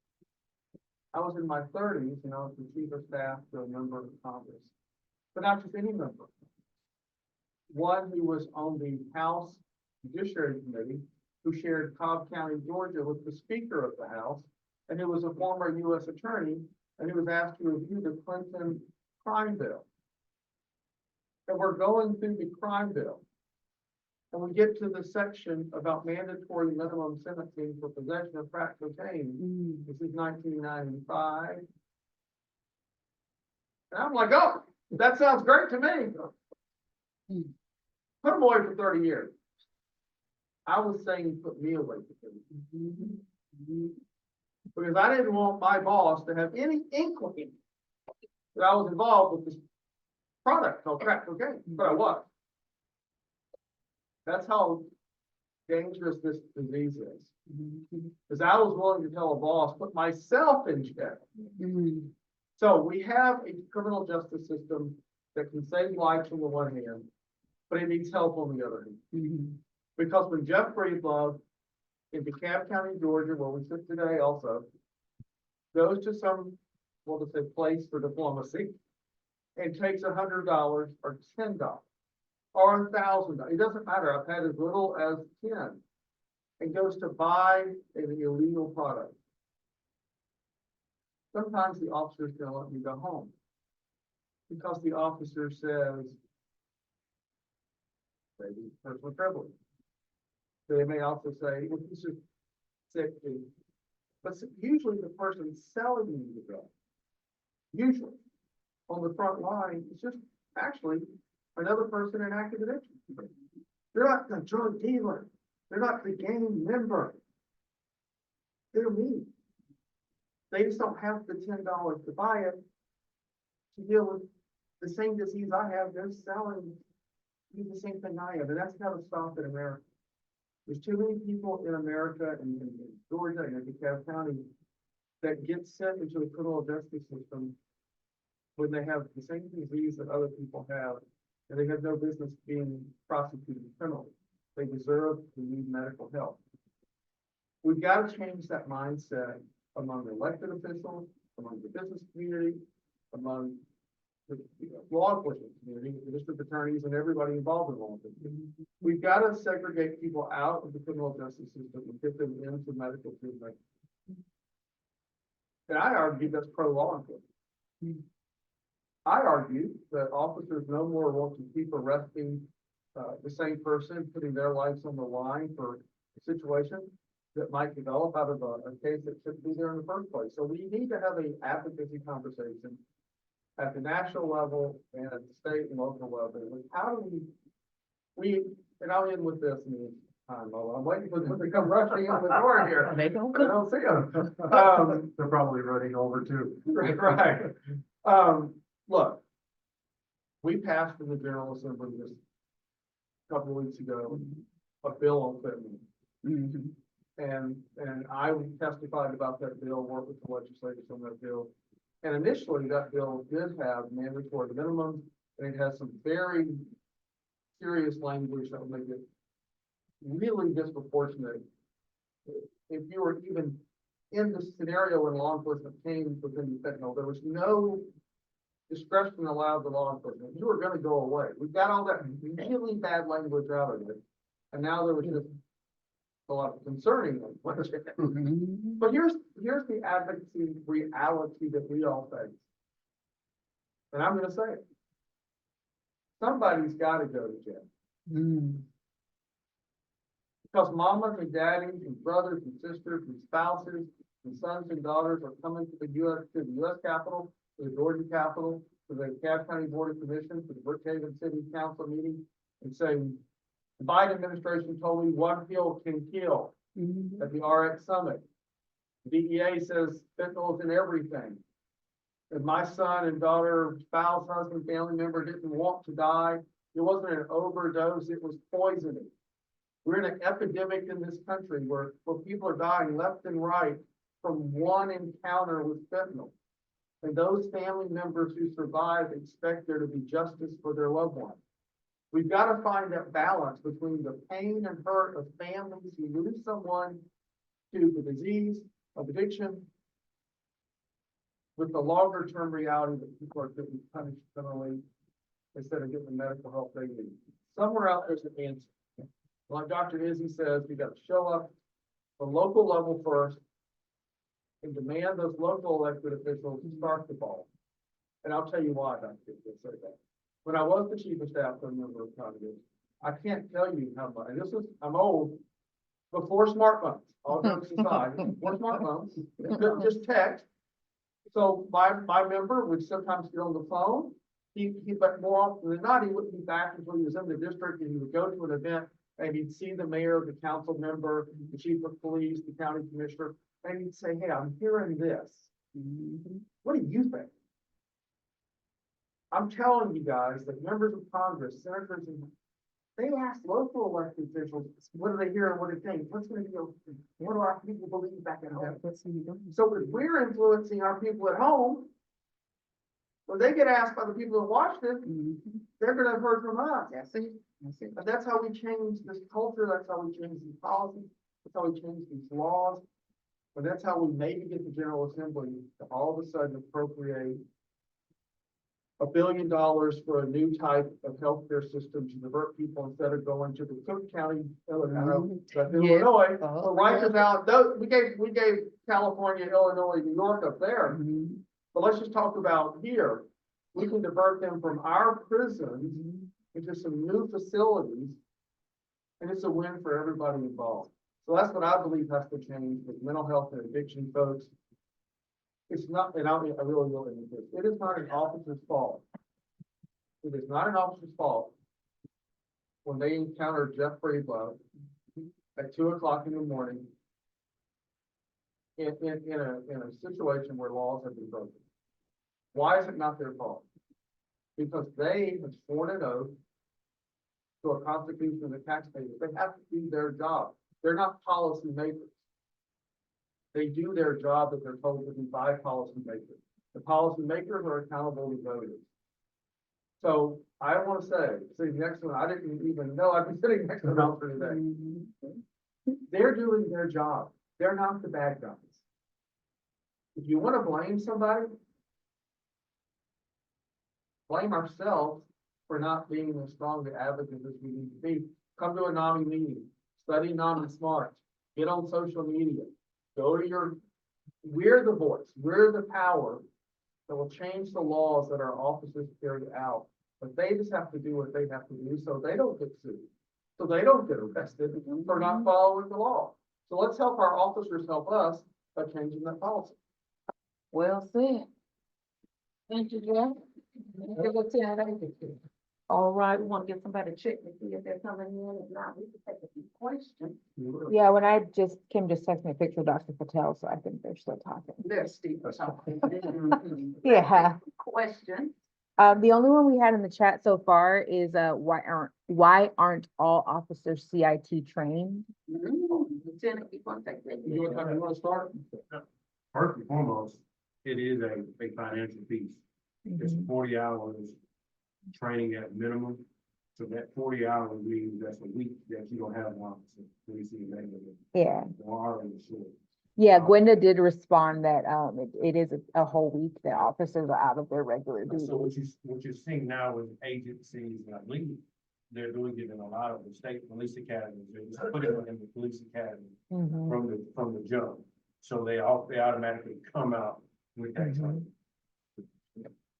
I was in my 30s and I was the chief of staff to a member of Congress. But not just any member. One who was on the House Judiciary Committee, who shared Cobb County, Georgia with the Speaker of the House, and who was a former U.S. attorney, and who was asked to review the Clinton crime bill. and we're going through the crime bill. And we get to the section about mandatory minimum sentencing for possession of crack cocaine. This is 1995. And I'm like, oh, that sounds great to me. Put them away for 30 years. I was saying put me away for 30 years. Because I didn't want my boss to have any inkling that I was involved with this product called crack cocaine, but I was. That's how dangerous this disease is. Because I was willing to tell a boss, put myself in jail. So we have a criminal justice system that can save lives on the one hand, but it needs help on the other hand. Because when Jeff Breedlove in DeKalb County, Georgia, where we sit today also, goes to some, we'll just say place for diplomacy, and takes $100 or $10 or $1,000, it doesn't matter, I've had as little as 10, and goes to buy an illegal product. Sometimes the officer's gonna let me go home because the officer says, maybe personal privilege. They may also say, well, this is sick, but usually the person selling you the drug, usually on the front line, is just actually another person in active addiction. They're not the drug dealer. They're not the gang member. They're me. They just don't have the $10 to buy it to deal with the same disease I have. They're selling the same thing I have, and that's got to stop in America. There's too many people in America and in Georgia and in DeKalb County that get sent into the criminal justice system when they have the same disease that other people have, and they have no business being prosecuted criminally. They deserve to need medical help. We've got to change that mindset among the elected officials, among the business community, among the law enforcement community, the district attorneys, and everybody involved in law enforcement. We've got to segregate people out of the criminal justice system and get them into medical treatment. And I argue that's pro-law enforcement. I argue that officers no more want to keep arresting the same person, putting their lives on the line for a situation that might develop out of a case that shouldn't be there in the first place. So we need to have an advocacy conversation at the national level and at the state and local level. Like, how do we, and I'll end with this in the time, I'm waiting for them to come rushing in the door here. They don't I don't see them. They're probably running over too. Right. Look, we passed in the General Assembly just a couple of weeks ago, a bill on fentanyl. And I testified about that bill, worked with the legislators on that bill. And initially, that bill did have mandatory minimums, and it has some very serious language that would make it really disproportionate. If you were even in the scenario when law enforcement came within the fentanyl, there was no discretion allowed to law enforcement. You were going to go away. We got all that really bad language out of it, and now there was just a lot of concerning language. But here's the advocacy reality that we all face, and I'm going to say it. Somebody's got to go to jail. Because mamas and daddies and brothers and sisters and spouses and sons and daughters are coming to the U.S. Capitol, to the Georgia Capitol, to the DeKalb County Board of Commissioners, to the Brookhaven City Council meeting, and saying, the Biden administration told me one pill can kill at the RX Summit. The DEA says fentanyl is in everything. If my son and daughter, spouse, husband, family member didn't want to die, it wasn't an overdose, it was poisoning. We're in an epidemic in this country where people are dying left and right from one encounter with fentanyl. And those family members who survive expect there to be justice for their loved ones. We've got to find that balance between the pain and hurt of families who lose someone to the disease of addiction with the longer term reality that people are getting punished criminally instead of getting the medical help they need. Somewhere out there's an answer. Like Dr. Izzy says, we got to show up at the local level first and demand those local elected officials to start the ball. And I'll tell you why, Dr. Izzy said that. when I was the chief of staff for a number of Congress, I can't tell you how much, and this is, I'm old, before smartphones, all jokes aside, before smartphones, they couldn't just text. So my member would sometimes get on the phone, but more often than not, he wouldn't be back until he was in the district, and he would go to an event, and he'd see the mayor, the council member, the chief of police, the county commissioner, and he'd say, hey, I'm hearing this. What do you think? I'm telling you guys that members of Congress, senators, and they ask local elected officials, what do they hear and what do they think? What's going to be, what do our people believe back at home? So if we're influencing our people at home, when they get asked by the people in Washington, they're going to have heard from us. And that's how we change this culture. That's how we change these policies. That's how we change these laws. And that's how we maybe get the General Assembly to all of a sudden appropriate $1 billion for a new type of healthcare system to divert people instead of going to the Cook County, Illinois, for Rikers Island. We gave California, Illinois, New York up there. But let's just talk about here. We can divert them from our prisons into some new facilities, and it's a win for everybody involved. So that's what I believe has to change with mental health and addiction folks. It's not, and I really will admit this, it is not an officer's fault. It is not an officer's fault when they encounter Jeff Breedlove at 2 o'clock in the morning in a situation where laws have been broken. Why is it not their fault? Because they have sworn an oath to a constitution of the taxpayers. They have to do their job. They're not policy makers. They do their job that they're told to do by policymakers. The policymakers are accountable to voters. So I want to say, sitting next to them, I didn't even know I'd be sitting next to them for today. They're doing their job. They're not the bad guys. If you want to blame somebody, blame ourselves for not being as strong the advocates as we need to be. Come to a NAMI meeting, study NAMI smart, get on social media, go to we're the voice, we're the power that will change the laws that our officers carry out. But they just have to do what they have to do so they don't get sued, so they don't get arrested for not following the law. So let's help our officers help us by changing that policy. Well said. Thank you, Jeff. All right, we want to get somebody to check to see if they're coming in. If not, we can take a few questions. Yeah, when Kim just texted me a picture of Dr. Patel, so I think they're still talking. They're still talking. Yeah. Question. The only one we had in the chat so far is why aren't all officers CIT trained? Lieutenant, you want to take that? You want to start? First and foremost, it is a financial piece. It's 40 hours training at minimum. So that 40 hours means that's a week that you don't have one officer. Yeah. Sure. Yeah, Gwenda did respond that it is a whole week that officers are out of their regular duty. So what you're seeing now with agencies like Lee, they're doing it in a lot of the state police academies. They're just putting it in the police academy from the jump. So they automatically come out with that training.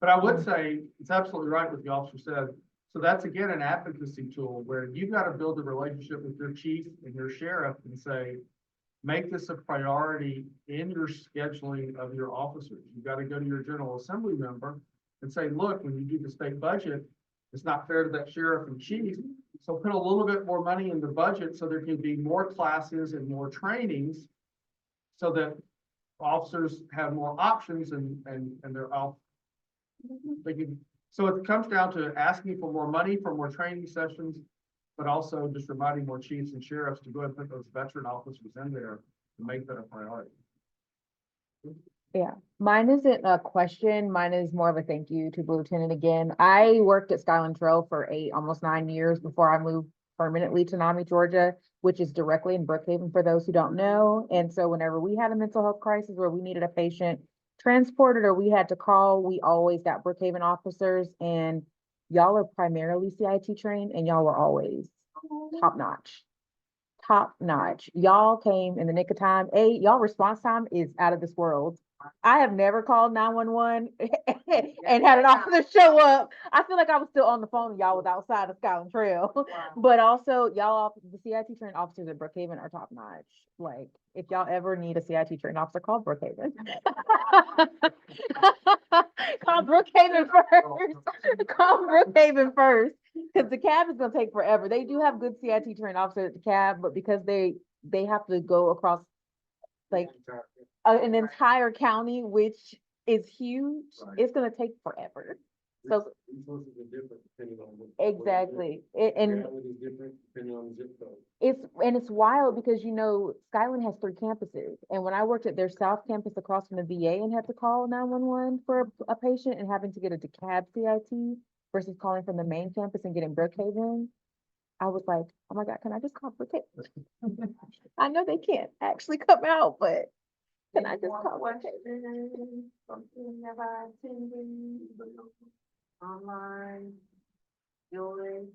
But I would say, it's absolutely right what the officer said. So that's again, an advocacy tool where you've got to build a relationship with your chief and your sheriff and say, make this a priority in your scheduling of your officers. You've got to go to your General Assembly member and say, look, when you do the state budget, it's not fair to that sheriff and chief. So put a little bit more money in the budget so there can be more classes and more trainings so that officers have more options and they're off. So it comes down to asking for more money for more training sessions, but also just reminding more chiefs and sheriffs to go ahead and put those veteran officers in there to make that a priority. Yeah, mine isn't a question. Mine is more of a thank you to Lieutenant again. I worked at Skyland Trail for almost 9 years before I moved permanently to NAMI, Georgia, which is directly in Brookhaven for those who don't know. And so whenever we had a mental health crisis where we needed a patient transported or we had to call, we always got Brookhaven officers, and y'all are primarily CIT trained and y'all were always top notch. top notch. Y'all came in the nick of time. Y'all response time is out of this world. I have never called 911 and had an officer show up. I feel like I was still on the phone and y'all was outside of Skyland Trail. But also y'all, the CIT trained officers at Brookhaven are top notch. Like if y'all ever need a CIT trained officer, call Brookhaven. Call Brookhaven first. Call Brookhaven first. Because the cab is gonna take forever. They do have good CIT trained officers at the cab, but because they have to go across like an entire county, which is huge, it's gonna take forever. So Resources are different depending on what. exactly, and Reality is different depending on the zip code. it's wild because Skyland has 3 campuses, and when I worked at their South campus across from the VA and had to call 911 for a patient and having to get a DeKalb CIT versus calling from the main campus and getting Brookhaven, I was like, oh my God, can I just call Brookhaven? I know they can't actually come out, but can I just call Brookhaven? Something have I attended, online, Joy,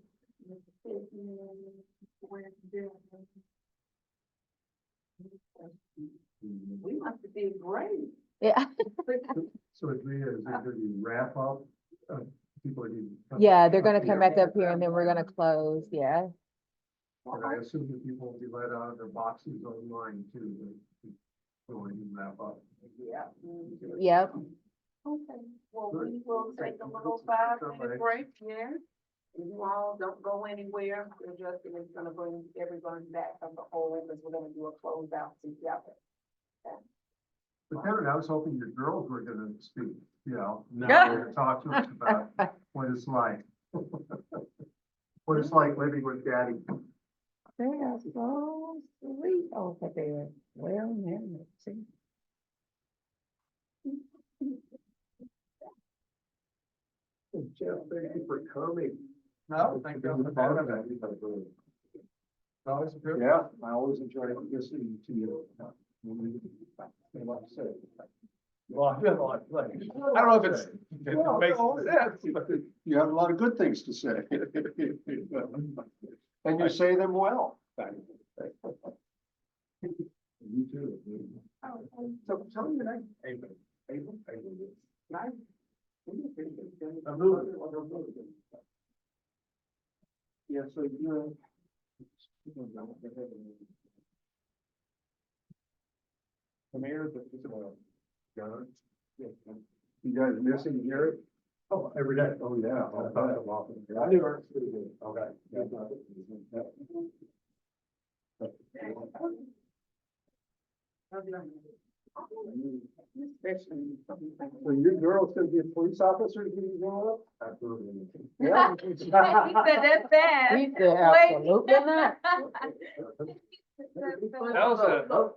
Mississippi, we must have been great. Yeah. So it's really, is it gonna be wrap up? People are gonna come- Yeah, they're gonna come back up here and then we're gonna close, yeah. And I assume that people will be let out of their boxes online too, going and wrap up. Yeah. Yep. Okay, well, we will take a little 5-minute break here. You all don't go anywhere, Justin is gonna bring everyone back from the whole, because we're gonna do a closeout together. But Kevin, I was hoping your girls were gonna speak, No. to talk to us about what it's like. What it's like living with daddy. They are so sweet over there, well mannered, see. Jeff, thank you for coming. No, thank you for part of that. Always a privilege. Yeah, I always enjoy listening to you. Well, I feel like, I don't know if it's, it makes sense, but you have a lot of good things to say. And you say them well. You too. So tell me your name. Abel. Abel? Nice. Yeah, so you're. Mayor, but it's John. You guys missing Garrett? Oh, every day. Oh, yeah. I knew her. Okay. So your girl's gonna be a police officer when you grow up? Absolutely. Yeah. He said that fast. He said absolutely not.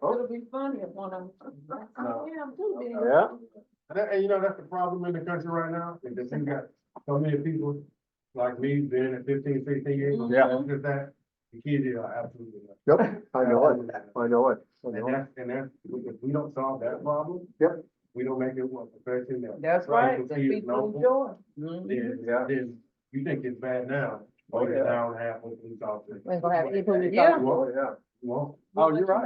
It'll be funny if one of them. Yeah, I'm too big. Yeah. And you know, that's the problem in the country right now, is that you got so many people like me, been at 15, 16 years. Yeah. Just that, the kids are absolutely. Yep, I know it. I know it. And that's, if we don't solve that problem. Yep. We don't make it a profession that. That's right, people the see as people noble, enjoy. then you think it's bad now, Oh, but yeah. it's now and a half with police officers. We ain't gonna have any police Yeah. officers. Oh, yeah. Well, Oh, you're right.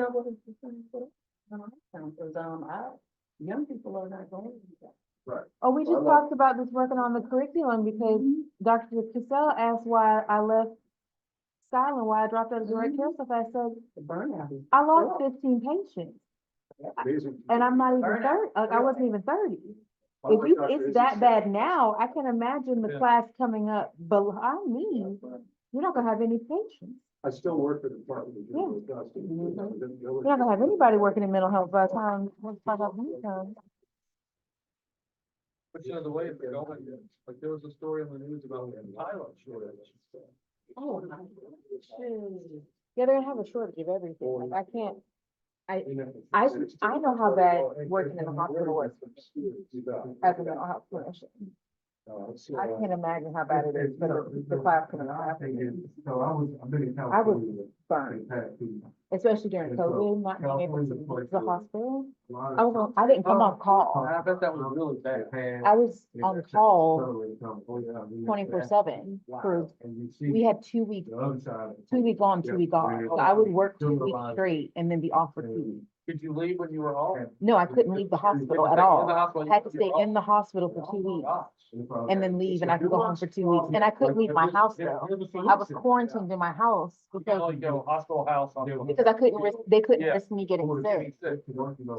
Young people are not going. Right. Oh, we just I love- talked about this working on the curriculum because Dr. Cassell asked why I left Skyland, why I dropped out of direct care stuff. I said, The burnout is. I lost 15 patients Amazing. and I'm not even Burnout. 30, I wasn't even 30. Well, If like Dr. it's Izzy that said, bad now, I can imagine the Yeah. class coming up behind me. You're not gonna have any patients. I still work for the Department of Juvenile Justice. You're not gonna have anybody working in mental health by the time, by the time comes. But you know, the way it's going, like there was a story on the news about a pilot shortage. Oh, my gosh. Yeah, they're gonna have a shortage of everything. Like I can't, I know how bad working in a hospital is as a mental health clinician. I can't imagine how bad it is, but the class can happen. I was burned, especially during COVID, not being able to go to the hospital. I didn't come on call. I bet that was really bad. I was on call 24/7 for, we had 2 weeks, 2 week on, 2 week off. So I would work 2 weeks straight and then be off for 2 weeks. Could you leave when you were off? No, I couldn't leave the hospital at all. I had to stay in the hospital for 2 weeks and then leave, and I could go home for 2 weeks. And I couldn't leave my house though. I was quarantined in my house because Hospital house. I couldn't risk, they couldn't risk me getting sick.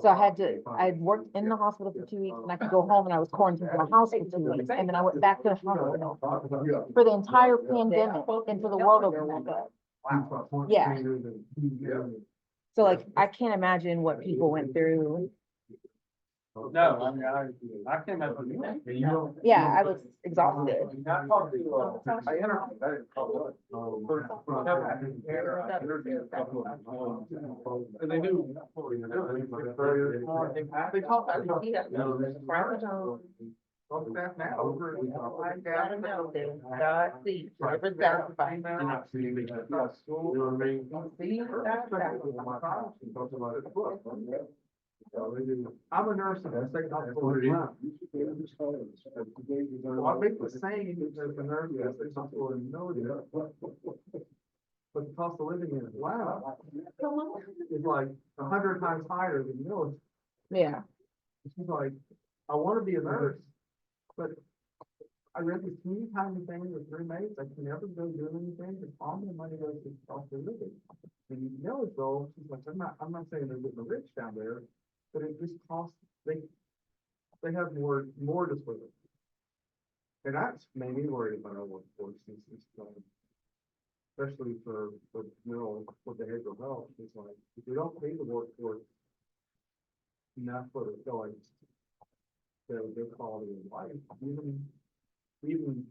So I worked in the hospital for 2 weeks and I could go home, and I was quarantined in my house for 2 weeks. And then I went back to the hospital for the entire pandemic and for the world opened back up. Wow. Yeah. So like, I can't imagine what people went through. No, I mean, I can't imagine. Yeah, I was exhausted. I talked to, I interviewed, I didn't call it. And they knew. They talked. Staff now over. I'm a nurse and I say hospital. Well, I make the same as the nurse, I say hospital and know that. But the cost of living in Atlanta is like 100 times higher than yours. Yeah. She's like, I want to be a nurse, but I read this teeny tiny thing with roommates, I can never go do anything, because all my money goes to cost of living. And you know, so she's like, I'm not saying they're getting rich down there, but it just costs, they have more to spend. And that's made me worried about our workforce, especially for behavioral health. It's like, if we don't pay the workforce enough for the going, their quality of life, even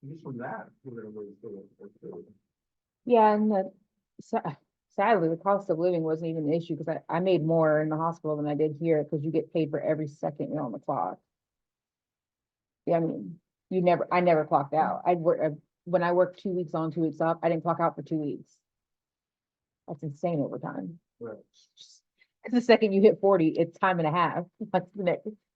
just from that, we're gonna lose the workforce. Yeah, and sadly, the cost of living wasn't even an issue because I made more in the hospital than I did here because you get paid for every second you're on the clock. Yeah, I mean, I never clocked out. When I worked 2 weeks on, 2 weeks off, I didn't clock out for 2 weeks. That's insane overtime. Right. Because the second you hit 40, it's time and a half.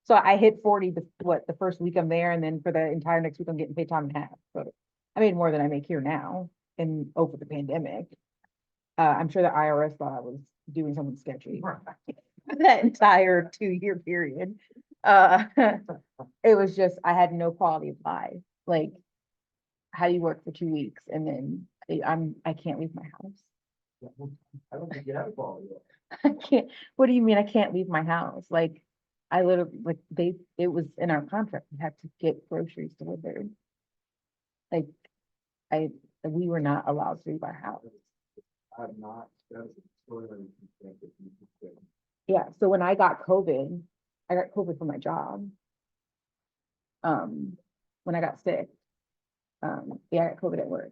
So I hit 40 the first week I'm there, and then for the entire next week I'm getting paid time and a half. So I made more than I make here now over the pandemic. I'm sure the IRS thought I was doing something sketchy that entire 2-year period. It was just, I had no quality of life. Like, how do you work for 2 weeks and then I can't leave my house? I don't think you have quality. I can't, what do you mean I can't leave my house? Like, I literally, it was in our contract, we had to get groceries delivered. Like, we were not allowed to leave our house. I'm not, that's extraordinary. Yeah, so when I got COVID from my job. When I got sick, yeah, I got COVID at work.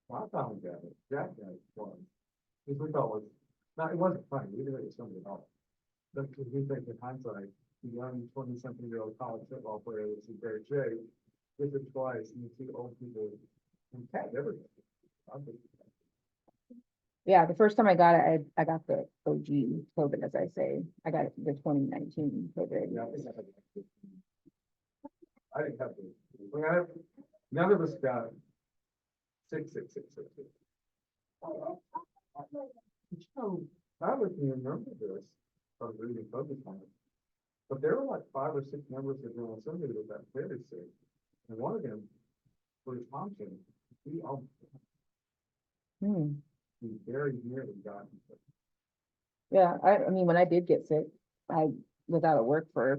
Well, I found that Jack got it fun. Because we thought it wasn't funny, we didn't think it was something at all. But we think in hindsight, the young 20-something-year-old college football player that's in great shape, did it twice, and you see old people and cat everything. Yeah, the first time I got it, I got the OG COVID, as I say. I got the 2019 COVID. I didn't have to. None of us got it. 66666. I wouldn't even remember this. I was reading focus on it. But there were like 5 or 6 members of the assembly that got very sick. And one of them, Bruce Thompson, he very nearly got it. Yeah, I mean, when I did get sick, I was out of work I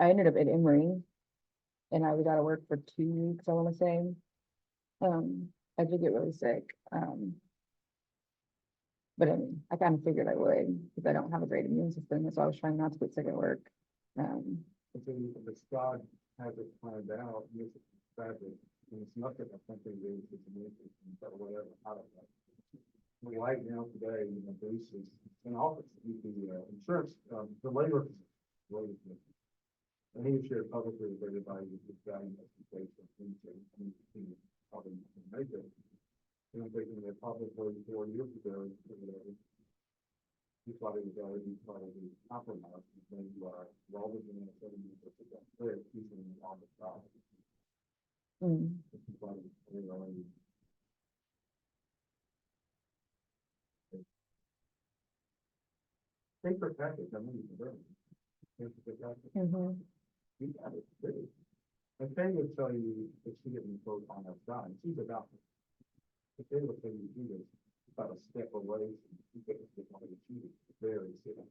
ended up at Emory, and I was out of work for 2 weeks, I want to say. I did get really sick. But I mean, I kind of figured I would, because I don't have a great immune system, so I was trying not to get sick at work. The squad has it planned out, and it's tragic, and it's nothing I think they do, it's immune system, or whatever, I don't know. But right now, today, Bruce is in office, the insurance, the labor And he shared publicly with everybody with this value presentation, and probably make it. And I'm thinking that probably 4 years ago, you thought it was already probably compromised, and then you are, rather than a 7 years ago, they're keeping it on the top. Mm. Think for package, I mean, it's very. Think for package. Mhm. You got it, too. And they would tell you that she didn't vote on her side, she's a doctor. But they would tell you she was about a step away from, she couldn't get on the cheating, very serious.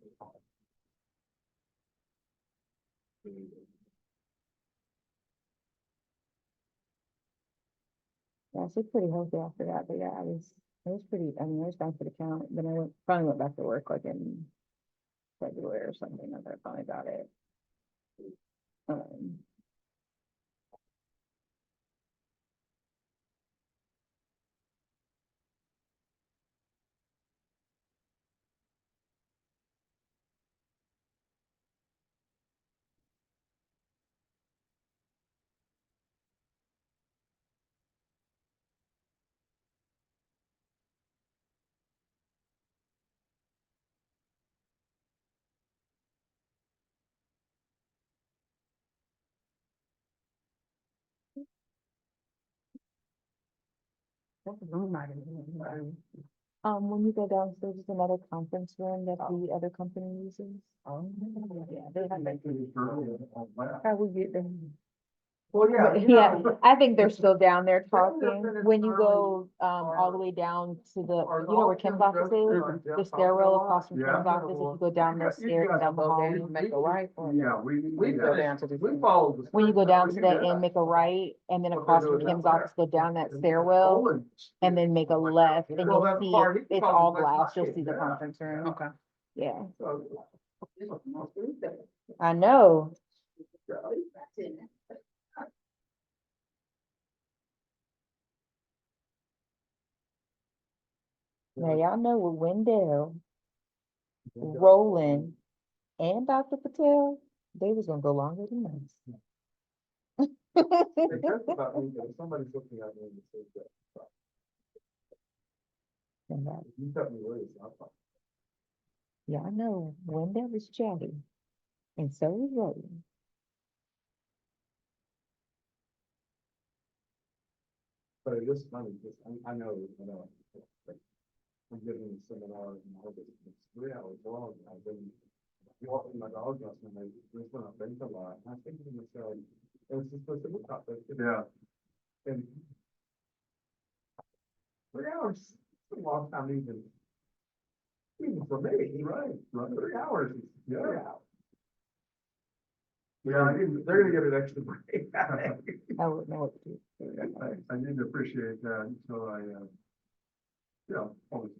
Yeah, so pretty healthy after that, but yeah, it was pretty, I mean, I was down for the count, then finally went back to work like in February or something, and I finally got it. Um, when you go downstairs, there's another conference room that the other company uses. Yeah, they have that. How we get there? Well, yeah. But, yeah, I think they're still down there talking. When you go, all the way down to the, you know where Kim's office is? The stairwell across from Kim's office, if you go down those stairs and down the hall, you make a right. Yeah, we go down to the. we followed. the When you go script. down to We that did. end, make a right, and then Okay, across do from it Kim's down office, go down that there. stairwell, Poland. and then make a left, and Well, you'll that see part, it, he it's probably all was glass, you'll like, see the yeah. conference room. Okay. Yeah, So, I know. Now, y'all know with Wendell, Roland, and Dr. Patel, they was gonna go longer than us. They talked about me, but somebody's looking at me and says that. You cut me loose, I thought. Yeah, I know, Wendell is chatty, and so is Roland. But it is funny, because I know, like, I'm giving a seminar in August, it's 3 hours long, I've been walking my dog last night, this one I've been a lot, and I think to myself, it's just supposed to look up, yeah. And 3 hours, it's a long time even for me, right, 3 hours, yeah. Yeah, they're gonna get an extra break. I wouldn't know what to do. I need to appreciate that, so I, always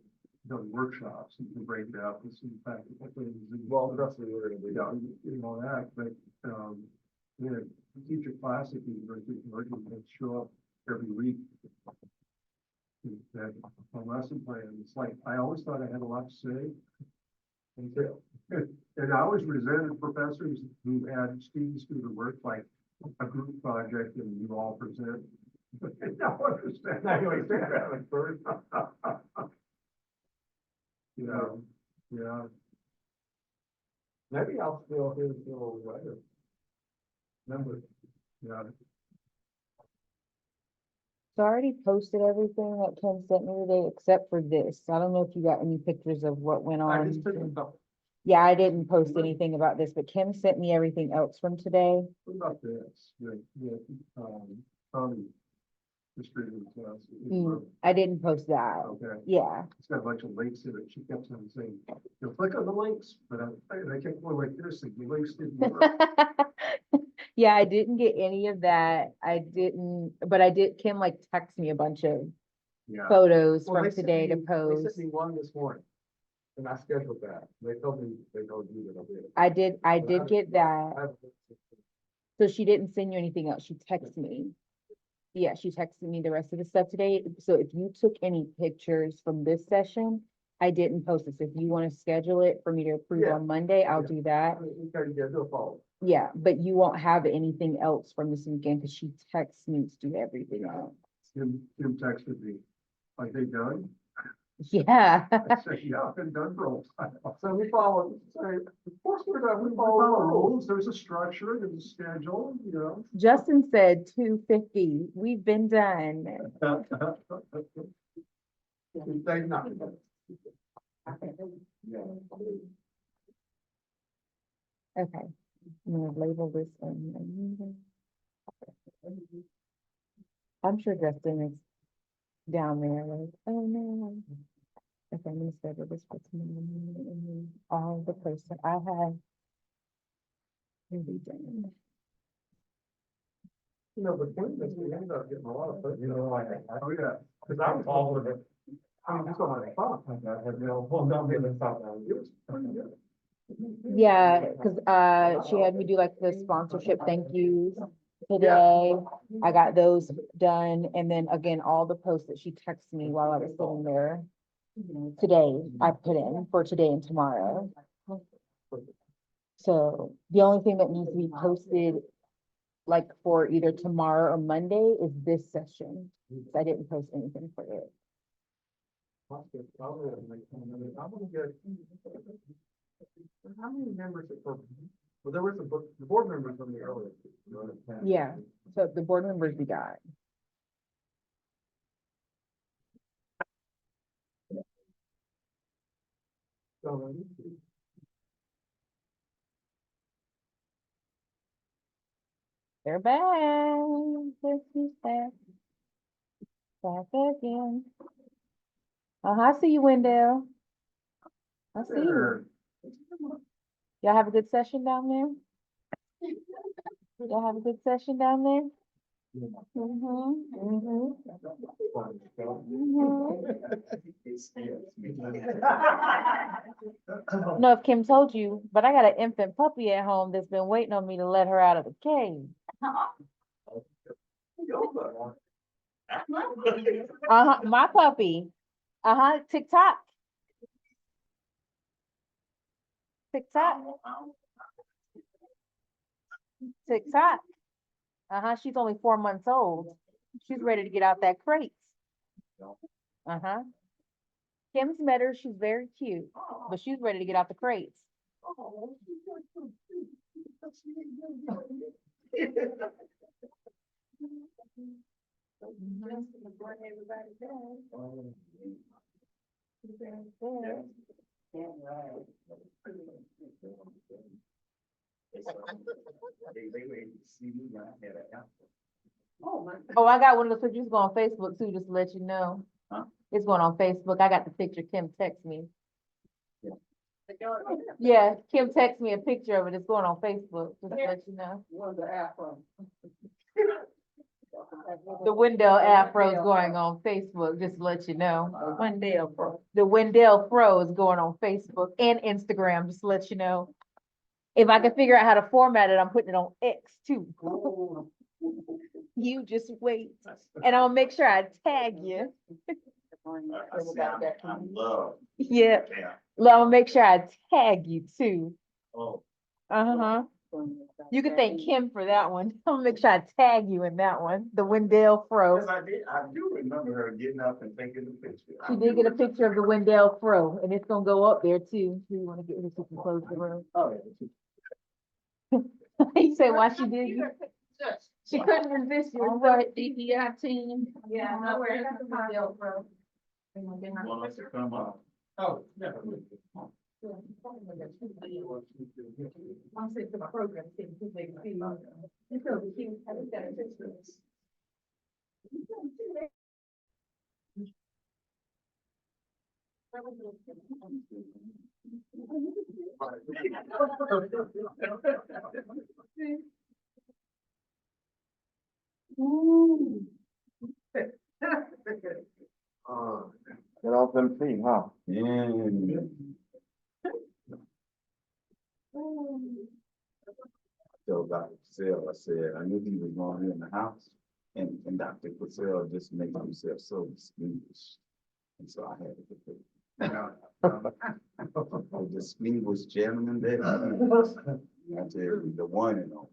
done workshops, you can break it out and see practical things. Well, that's what we're gonna be. Yeah, you know that, but, teach a class at the University of Oregon, and show up every week. That a lesson plan, it's like, I always thought I had a lot to say. And I always resented professors who had students do the work like a group project and you all present. But they don't understand. I understand that at first. Yeah. Maybe I'll still hear the little later. Remember, yeah. So I already posted everything that Kim sent me today, except for this. I don't know if you got any pictures of what went I on. just took a couple. Yeah, I didn't post anything about this, but Kim sent me everything else from today. What about this? Tommy distributed to us. I didn't post that. Okay. Yeah. It's got a bunch of links in it. She kept on saying, you'll click on the links, but I kept going like this, and the links didn't work. Yeah, I didn't get any of that. I didn't, but I did, Kim like text me a bunch of Yeah. photos Well, from they sent today to me- They post. sent me one this morning. And I scheduled that. They told you that I did But get that. I- So she didn't send you anything else. She texted me. Yeah, she texted me the rest of the stuff today. So if you took any pictures from this session, I didn't post this. If you want to schedule it for me to approve Yeah. on Monday, I'll Yeah. do that. You gotta do a follow. Yeah, but you won't have anything else from this weekend because she texts me to do everything else. Tim texted me, are they done? Yeah. I said, yeah, I've been done for a while. So we follow, so of course we're done, we follow the rules, there's a structure, there's a schedule, you know. Justin said 2:50. We've been done. Thank nothing. Okay, I'm gonna label this one. I'm sure Justin is down there like, oh no. Okay, I'm gonna schedule this for tomorrow morning and then all the posts that I have will be done. You know, the point is, we ended up getting a lot of, you know, like, oh yeah, cause I was all of it. I mean, that's what I thought, I had, you know, well, down here in South Valley, it was pretty good. Yeah, because she had me do like the sponsorship thank yous today. I got those done, and then again, all the posts that she texted me while I was sitting there today, I put in for today and tomorrow. So the only thing that needs to be posted like for either tomorrow or Monday is this session. I didn't post anything for it. I'm gonna get. How many members are, well, there was the board members from the earlier. Yeah, so the board members we got. So, They're back. This is back. Back again. I see you, Wendell. I see you. Y'all have a good session down there? Y'all have a good session down there? I don't know if Kim told you, but I got an infant puppy at home that's been waiting on me to let her out of the cage. My puppy. TikTok. TikTok. TikTok. She's only 4 months old. She's ready to get out that crate. Kim's met her. She's very cute, but she's ready to get out the crates. Oh, I got one of those pictures going on Facebook too, just to let you know. It's going on Facebook. I got the picture Kim text me. Yeah, Kim text me a picture of it. It's going on Facebook, just to let you know. The Wendell Afro is going on Facebook, just to let you know. Wendell Fro. The Wendell Fro is going on Facebook and Instagram, just to let you know. If I can figure out how to format it, I'm putting it on X too. You just wait, and I'll make sure I tag you. I love. Yeah, I'll make sure I tag you too. Oh. You can thank Kim for that one. I'll make sure I tag you in that one, the Wendell Fro. Yes, I do remember her getting up and taking the picture. She did get a picture of the Wendell Fro, and it's gonna go up there too. So you wanna get her to close the room? Oh, yeah. You say why she did you? She couldn't resist you. All right, DPI team. Yeah, no, we're at the Wendell Fro. Want us to come up? Oh, yeah. I said the program, thing, because they see. It's so cute, I looked at it, it's really- Get off them feet, huh? Yeah. So Dr. Purcell, I said, I knew he was going in the house, and Dr. Purcell just makes himself so distinguished. And so I had to get The distinguished gentleman there. I tell you, the one and only.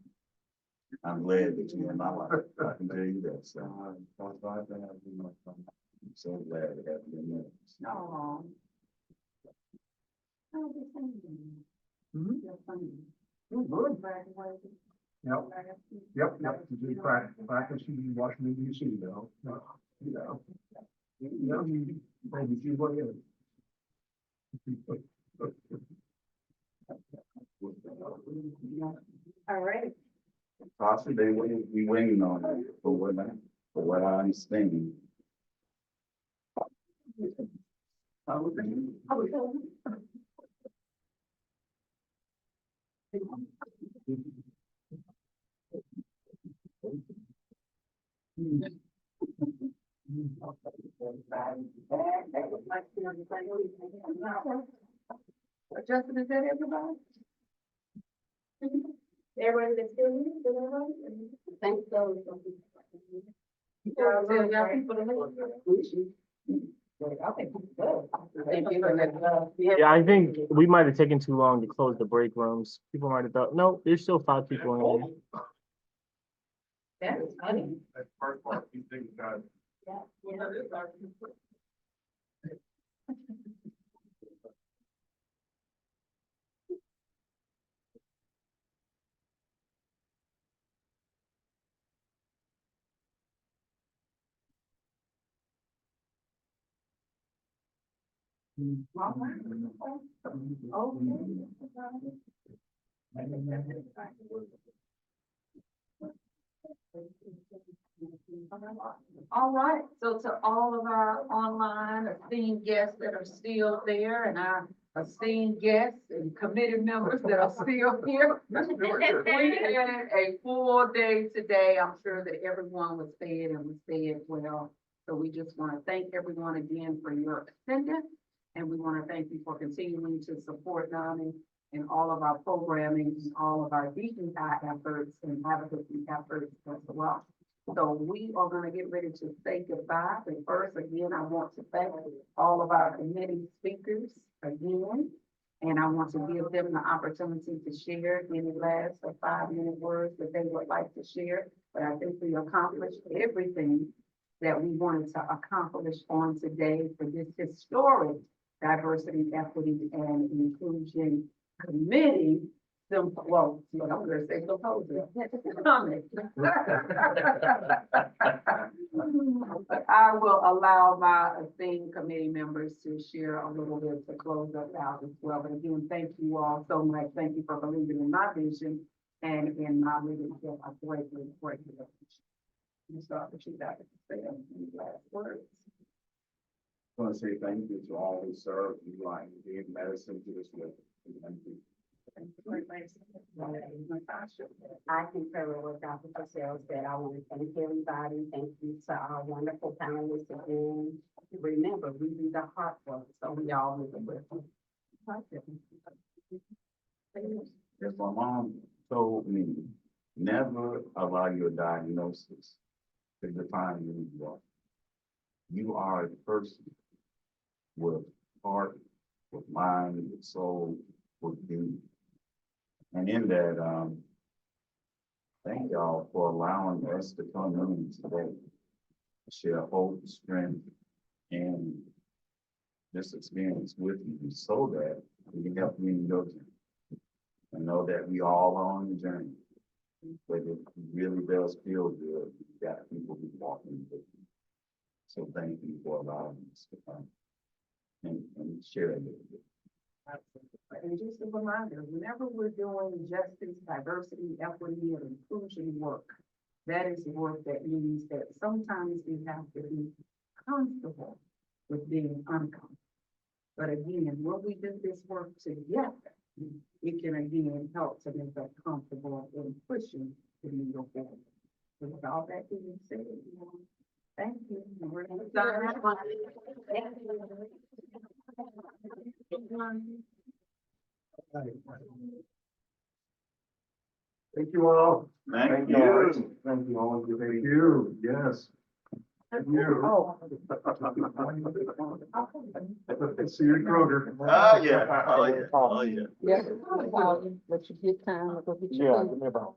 I'm glad that you're in my life. I can tell you that, so. I'm so glad to have you in there. No. Yep. You did practice in Washington DC though. Maybe see what it All right. Possibly they will be waiting on it for what I understand. Justin, is that everybody? Everybody that's still here, everybody? Thank those. Yeah, I think we might have taken too long to close the break rooms. People might have thought, no, there's still 5 people in there. That is funny. That first part, you think, God. All right, so to all of our online esteemed guests that are still there and our esteemed guests and committee members that are still here. We had a full day today. I'm sure that everyone was fed and was fed well. So we just want to thank everyone again for your attendance. And we want to thank you for continuing to support NAMI in all of our programming, and all of our DEI efforts and advocacy efforts as well. So we are going to get ready to say goodbye. But first, again, I want to thank all of our committee speakers again. And I want to give them the opportunity to share any last 5-minute words that they would like to share. But I think we accomplished everything that we wanted to accomplish on today for this historic diversity, equity, and inclusion committee. Well, what I'm gonna say, symposium. Comment. I will allow my esteemed committee members to share a little bit to close us out as well. But again, thank you all so much. Thank you for believing in my vision and in my leadership. I greatly appreciate. You start what you got to say. Any last words? I want to say thank you to all who served you like gave medicine to this world. Thank you. I concur with Dr. Purcell said. I want to thank everybody. Thank you to our wonderful panelists again. Remember, we do the hard work, so we all need to work. As my mom told me, never allow your diagnosis to define who you are. You are a person with heart, with mind, with soul, with being. And in that, thank y'all for allowing us to come in today, share hope, strength, and this experience with you so that we can help you in your journey. And know that we all are on the journey. But it really does feel good. You got people who walking with you. So thank you for allowing us to come and share a little bit. And just a reminder, whenever we're doing justice, diversity, equity, and inclusion work, that is work that means that sometimes we have to be comfortable with being uncomfortable. But again, when we do this work together, it can again help to make us comfortable in pushing the needle forward. So with all that being said, thank you. And we're gonna start. Thank you all. Thank you. you. Thank you all. Thank you. Yes. Oh. See you, Kroger. Oh, yeah, oh, yeah, oh, yeah. Yeah, let you get time, go get Yeah, your give food. me about.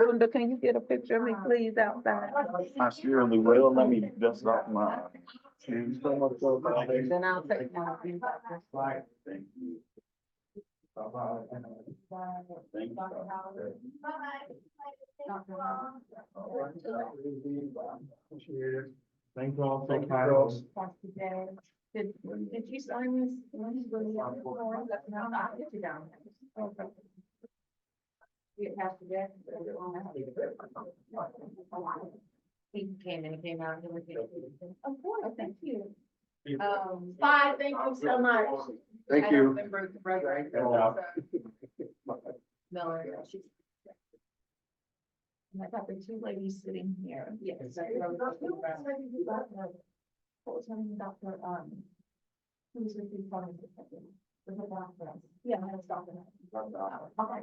Linda, can you get a picture of me, please, outside? I surely will. Let me dust off my shoes. Then I'll take one of you. Thank you. Thank you. Thank you all. Thank you, girls. Did you sign this? No, I'll get you down. Okay. You have to get. He came in, he came out. Of course, thank you. Bye, thank you so much. Thank I you. don't remember the brother. Miller, she's. And I got the two ladies sitting here. Yes. What was her name, Dr. Who's with the pharmacist? Was it Dr.? Yeah, I was Dr. Okay.